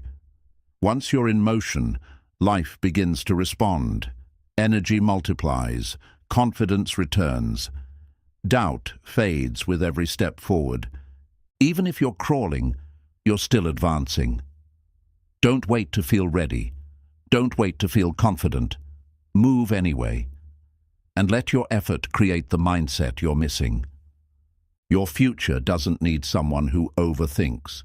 Once you're in motion, life begins to respond. Energy multiplies, confidence returns. Doubt fades with every step forward. Even if you're crawling, you're still advancing. Don't wait to feel ready. Don't wait to feel confident. Move anyway. And let your effort create the mindset you're missing. Your future doesn't need someone who overthinks.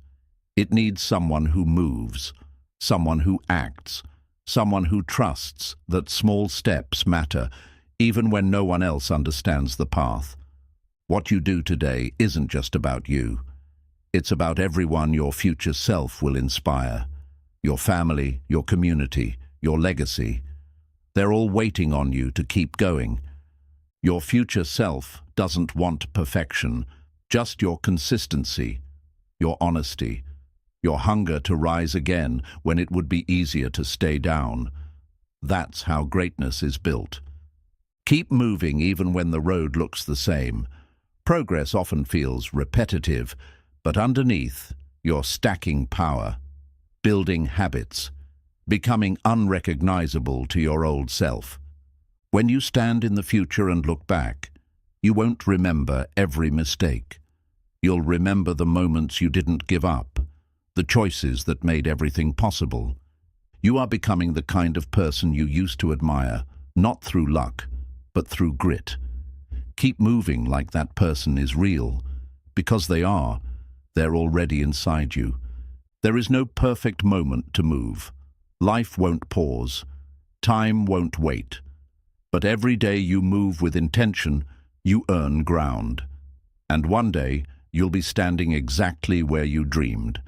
It needs someone who moves, someone who acts, someone who trusts that small steps matter, even when no one else understands the path. What you do today isn't just about you. It's about everyone your future self will inspire. Your family, your community, your legacy. They're all waiting on you to keep going. Your future self doesn't want perfection, just your consistency, your honesty, your hunger to rise again when it would be easier to stay down. That's how greatness is built. Keep moving even when the road looks the same. Progress often feels repetitive, but underneath, you're stacking power, building habits, becoming unrecognizable to your old self. When you stand in the future and look back, you won't remember every mistake. You'll remember the moments you didn't give up, the choices that made everything possible. You are becoming the kind of person you used to admire, not through luck, but through grit. Keep moving like that person is real, because they are. They're already inside you. There is no perfect moment to move. Life won't pause. Time won't wait. But every day you move with intention, you earn ground. And one day, you'll be standing exactly where you dreamed.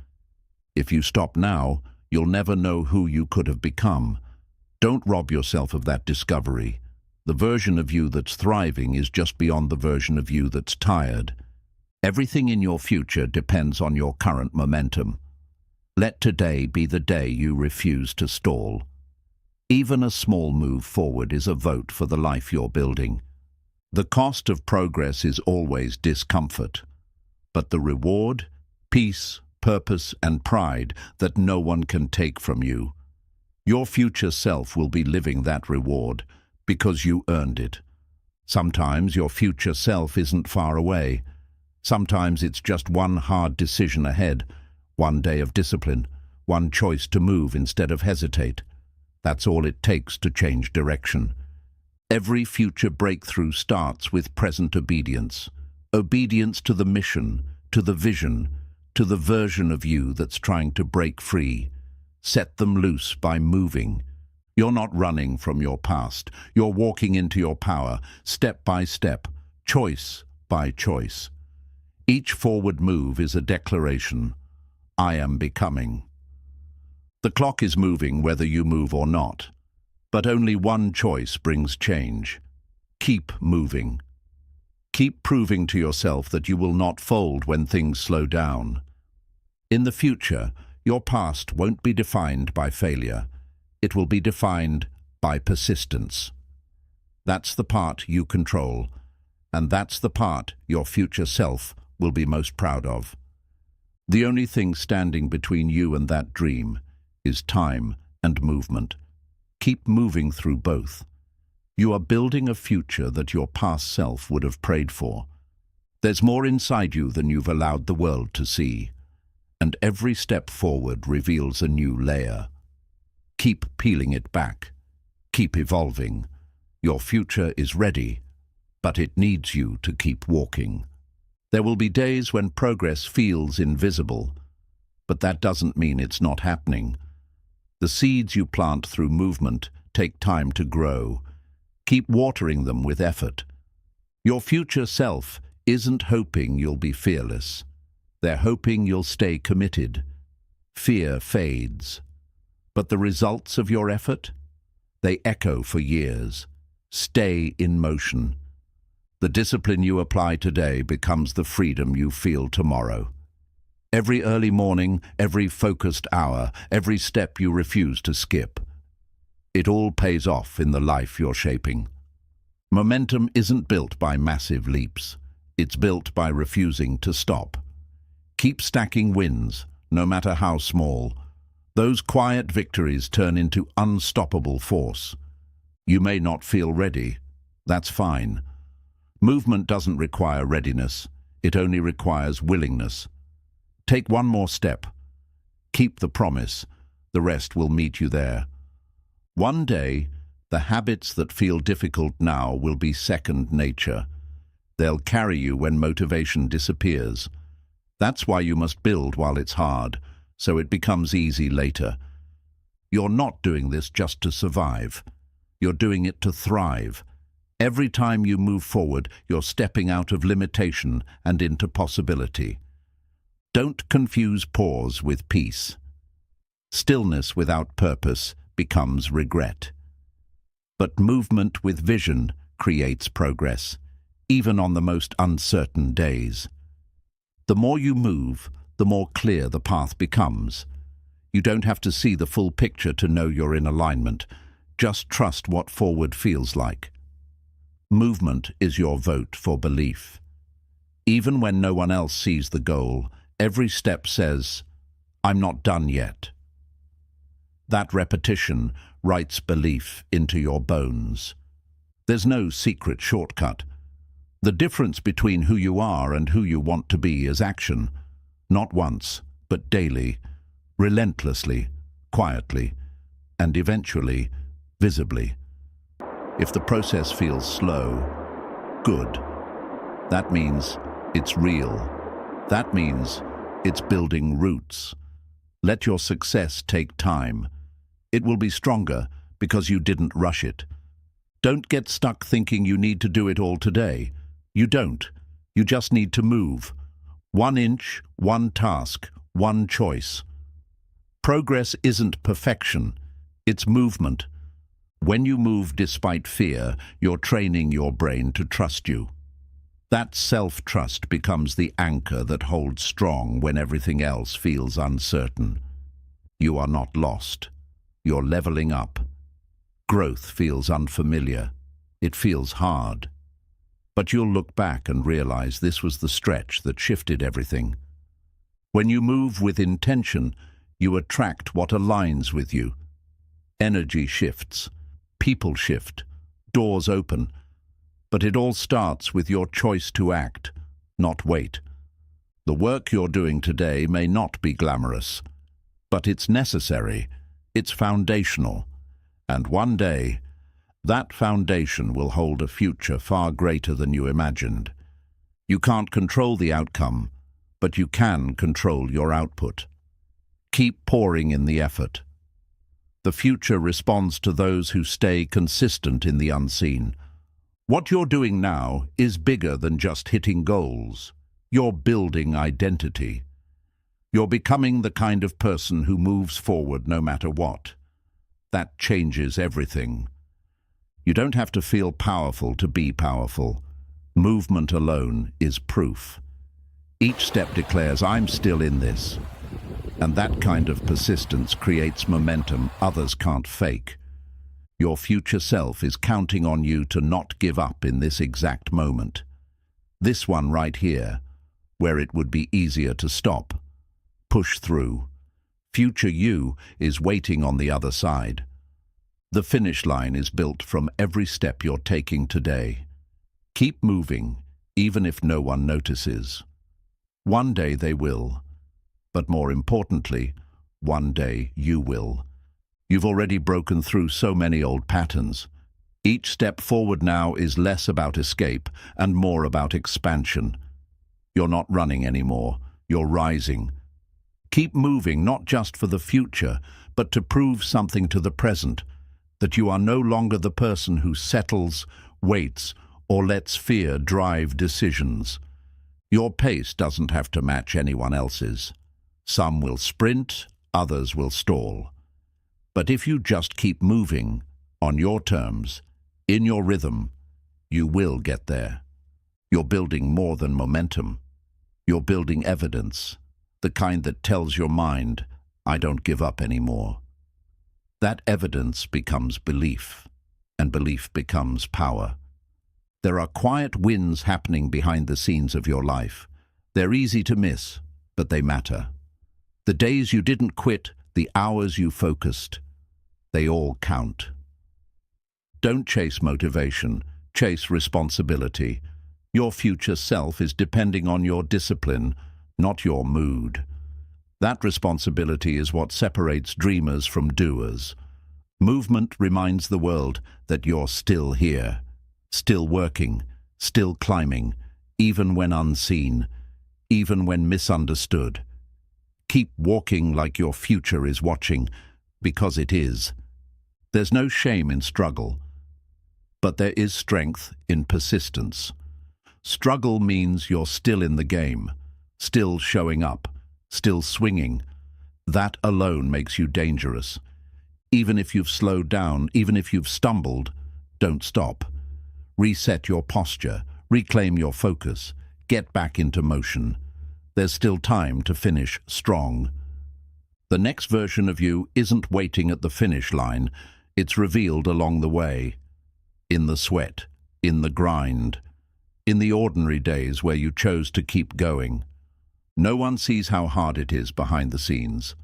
If you stop now, you'll never know who you could have become. Don't rob yourself of that discovery. The version of you that's thriving is just beyond the version of you that's tired. Everything in your future depends on your current momentum. Let today be the day you refuse to stall. Even a small move forward is a vote for the life you're building. The cost of progress is always discomfort, but the reward, peace, purpose, and pride that no one can take from you. Your future self will be living that reward because you earned it. Sometimes your future self isn't far away. Sometimes it's just one hard decision ahead, one day of discipline, one choice to move instead of hesitate. That's all it takes to change direction. Every future breakthrough starts with present obedience. Obedience to the mission, to the vision, to the version of you that's trying to break free. Set them loose by moving. You're not running from your past. You're walking into your power, step by step, choice by choice. Each forward move is a declaration. I am becoming. The clock is moving whether you move or not. But only one choice brings change. Keep moving. Keep proving to yourself that you will not fold when things slow down. In the future, your past won't be defined by failure. It will be defined by persistence. That's the part you control, and that's the part your future self will be most proud of. The only thing standing between you and that dream is time and movement. Keep moving through both. You are building a future that your past self would have prayed for. There's more inside you than you've allowed the world to see, and every step forward reveals a new layer. Keep peeling it back. Keep evolving. Your future is ready, but it needs you to keep walking. There will be days when progress feels invisible, but that doesn't mean it's not happening. The seeds you plant through movement take time to grow. Keep watering them with effort. Your future self isn't hoping you'll be fearless. They're hoping you'll stay committed. Fear fades. But the results of your effort? They echo for years. Stay in motion. The discipline you apply today becomes the freedom you feel tomorrow. Every early morning, every focused hour, every step you refuse to skip. It all pays off in the life you're shaping. Momentum isn't built by massive leaps. It's built by refusing to stop. Keep stacking wins, no matter how small. Those quiet victories turn into unstoppable force. You may not feel ready. That's fine. Movement doesn't require readiness. It only requires willingness. Take one more step. Keep the promise. The rest will meet you there. One day, the habits that feel difficult now will be second nature. They'll carry you when motivation disappears. That's why you must build while it's hard, so it becomes easy later. You're not doing this just to survive. You're doing it to thrive. Every time you move forward, you're stepping out of limitation and into possibility. Don't confuse pause with peace. Stillness without purpose becomes regret. But movement with vision creates progress, even on the most uncertain days. The more you move, the more clear the path becomes. You don't have to see the full picture to know you're in alignment. Just trust what forward feels like. Movement is your vote for belief. Even when no one else sees the goal, every step says, "I'm not done yet." That repetition writes belief into your bones. There's no secret shortcut. The difference between who you are and who you want to be is action, not once, but daily, relentlessly, quietly, and eventually, visibly. If the process feels slow, good. That means it's real. That means it's building roots. Let your success take time. It will be stronger because you didn't rush it. Don't get stuck thinking you need to do it all today. You don't. You just need to move. 1 inch, 1 task, 1 choice. Progress isn't perfection. It's movement. When you move despite fear, you're training your brain to trust you. That self-trust becomes the anchor that holds strong when everything else feels uncertain. You are not lost. You're leveling up. Growth feels unfamiliar. It feels hard. But you'll look back and realize this was the stretch that shifted everything. When you move with intention, you attract what aligns with you. Energy shifts, people shift, doors open. But it all starts with your choice to act, not wait. The work you're doing today may not be glamorous, but it's necessary, it's foundational. And one day, that foundation will hold a future far greater than you imagined. You can't control the outcome, but you can control your output. Keep pouring in the effort. The future responds to those who stay consistent in the unseen. What you're doing now is bigger than just hitting goals. You're building identity. You're becoming the kind of person who moves forward no matter what. That changes everything. You don't have to feel powerful to be powerful. Movement alone is proof. Each step declares, "I'm still in this." And that kind of persistence creates momentum others can't fake. Your future self is counting on you to not give up in this exact moment. This one right here, where it would be easier to stop. Push through. Future you is waiting on the other side. The finish line is built from every step you're taking today. Keep moving, even if no one notices. One day they will, but more importantly, one day you will. You've already broken through so many old patterns. Each step forward now is less about escape and more about expansion. You're not running anymore, you're rising. Keep moving, not just for the future, but to prove something to the present, that you are no longer the person who settles, waits, or lets fear drive decisions. Your pace doesn't have to match anyone else's. Some will sprint, others will stall. But if you just keep moving, on your terms, in your rhythm, you will get there. You're building more than momentum. You're building evidence, the kind that tells your mind, "I don't give up anymore." That evidence becomes belief, and belief becomes power. There are quiet wins happening behind the scenes of your life. They're easy to miss, but they matter. The days you didn't quit, the hours you focused, they all count. Don't chase motivation, chase responsibility. Your future self is depending on your discipline, not your mood. That responsibility is what separates dreamers from doers. Movement reminds the world that you're still here, still working, still climbing, even when unseen, even when misunderstood. Keep walking like your future is watching, because it is. There's no shame in struggle, but there is strength in persistence. Struggle means you're still in the game, still showing up, still swinging. That alone makes you dangerous. Even if you've slowed down, even if you've stumbled, don't stop. Reset your posture, reclaim your focus, get back into motion. There's still time to finish strong. The next version of you isn't waiting at the finish line, it's revealed along the way. In the sweat, in the grind, in the ordinary days where you chose to keep going. No one sees how hard it is behind the scenes.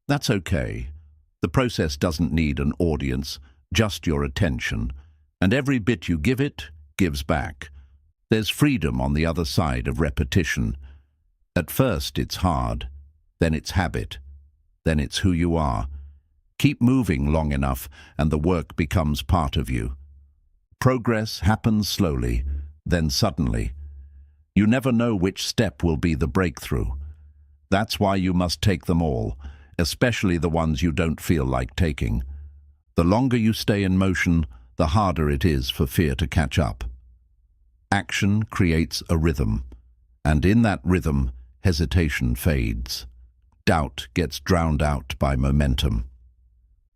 That's okay. The process doesn't need an audience, just your attention. And every bit you give it, gives back. There's freedom on the other side of repetition. At first it's hard, then it's habit, then it's who you are. Keep moving long enough and the work becomes part of you. Progress happens slowly, then suddenly. You never know which step will be the breakthrough. That's why you must take them all, especially the ones you don't feel like taking. The longer you stay in motion, the harder it is for fear to catch up. Action creates a rhythm, and in that rhythm, hesitation fades. Doubt gets drowned out by momentum.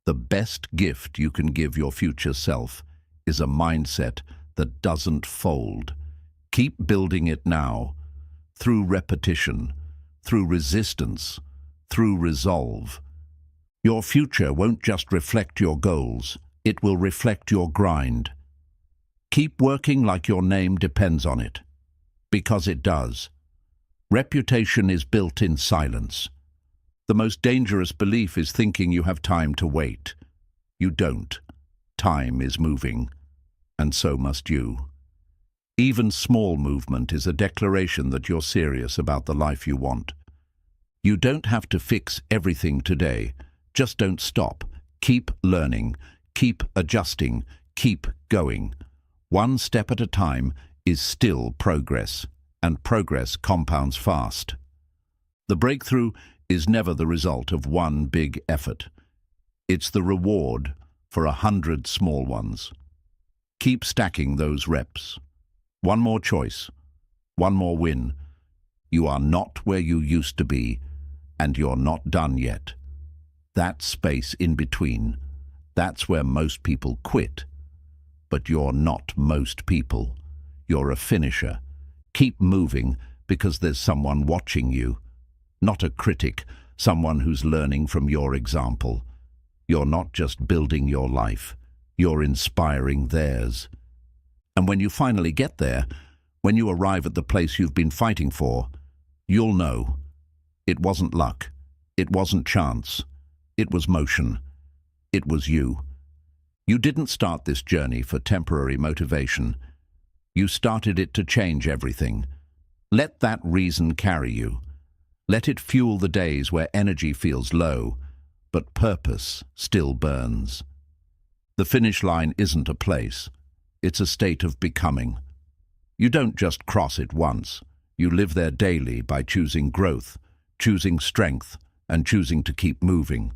The best gift you can give your future self is a mindset that doesn't fold. Keep building it now, through repetition, through resistance, through resolve. Your future won't just reflect your goals, it will reflect your grind. Keep working like your name depends on it, because it does. Reputation is built in silence. The most dangerous belief is thinking you have time to wait. You don't. Time is moving, and so must you. Even small movement is a declaration that you're serious about the life you want. You don't have to fix everything today. Just don't stop. Keep learning. Keep adjusting. Keep going. One step at a time is still progress, and progress compounds fast. The breakthrough is never the result of one big effort. It's the reward for 100 small ones. Keep stacking those reps. One more choice, one more win. You are not where you used to be, and you're not done yet. That space in between, that's where most people quit. But you're not most people. You're a finisher. Keep moving because there's someone watching you. Not a critic, someone who's learning from your example. You're not just building your life, you're inspiring theirs. And when you finally get there, when you arrive at the place you've been fighting for, you'll know. It wasn't luck. It wasn't chance. It was motion. It was you. You didn't start this journey for temporary motivation. You started it to change everything. Let that reason carry you. Let it fuel the days where energy feels low, but purpose still burns. The finish line isn't a place. It's a state of becoming. You don't just cross it once. You live there daily by choosing growth, choosing strength, and choosing to keep moving.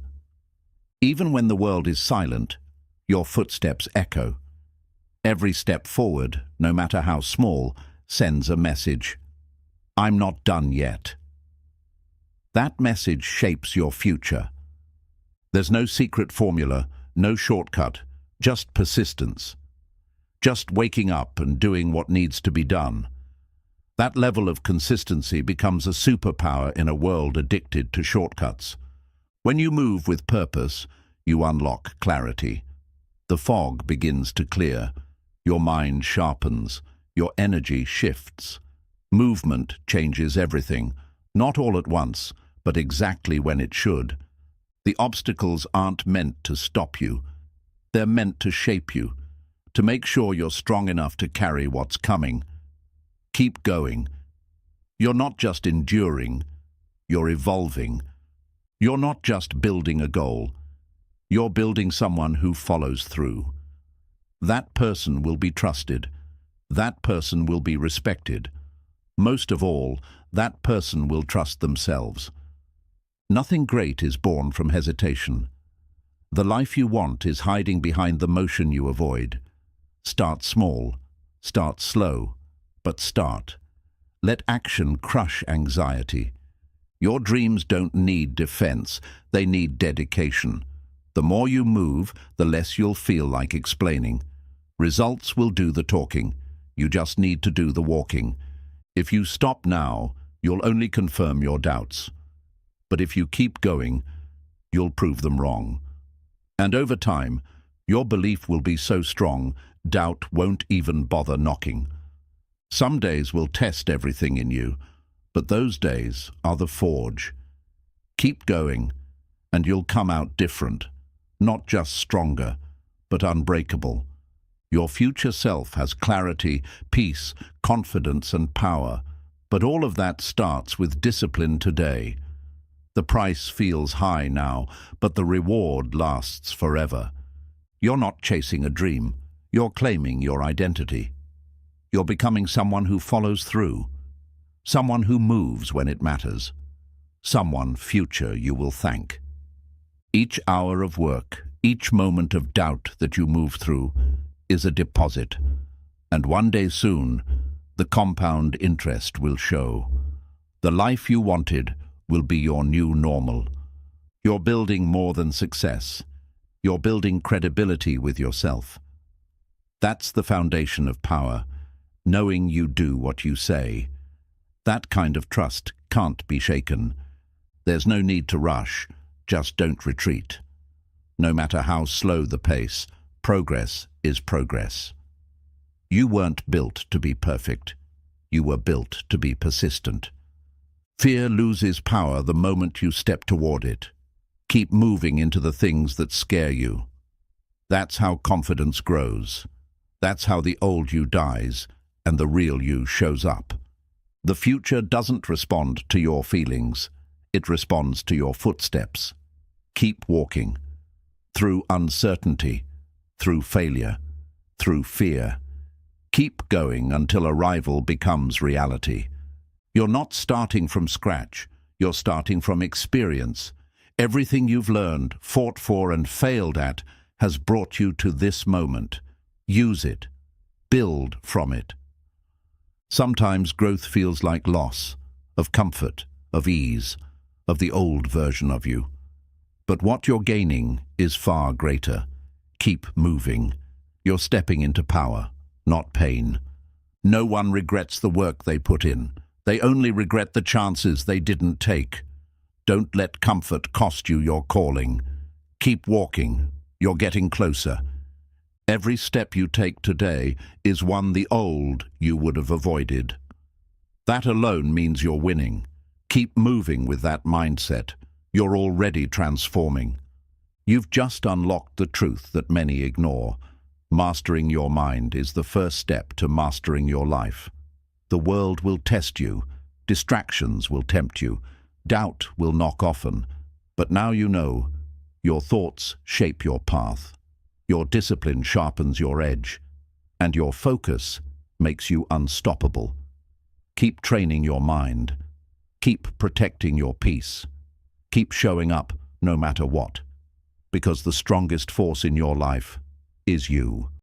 Even when the world is silent, your footsteps echo. Every step forward, no matter how small, sends a message. I'm not done yet. That message shapes your future. There's no secret formula, no shortcut, just persistence. Just waking up and doing what needs to be done. That level of consistency becomes a superpower in a world addicted to shortcuts. When you move with purpose, you unlock clarity. The fog begins to clear. Your mind sharpens. Your energy shifts. Movement changes everything, not all at once, but exactly when it should. The obstacles aren't meant to stop you. They're meant to shape you, to make sure you're strong enough to carry what's coming. Keep going. You're not just enduring, you're evolving. You're not just building a goal, you're building someone who follows through. That person will be trusted. That person will be respected. Most of all, that person will trust themselves. Nothing great is born from hesitation. The life you want is hiding behind the motion you avoid. Start small, start slow, but start. Let action crush anxiety. Your dreams don't need defense, they need dedication. The more you move, the less you'll feel like explaining. Results will do the talking. You just need to do the walking. If you stop now, you'll only confirm your doubts. But if you keep going, you'll prove them wrong. And over time, your belief will be so strong, doubt won't even bother knocking. Some days will test everything in you, but those days are the forge. Keep going, and you'll come out different, not just stronger, but unbreakable. Your future self has clarity, peace, confidence, and power, but all of that starts with discipline today. The price feels high now, but the reward lasts forever. You're not chasing a dream, you're claiming your identity. You're becoming someone who follows through, someone who moves when it matters, someone future you will thank. Each hour of work, each moment of doubt that you move through is a deposit, and one day soon, the compound interest will show. The life you wanted will be your new normal. You're building more than success. You're building credibility with yourself. That's the foundation of power, knowing you do what you say. That kind of trust can't be shaken. There's no need to rush, just don't retreat. No matter how slow the pace, progress is progress. You weren't built to be perfect. You were built to be persistent. Fear loses power the moment you step toward it. Keep moving into the things that scare you. That's how confidence grows. That's how the old you dies and the real you shows up. The future doesn't respond to your feelings. It responds to your footsteps. Keep walking. Through uncertainty, through failure, through fear. Keep going until arrival becomes reality. You're not starting from scratch. You're starting from experience. Everything you've learned, fought for, and failed at has brought you to this moment. Use it. Build from it. Sometimes growth feels like loss, of comfort, of ease, of the old version of you. But what you're gaining is far greater. Keep moving. You're stepping into power, not pain. No one regrets the work they put in. They only regret the chances they didn't take. Don't let comfort cost you your calling. Keep walking. You're getting closer. Every step you take today is one the old you would have avoided. That alone means you're winning. Keep moving with that mindset. You're already transforming. You've just unlocked the truth that many ignore. Mastering your mind is the first step to mastering your life. The world will test you. Distractions will tempt you. Doubt will knock often. But now you know, your thoughts shape your path. Your discipline sharpens your edge. And your focus makes you unstoppable. Keep training your mind. Keep protecting your peace. Keep showing up no matter what. Because the strongest force in your life is you.